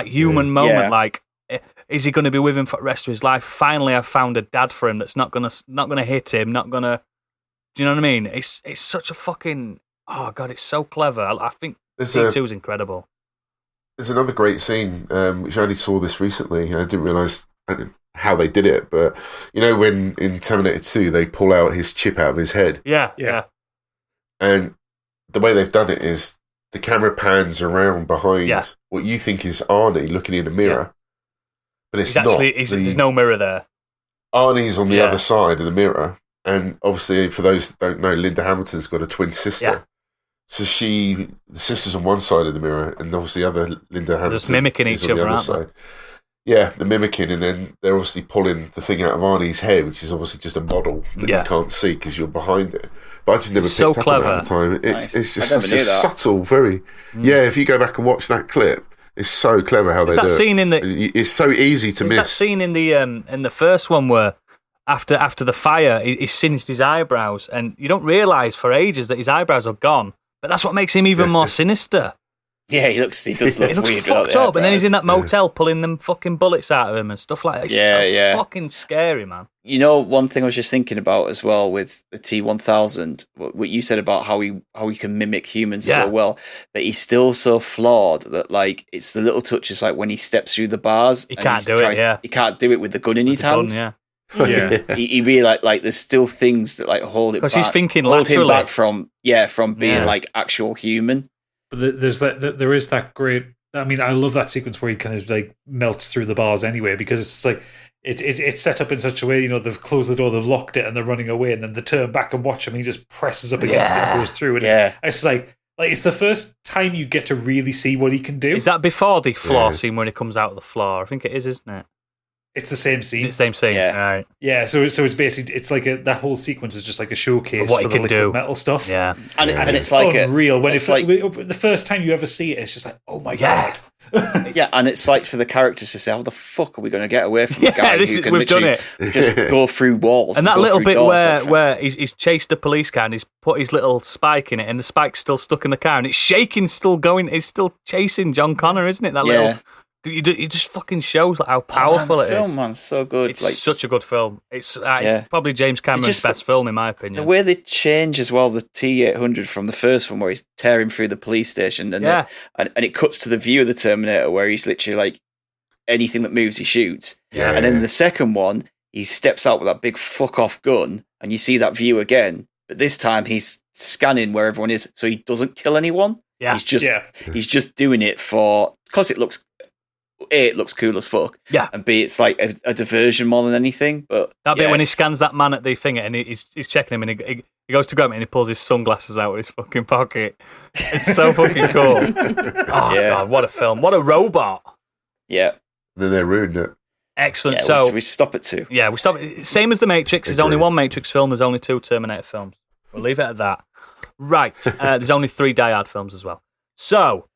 human moment. Yeah. Is he going to be with him for the rest of his life? Finally, I've found a dad for him that's not gonna hit him, not gonna. Do you know what I mean? It's such a fucking, oh god, it's so clever. I think T2 is incredible. There's another great scene which I only saw this recently. I didn't realise how they did it, but when in Terminator 2 they pull out his chip out of his head, Yeah. and the way they've done it is the camera pans around behind what you think is Arnie looking in a mirror, but it's not. There's no mirror there. Arnie's on the other side of the mirror, and obviously, for those that don't know, Linda Hamilton's got a twin sister. Yeah. So the sister's on one side of the mirror, and obviously the other Linda Hamilton just mimicking each is on the other, other aren't side. Yeah, they're mimicking, and then they're obviously pulling the thing out of Arnie's head, which is obviously just a model that you can't see because you're behind it. But I just never picked up on that at the time. It's just such a subtle, very... Yeah, if you go back and watch that clip, it's so clever how they do it. It's so easy to miss. That scene in the first one where after the fire, he singed his eyebrows, and you don't realise for ages that his eyebrows are gone. But that's what makes him even more sinister. Yeah, he does look he looks weird. fucked up, and then he's in that motel pulling them fucking bullets out of him and stuff like that. It's fucking scary, man. You know, one thing I was just thinking about as well with the T-1000, what you said about how he can mimic humans so well, but he's still so flawed that, like, it's the little touches, like when he steps through the bars. He can't do it, He can't do it with the gun in his hand. He really, like, there's still things that, like, hold it back. Because he's thinking hold him laterally. back from being, like, actual human. But there is that great. I mean, I love that sequence where he kind of like melts through the bars anyway, because it's like it's set up in such a way. You know, they've closed the door, they've locked it, and they're running away, and then they turn back and watch him. And he just presses up against it and goes through. And it's like it's the first time you get to really see what he can do. Is that before the floor scene when he comes out of the floor? I think it is, isn't it? It's the same scene. It's the same scene. Yeah. Right. Yeah. So it's basically like that whole sequence is just like a showcase of what for he the can do. Metal stuff. Yeah. And it's like unreal. When it's like the first time you ever see it, it's just like, oh my god. Yeah, and it's like for the characters to say, how the fuck are we going to get away from the guy who can we've done literally it. just go through walls? And that go little through bit doors where he's chased the police car and he's put his little spike in it, and the spike's still stuck in the car and it's shaking, still going. It's still chasing John Connor, isn't it? That little. It just fucking shows like how powerful it is. The film, man, so good. It's like, such a good film. It's probably James Cameron's best film, in my opinion. The way they change as well, the T-800 from the first one, where he's tearing through the police station, and it cuts to the view of the Terminator, where he's literally like, anything that moves, he shoots. Yeah, and then the second one, he steps out with that big fuck-off gun, and you see that view again. But this time, he's scanning where everyone is, so he doesn't kill anyone. Yeah. He's just doing it because it looks... A, it looks cool as fuck. Yeah. And B, it's like a diversion more than anything. But that bit when he scans that man at the finger and he's checking him, and he goes to grab him and he pulls his sunglasses out of his fucking pocket. It's so fucking cool. God, what a film. What a robot. Yeah. Then they ruined it. Excellent. Yeah, so we stop it too. Yeah, we stop it. Same as The Matrix. There's only one Matrix film. There's only 2 Terminator films. We'll leave it at that. Right. There's only 3 Die Hard films as well. So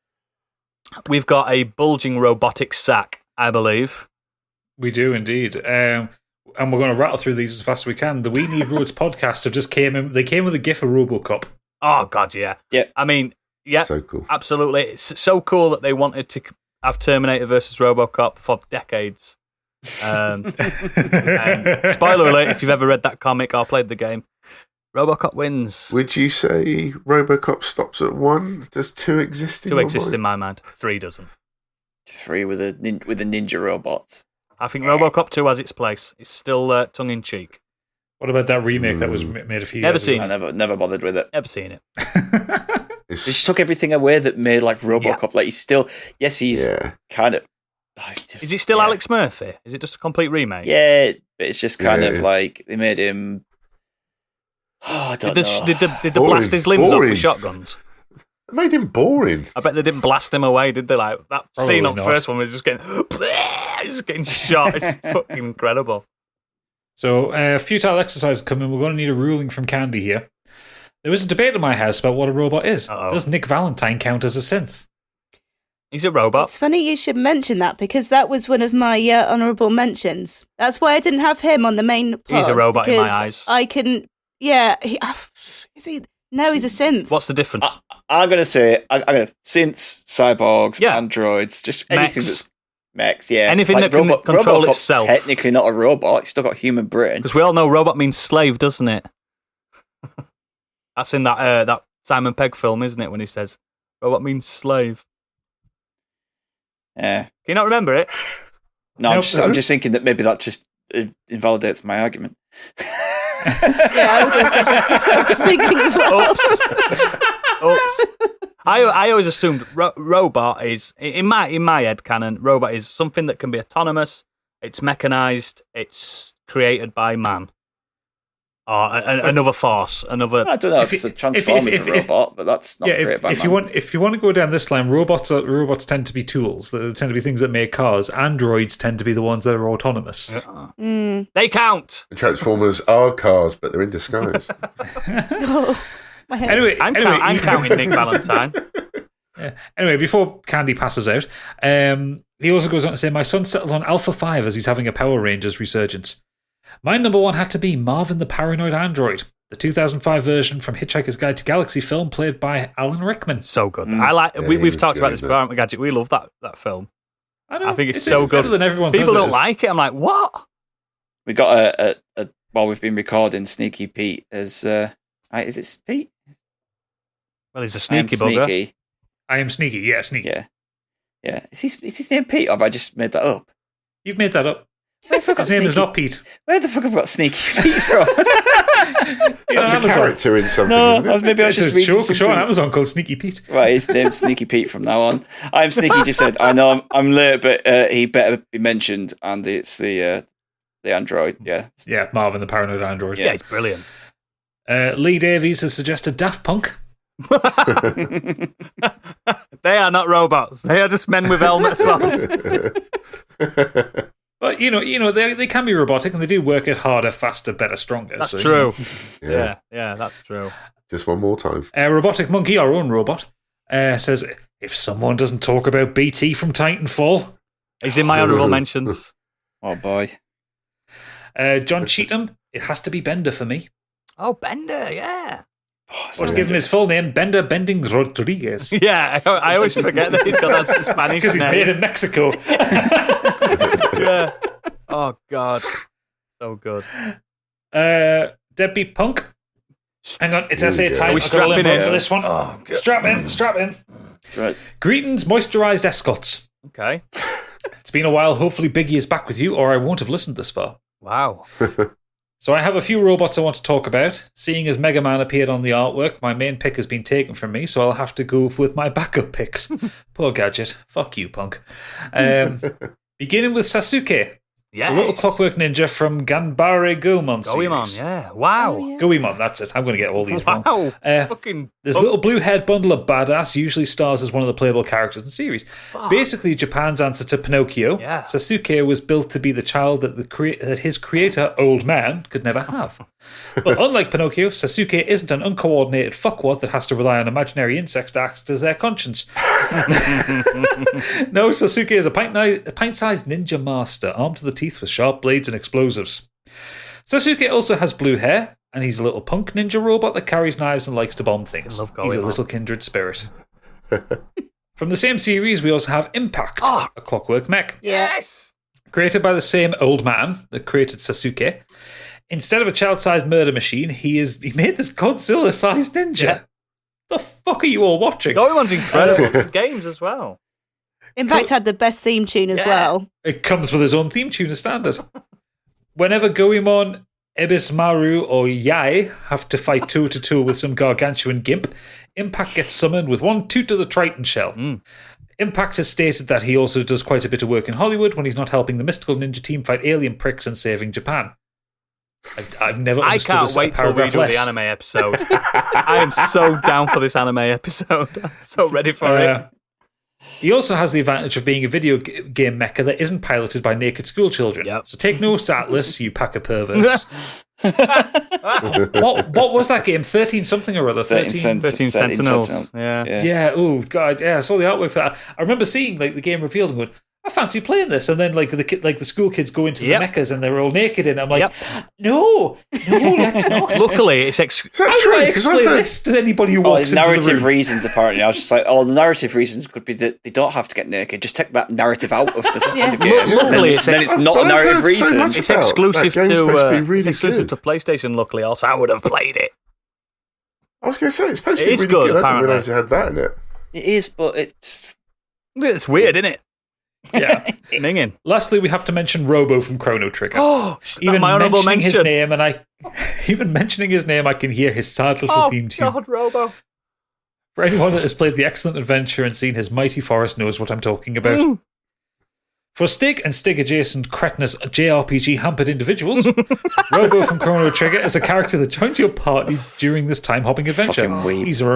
we've got a bulging robotic sack, I believe. We do indeed. And we're going to rattle through these as fast as we can. The We Need Roads podcast have just came in. They came with a GIF of RoboCop. Oh, God, yeah. Yeah. I mean, yeah. So cool. Absolutely. It's so cool that they wanted to have Terminator versus RoboCop for decades. And spoiler alert, if you've ever read that comic or played the game, RoboCop wins. Would you say RoboCop stops at 1? Does 2 exist in 2 your exists mind? in my mind. 3 doesn't. 3 with the ninja robots. I think RoboCop 2 has its place. It's still tongue in cheek. What about that remake that was made a few years ago? I never bothered with it. Never seen it. They just took everything away that made like RoboCop. Yeah. Like he's kind of. Is it still Alex Murphy? Is it just a complete remake? Yeah, but it's just kind Yeah, of like they made him. Oh, I don't know. Did they Boring, blast his limbs up boring. with shotguns? It made him boring. I bet they didn't blast him away, did they? Like that Probably scene on the not. first one was just getting shot. It's fucking incredible. So, futile exercise coming. We're going to need a ruling from Candy here. There was a debate in my house about what a robot is. Uh-oh. Does Nick Valentine count as a synth? He's a robot. It's funny you should mention that, because that was one of my honourable mentions. That's why I didn't have him on the main pod. He's a robot in my because eyes. I couldn't. Yeah, is he? No, he's a synth. What's the difference? I'm gonna say I'm gonna synths, cyborgs, Yeah. androids, just anything Mechs. that's mechs. Yeah, Anything It's that can control RoboCop's itself. Technically not a robot. It's still got a human brain. Because we all know robot means slave, doesn't it? That's in that Simon Pegg film, isn't it? When he says robot means slave. Yeah. Can you not remember it? No, Nope. I'm just thinking that maybe that just invalidates my argument. Yeah, I was also just thinking as well. Oops. I always assumed robot is in my head canon. Robot is something that can be autonomous. It's mechanized. It's created by man. Or another force, another. I don't know if a Transformer's a robot, but that's not created by man. If you want to go down this line, robots tend to be tools. They tend to be things that make cars. Androids tend to be the ones that are autonomous. They count. The Transformers are cars, but they're in disguise. My head. Anyway, I'm counting Nick Valentine. Anyway, before Candy passes out, he also goes on to say, my son settled on Alpha 5 as he's having a Power Rangers resurgence. My number one had to be Marvin the Paranoid Android, the 2005 version from Hitchhiker's Guide to Galaxy film played by Alan Rickman. So good. I like. We've talked about this before, haven't we, Gadget? We love that film. I think it's so good. Better than everyone People says don't like it. I'm like, what? We got a while we've been recording, Sneaky Pete as is it Pete? Well, he's a sneaky bugger. I am sneaky. Yeah, sneaky. Yeah. Is his name Pete, or have I just made that up? You've made that up. His name is not Pete. Where the fuck have I got Sneaky Pete from? That's a character in something. No, isn't it? maybe I was just reading something. Show on Amazon called Sneaky Pete. Right, his name's Sneaky Pete from now on. I'm Sneaky. Just said, I know I'm late, but he better be mentioned, and it's the android. Yeah, Marvin the Paranoid Android. Yeah, he's brilliant. Lee Davies has suggested Daft Punk. They are not robots. They are just men with helmets on. But they can be robotic, and they do work it harder, faster, better, stronger. That's true. Yeah, that's true. Just one more time. Robotic Monkey, our own robot, says, if someone doesn't talk about BT from Titanfall... He's in my honourable mentions. Oh, boy. John Cheetham, it has to be Bender for me. Oh, Bender, yeah. Or to give him his full name, Bender Bending Rodriguez. Yeah, I always forget that he's got that Spanish name. Because he's made in Mexico. Yeah. Oh, God. So good. Deadbeat Punk. Hang on, it's essay time. Are we strapping in for this one? Oh, God. Strap in. Right. Greetings, moisturised escorts. Okay. It's been a while. Hopefully Biggie is back with you, or I won't have listened this far. Wow. So I have a few robots I want to talk about. Seeing as Mega Man appeared on the artwork, my main pick has been taken from me, so I'll have to go with my backup picks. Poor Gadget. Fuck you, punk. Beginning with Sasuke. Yes. The little clockwork ninja from Ganbare Goemon series. Goemon, yeah. Wow. Oh, yeah. Goemon, that's it. I'm going to get all these wrong. Wow. Fucking this little blue-haired bundle of badass usually stars as one of the playable characters in the series. Fuck. Basically, Japan's answer to Pinocchio. Yeah. Sasuke was built to be the child that that his creator, Old Man, could never have. But unlike Pinocchio, Sasuke isn't an uncoordinated fuckwad that has to rely on imaginary insects to act as their conscience. No, Sasuke is a pint-sized ninja master, armed to the teeth with sharp blades and explosives. Sasuke also has blue hair, and he's a little punk ninja robot that carries knives and likes to bomb things. I love He's a Goemon. little kindred spirit. From the same series, we also have Impact, Oh. a clockwork mech. Yes. Created by the same Old Man that created Sasuke. Instead of a child-sized murder machine, he made this Godzilla-sized ninja. Yeah. The fuck are you all watching? Goemon's incredible. It's games as well. Impact had the best theme tune as well. It comes with his own theme tune as standard. Whenever Goemon, Ebismaru, or Yai have to fight toe-to-toe with some gargantuan gimp, Impact gets summoned with one toot of the Triton shell. Impact has stated that he also does quite a bit of work in Hollywood when he's not helping the mystical ninja team fight alien pricks and saving Japan. I've never I understood can't wait till we do the anime episode. I am so down for this anime episode. I'm so ready for it. He also has the advantage of being a video game mecha that isn't piloted by naked school children. Yep. So take notes, Atlas, you pack of perverts. What was that game? 13-something or other? 13 Sentinels. Yeah. Yeah, oh, God, yeah, I saw the artwork for that. I remember seeing the game revealed and going, I fancy playing this. And then the school kids go into the mechas and they're all naked and I'm like, no, let's not. Luckily, it's How do I explain this to anybody who walks into the room? Narrative reasons, apparently. I was just like, the narrative reasons could be that they don't have to get naked. Just take that narrative out of the game. Luckily, then it's not a narrative reason. It's exclusive to PlayStation, luckily. Else I would have played it. I was going to say, it's supposed to It be is really good, good. I apparently. didn't realise it had that in it. It is, but It's weird, isn't it? Yeah. Minging. Lastly, we have to mention Robo from Chrono Trigger. Oh, even my honourable mentioning his mention. name, and even mentioning his name, I can hear his sad little theme tune. God, Robo. For anyone that has played the excellent adventure and seen his mighty forest knows what I'm talking about. For Stig and Stig-adjacent cretinous JRPG hampered individuals, Robo from Chrono Trigger is a character that joins your party during this time-hopping adventure. He's a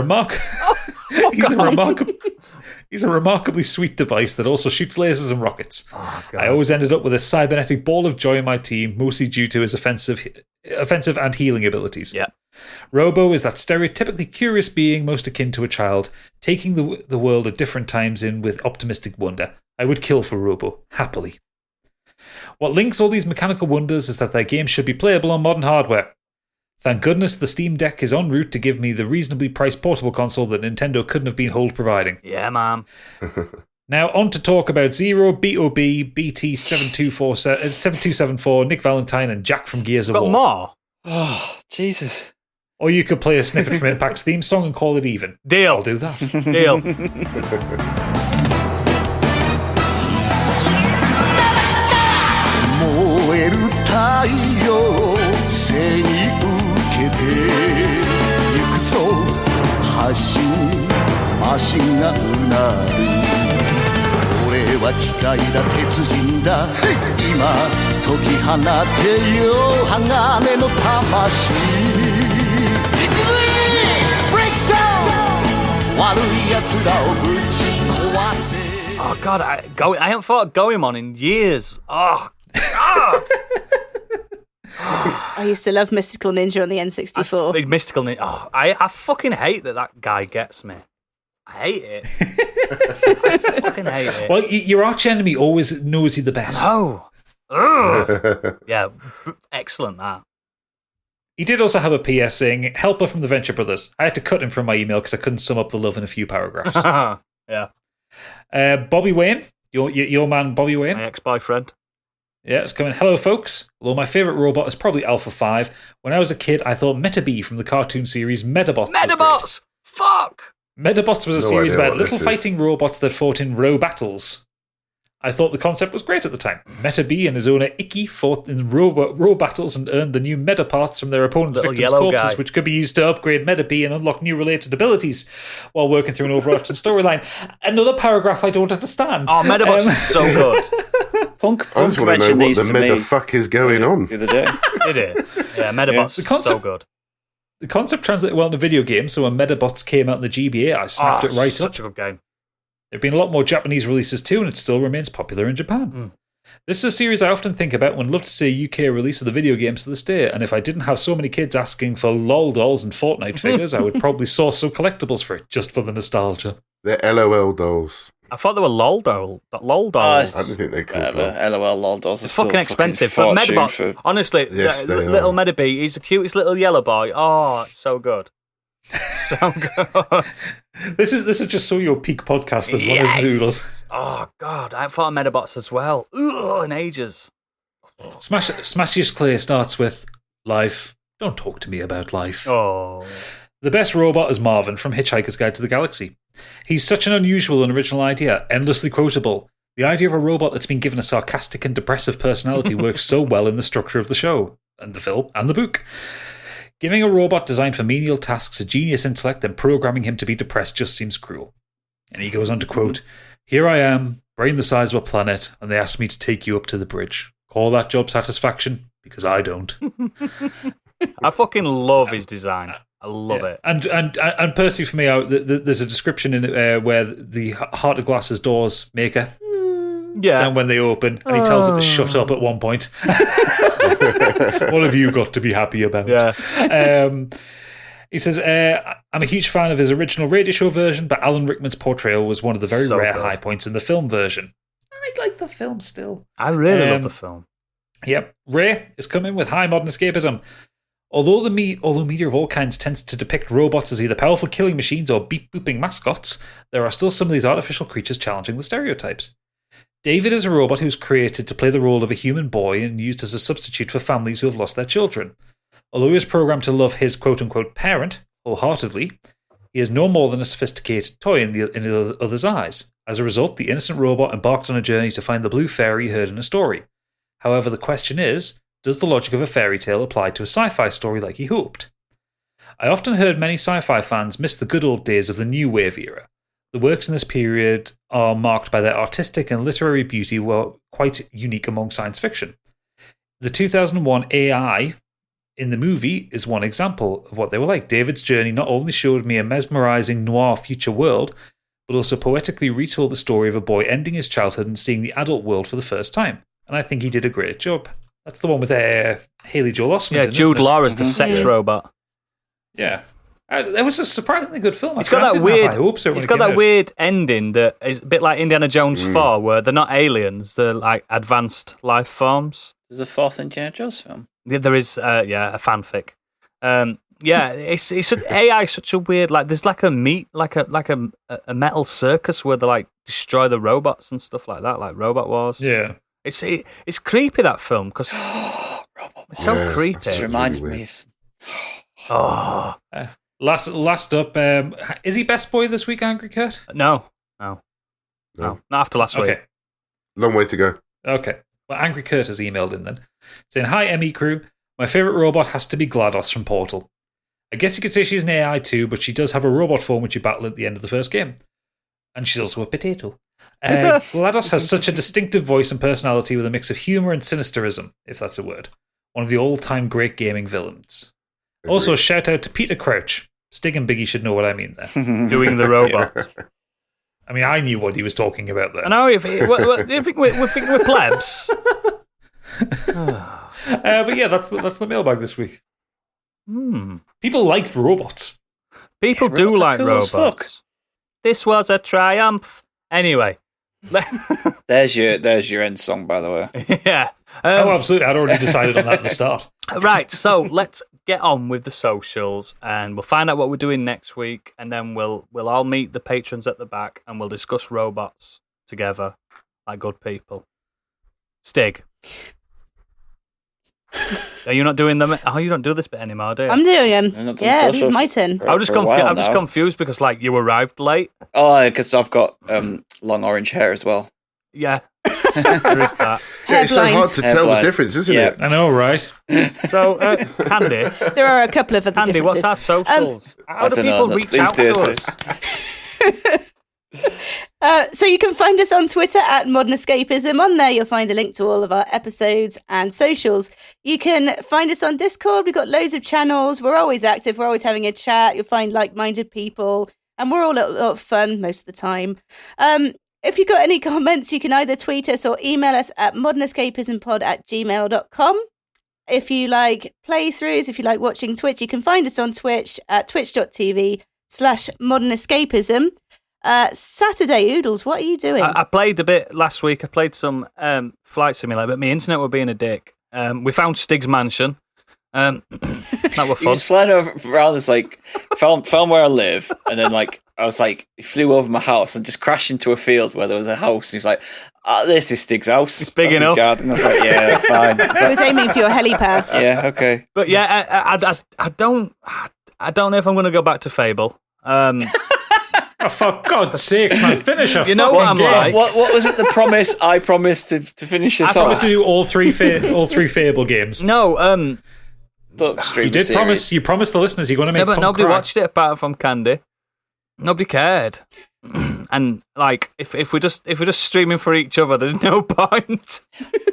remarkably sweet device that also shoots lasers and rockets. I always ended up with a cybernetic ball of joy in my team, mostly due to his offensive and healing abilities. Yeah. Robo is that stereotypically curious being most akin to a child, taking the world at different times in with optimistic wonder. I would kill for Robo, happily. What links all these mechanical wonders is that their games should be playable on modern hardware. Thank goodness the Steam Deck is en route to give me the reasonably priced portable console that Nintendo couldn't have been hold providing. Yeah, man. Now on to talk about Zero, BOB, BT7274, Nick Valentine, and Jack from Gears of War. Got more? Oh, Jesus. Or you could play a snippet from Impact's theme song and call it even. Deal. I'll do that. Deal. 燃える太陽背に受けてゆくぞ発進マシンがうなる俺は機械だ鉄人だ今解き放てよ鋼の魂行くぜブレイクダウン悪い奴らをぶち壊せ Oh, God, I haven't thought of Goemon in years. Oh, God. I used to love Mystical Ninja on the N64. The Mystical Ninja. Oh, I fucking hate that guy gets me. I hate it. I fucking hate it. Well, your arch enemy always knows you the best. Oh. Ugh. Yeah, excellent that. He did also have a PS saying, Helper from the Venture Brothers. I had to cut him from my email because I couldn't sum up the love in a few paragraphs. Yeah. Bobby Wayne, your man Bobby Wayne. My ex-boyfriend. Yeah, it's coming. Hello, folks. Although my favourite robot is probably Alpha 5. When I was a kid, I thought Metabee from the cartoon series Medabots. Medabots! Fuck! Medabots was a series about little fighting robots that fought in row battles. I thought the concept was great at the time. Metabee and his owner Icky fought in row battles and earned the new meta parts from their opponents' Little victims' yellow corpses, guy. which could be used to upgrade Metabee and unlock new related abilities while working through an overarching storyline. Another paragraph I don't understand. Oh, Medabots is so good. Punk I just want to know mentioned what these the to meta me fuck is going on. the other day. Did it? Yeah, Medabots The is concept- so good. The concept translated well into video games, so when Medabots came out in the GBA, I snapped it right up. Such a good game. There have been a lot more Japanese releases too, and it still remains popular in Japan. This is a series I often think about when I'd love to see a UK release of the video games to this day, and if I didn't have so many kids asking for LOL dolls and Fortnite figures, I would probably source some collectibles for it, just for the nostalgia. They're LOL dolls. I thought they were LOL dolls. I don't think they're called Whatever. dolls. LOL lol dolls are They're still fucking expensive. But fortune Medabot, for... honestly, Yes, they little are. Medabee, he's the cutest little yellow boy. Oh, it's so good. So good. This is just so your peak podcast as well as noodles. Oh, God. I thought of Medabots as well. Ugh, in ages. Smashiest Clay starts with life. Don't talk to me about life. Oh. The best robot is Marvin from Hitchhiker's Guide to the Galaxy. He's such an unusual and original idea, endlessly quotable. The idea of a robot that's been given a sarcastic and depressive personality works so well in the structure of the show, and the film, and the book. Giving a robot designed for menial tasks a genius intellect and programming him to be depressed just seems cruel. And he goes on to quote, Here I am, brain the size of a planet, and they asked me to take you up to the bridge. Call that job satisfaction? Because I don't. I fucking love his design. I love it. And Percy, for me, there's a description in it where the Heart of Glass's doors make a sound when they open, and he tells it to shut up at one point. What have you got to be happy about? Yeah. He says, I'm a huge fan of his original radio show version, but Alan Rickman's portrayal was one of the very So rare good. high points in the film version. I like the film still. I really love the film. Yep. Ray is coming with high modern escapism. Although media of all kinds tends to depict robots as either powerful killing machines or beep-booping mascots, there are still some of these artificial creatures challenging the stereotypes. David is a robot who's created to play the role of a human boy and used as a substitute for families who have lost their children. Although he is programmed to love his quote-unquote parent wholeheartedly, he is no more than a sophisticated toy in the other's eyes. As a result, the innocent robot embarked on a journey to find the blue fairy he heard in a story. However, the question is, does the logic of a fairy tale apply to a sci-fi story like he hoped? I often heard many sci-fi fans miss the good old days of the New Wave era. The works in this period are marked by their artistic and literary beauty, were quite unique among science fiction. The 2001 AI in the movie is one example of what they were like. David's journey not only showed me a mesmerizing noir future world, but also poetically retold the story of a boy ending his childhood and seeing the adult world for the first time. And I think he did a great job. That's the one with Haley Joel Osment. Yeah, Jude Law as the sex robot. Yeah. It was a surprisingly good film. It's got that weird. It's got that weird ending that is a bit like Indiana Jones 4, where they're not aliens; they're like advanced life forms. There's a fourth Indiana Jones film. Yeah, there is. A fanfic. It's AI is such a weird. Like, there's like a metal circus where they like destroy the robots and stuff like that, like Robot Wars. Yeah, it's creepy, that film, because it's so creepy. Just reminded me of. Oh. Last up, is he best boy this week, Angry Kurt? No, not after last week. Long way to go. Okay. Well, Angry Kurt has emailed in then, saying, "Hi, ME crew. My favourite robot has to be GLaDOS from Portal. I guess you could say she's an AI too, but she does have a robot form which you battle at the end of the first game. And she's also a potato. GLaDOS has such a distinctive voice and personality with a mix of humour and sinisterism, if that's a word. One of the all-time great gaming villains. Agreed. Also, shout out to Peter Crouch. Stig and Biggie should know what I mean there. Doing the robot. I mean, I knew what he was talking about there. I know, you think we're plebs? But yeah, that's the mailbag this week. People liked robots. People do robots are like cool as fuck. robots. This was a triumph. Anyway. There's your end song, by the way. Yeah. Oh, absolutely. I'd already decided on that at the start. Right, so let's get on with the socials, and we'll find out what we're doing next week, and then we'll all meet the patrons at the back, and we'll discuss robots together like good people. Stig. Are you not doing them? Oh, you don't do this bit anymore, do you? I'm doing them. Yeah, this is my turn. I'm just confused because, like, you arrived late. Oh, because I've got long orange hair as well. Yeah, there is that. Yeah, it's so hard to Hair tell blind. the difference, isn't Yeah. it? I know, right? So, Candy, There are a couple of other Candy, what's differences. our socials? How do don't people know, reach these out to days. us? So you can find us on Twitter at Modern Escapism. On there, you'll find a link to all of our episodes and socials. You can find us on Discord. We've got loads of channels. We're always active. We're always having a chat. You'll find like-minded people, and we're all a lot of fun most of the time. If you've got any comments, you can either tweet us or email us at modernescapismpod@gmail.com. If you like playthroughs, if you like watching Twitch, you can find us on Twitch at twitch.tv/modernescapism. Saturday, Oodles, what are you doing? I played a bit last week. I played some Flight Simulator, but my internet were being a dick. We found Stig's mansion. That were He fun. was flying around, it's like found where I live, and then like I was like, he flew over my house and just crashed into a field where there was a house. And he's like, "This is Stig's house. It's big That's his enough." garden." I was like, "Yeah, fine." I was aiming for your helipad. Yeah, okay. But yeah, I don't know if I'm going to go back to Fable. Oh, for God's sakes, man, finish a You know what I'm fucking game. like? What was it? The promise I promised to finish this I promised off. to do all three Fable games. No, Don't stream You the did series. promise. You promised the listeners you're going to make. yeah, but Punk nobody cry. watched it apart from Candy. Nobody cared. And like, if we're just streaming for each other, there's no point.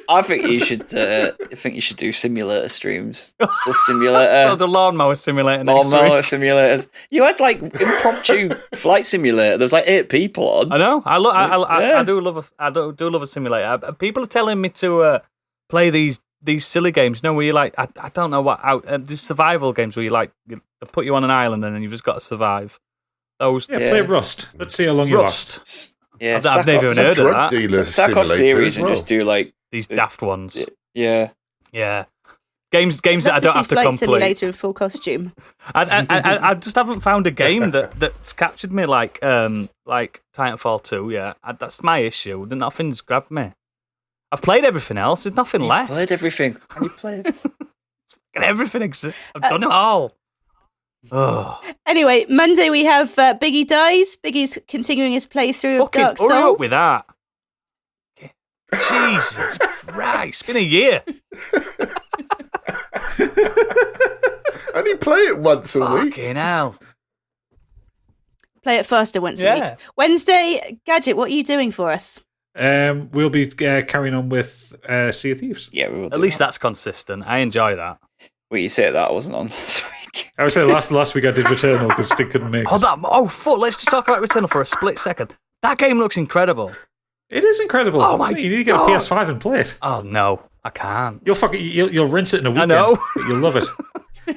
I think you should. I think you should do simulator streams. Or So simulator. the lawnmower simulator next Normal week. simulators. You had like impromptu flight simulator. There was like 8 people on. I know. I Yeah. do love a simulator. People are telling me to play these silly games. No, where you like I don't know what these survival games where you like they put you on an island and then you've just got to survive. Those Yeah, play Rust. Let's see how long you last. Rust. Yeah, I've never even heard of Drug that. dealer Sack off simulator series as and well. just do like These daft ones. yeah. Yeah. Games that I Love don't see have to Flight complete. Simulator in full costume. I just haven't found a game that's captured me like Titanfall 2 yet. That's my issue. Nothing's grabbed me. I've played everything else. There's nothing left. Played everything. And you played. Everything exists. I've done it all. Oh, Anyway, Monday we have Biggie Dies. Biggie's continuing his playthrough of fucking Dark hurry Souls. up with that. Jesus Christ, it's been a year. Only only play it once a week. Fucking hell. Play it faster once a week. Wednesday, Gadget, what are you doing for us? We'll be carrying on with Sea of Thieves. Yeah, we will. At least that's consistent. I enjoy that. Well, you say that I wasn't on last week. I would say last week I did Returnal because Stig couldn't make it. Fuck, let's just talk about Returnal for a split second. That game looks incredible. It is incredible. Oh my You need to get a PS5 and play it. Oh, no, I can't. You'll rinse it in a weekend. I know. But you'll love it.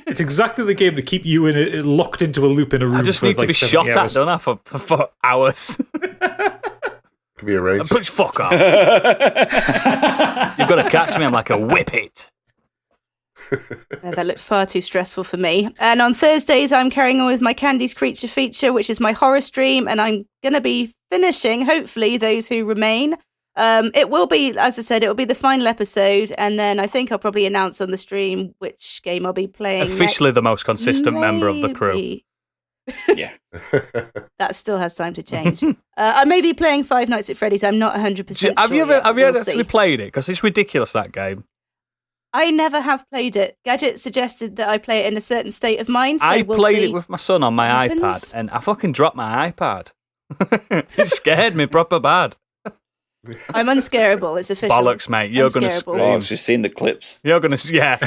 It's exactly the game to keep you locked into a loop in a room. I just need to be shot at, don't I, for hours. Could be arranged. But fuck off. You've got to catch me. I'm like a whippet. That looked far too stressful for me. And on Thursdays, I'm carrying on with my Candy's Creature feature, which is my horror stream, and I'm going to be finishing, hopefully, Those Who Remain. It will be, as I said, it will be the final episode, and then I think I'll probably announce on the stream which game I'll be playing Officially next. the most consistent member of the crew. Maybe. Yeah. That still has time to change. I may be playing Five Nights at Freddy's. I'm not 100% sure. Have you yet. ever We'll actually see. played it? Because it's ridiculous, that game. I never have played it. Gadget suggested that I play it in a certain state of mind. So I we'll played see. it with my son on my Happens. iPad, and I fucking dropped my iPad. It scared me proper bad. I'm unscarable. It's official. Bollocks, mate. You're going to Unscarable. scream. Oh, I've just seen the clips. You're going to, yeah.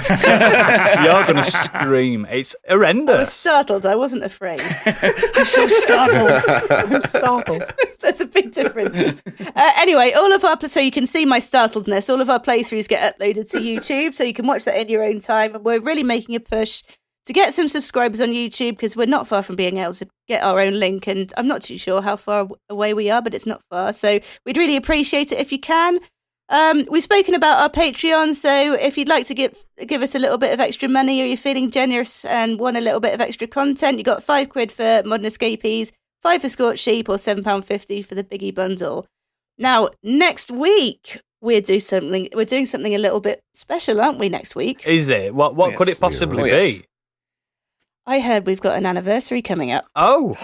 You're going to scream. It's I was horrendous. startled. I wasn't afraid. I'm so startled. I'm startled. There's a big difference. Anyway, so you can see my startledness. All of our playthroughs get uploaded to YouTube, so you can watch that in your own time. And we're really making a push to get some subscribers on YouTube because we're not far from being able to get our own link. And I'm not too sure how far away we are, but it's not far. So we'd really appreciate it if you can. We've spoken about our Patreon, so if you'd like to give us a little bit of extra money, or you're feeling generous and want a little bit of extra content, you got £5 for Modern Escapees, £5 for Scorched Sheep, or £7.50 for the Biggie Bundle. Now, next week we're doing something a little bit special, aren't we? Next week, Is it? What Yes. could it possibly Oh, yes. be? I heard we've got an anniversary coming up. Oh,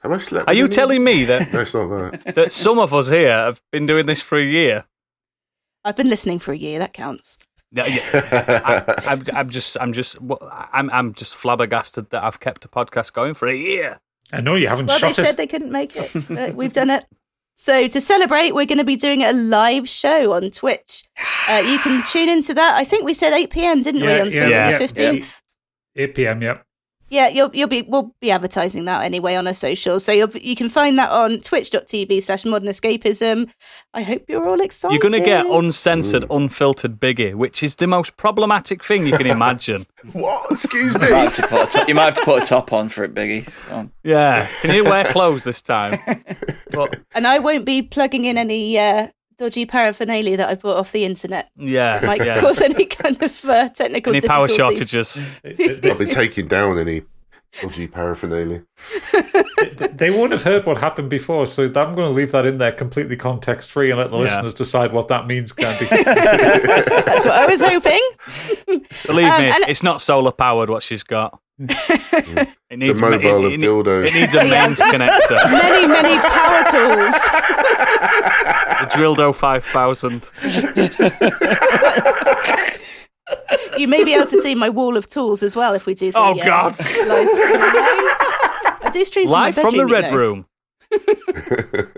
Have I slept? are with you anyone? telling me that No, it's not that. that some of us here have been doing this for a year? I've been listening for a year. That counts. No, I'm just flabbergasted that I've kept a podcast going for a year. I know you haven't Well, they shot said it. they couldn't make it. We've done it. So to celebrate, we're going to be doing a live show on Twitch. You can tune into that. I think we said 8 p.m, didn't we, Yeah, on Sunday yeah, the 15th? 8 p.m. Yep. Yeah, we'll be advertising that anyway on our socials. So you can find that on twitch.tv/modernescapism. I hope you're all excited. You're going to get uncensored, unfiltered Biggie, which is the most problematic thing you can imagine. What? Excuse You me. might have to put a top on for it, Biggie. Go on. Yeah. Can you wear clothes this time? But, And I won't be plugging in any dodgy paraphernalia that I bought off the internet. yeah. Might yeah. cause any kind of technical Any power difficulties. shortages? I'll be taking down any dodgy paraphernalia. They won't have heard what happened before, so I'm going to leave that in there completely context-free and let the Yeah. listeners decide what that means, Candy. That's what I was hoping. Believe me, and- it's not solar powered what she's got. It It's a mobile of dildos. It needs a mains connector. Many power tools. The Drildo 5000. You may be able to see my wall of tools as well if we do the Oh, God. live stream. I do stream Live from, from the my Red bedroom, you know. Room.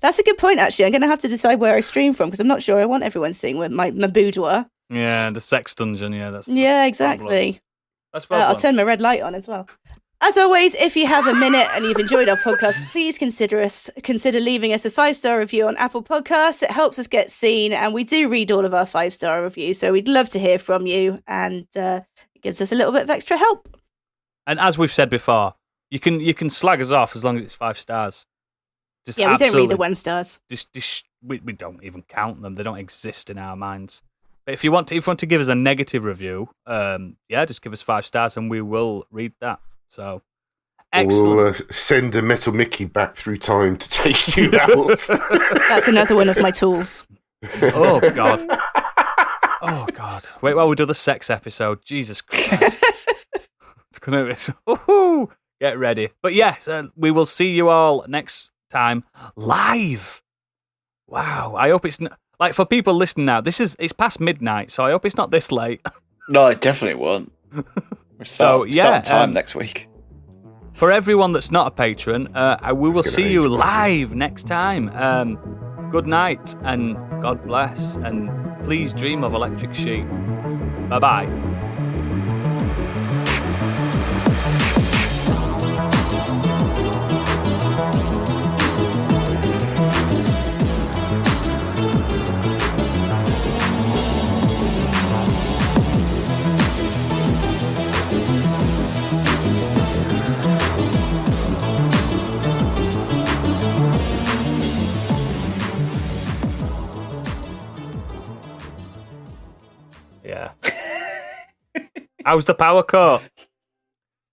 That's a good point, actually. I'm going to have to decide where I stream from because I'm not sure I want everyone seeing my boudoir. Yeah, the sex dungeon. Yeah, that's Yeah, exactly. That's I'll problem. turn my red light on as well. As always, if you have a minute and you've enjoyed our podcast, please consider leaving us a 5-star review on Apple Podcasts. It helps us get seen, and we do read all of our 5-star reviews, so we'd love to hear from you, and it gives us a little bit of extra help. And as we've said before, you can slag us off as long as it's 5 stars. Just Yeah, we don't read the absolutely- 1-stars. we don't even count them. They don't exist in our minds. But if you want to give us a negative review, just give us 5 stars and we will read that. So excellent. We'll send a Metal Mickey back through time to take you out. That's another one of my tools. Oh God. Oh God. Wait while we do the sex episode. Jesus Christ. It's gonna be so. Get ready. But yes, we will see you all next time live. Wow. I hope it's like for people listening now. It's past midnight, so I hope it's not this late. No, it definitely won't. We're starting time next week. For everyone that's not a patron, we will see you live next time. Good night and God bless, and please dream of electric sheep. Bye-bye. Yeah. How's the power cut?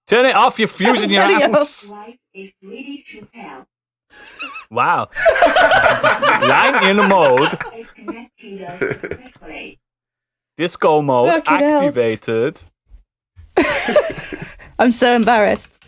Turn it off, you're fusing your house. Wow. Lightning mode. Disco mode activated. I'm so embarrassed.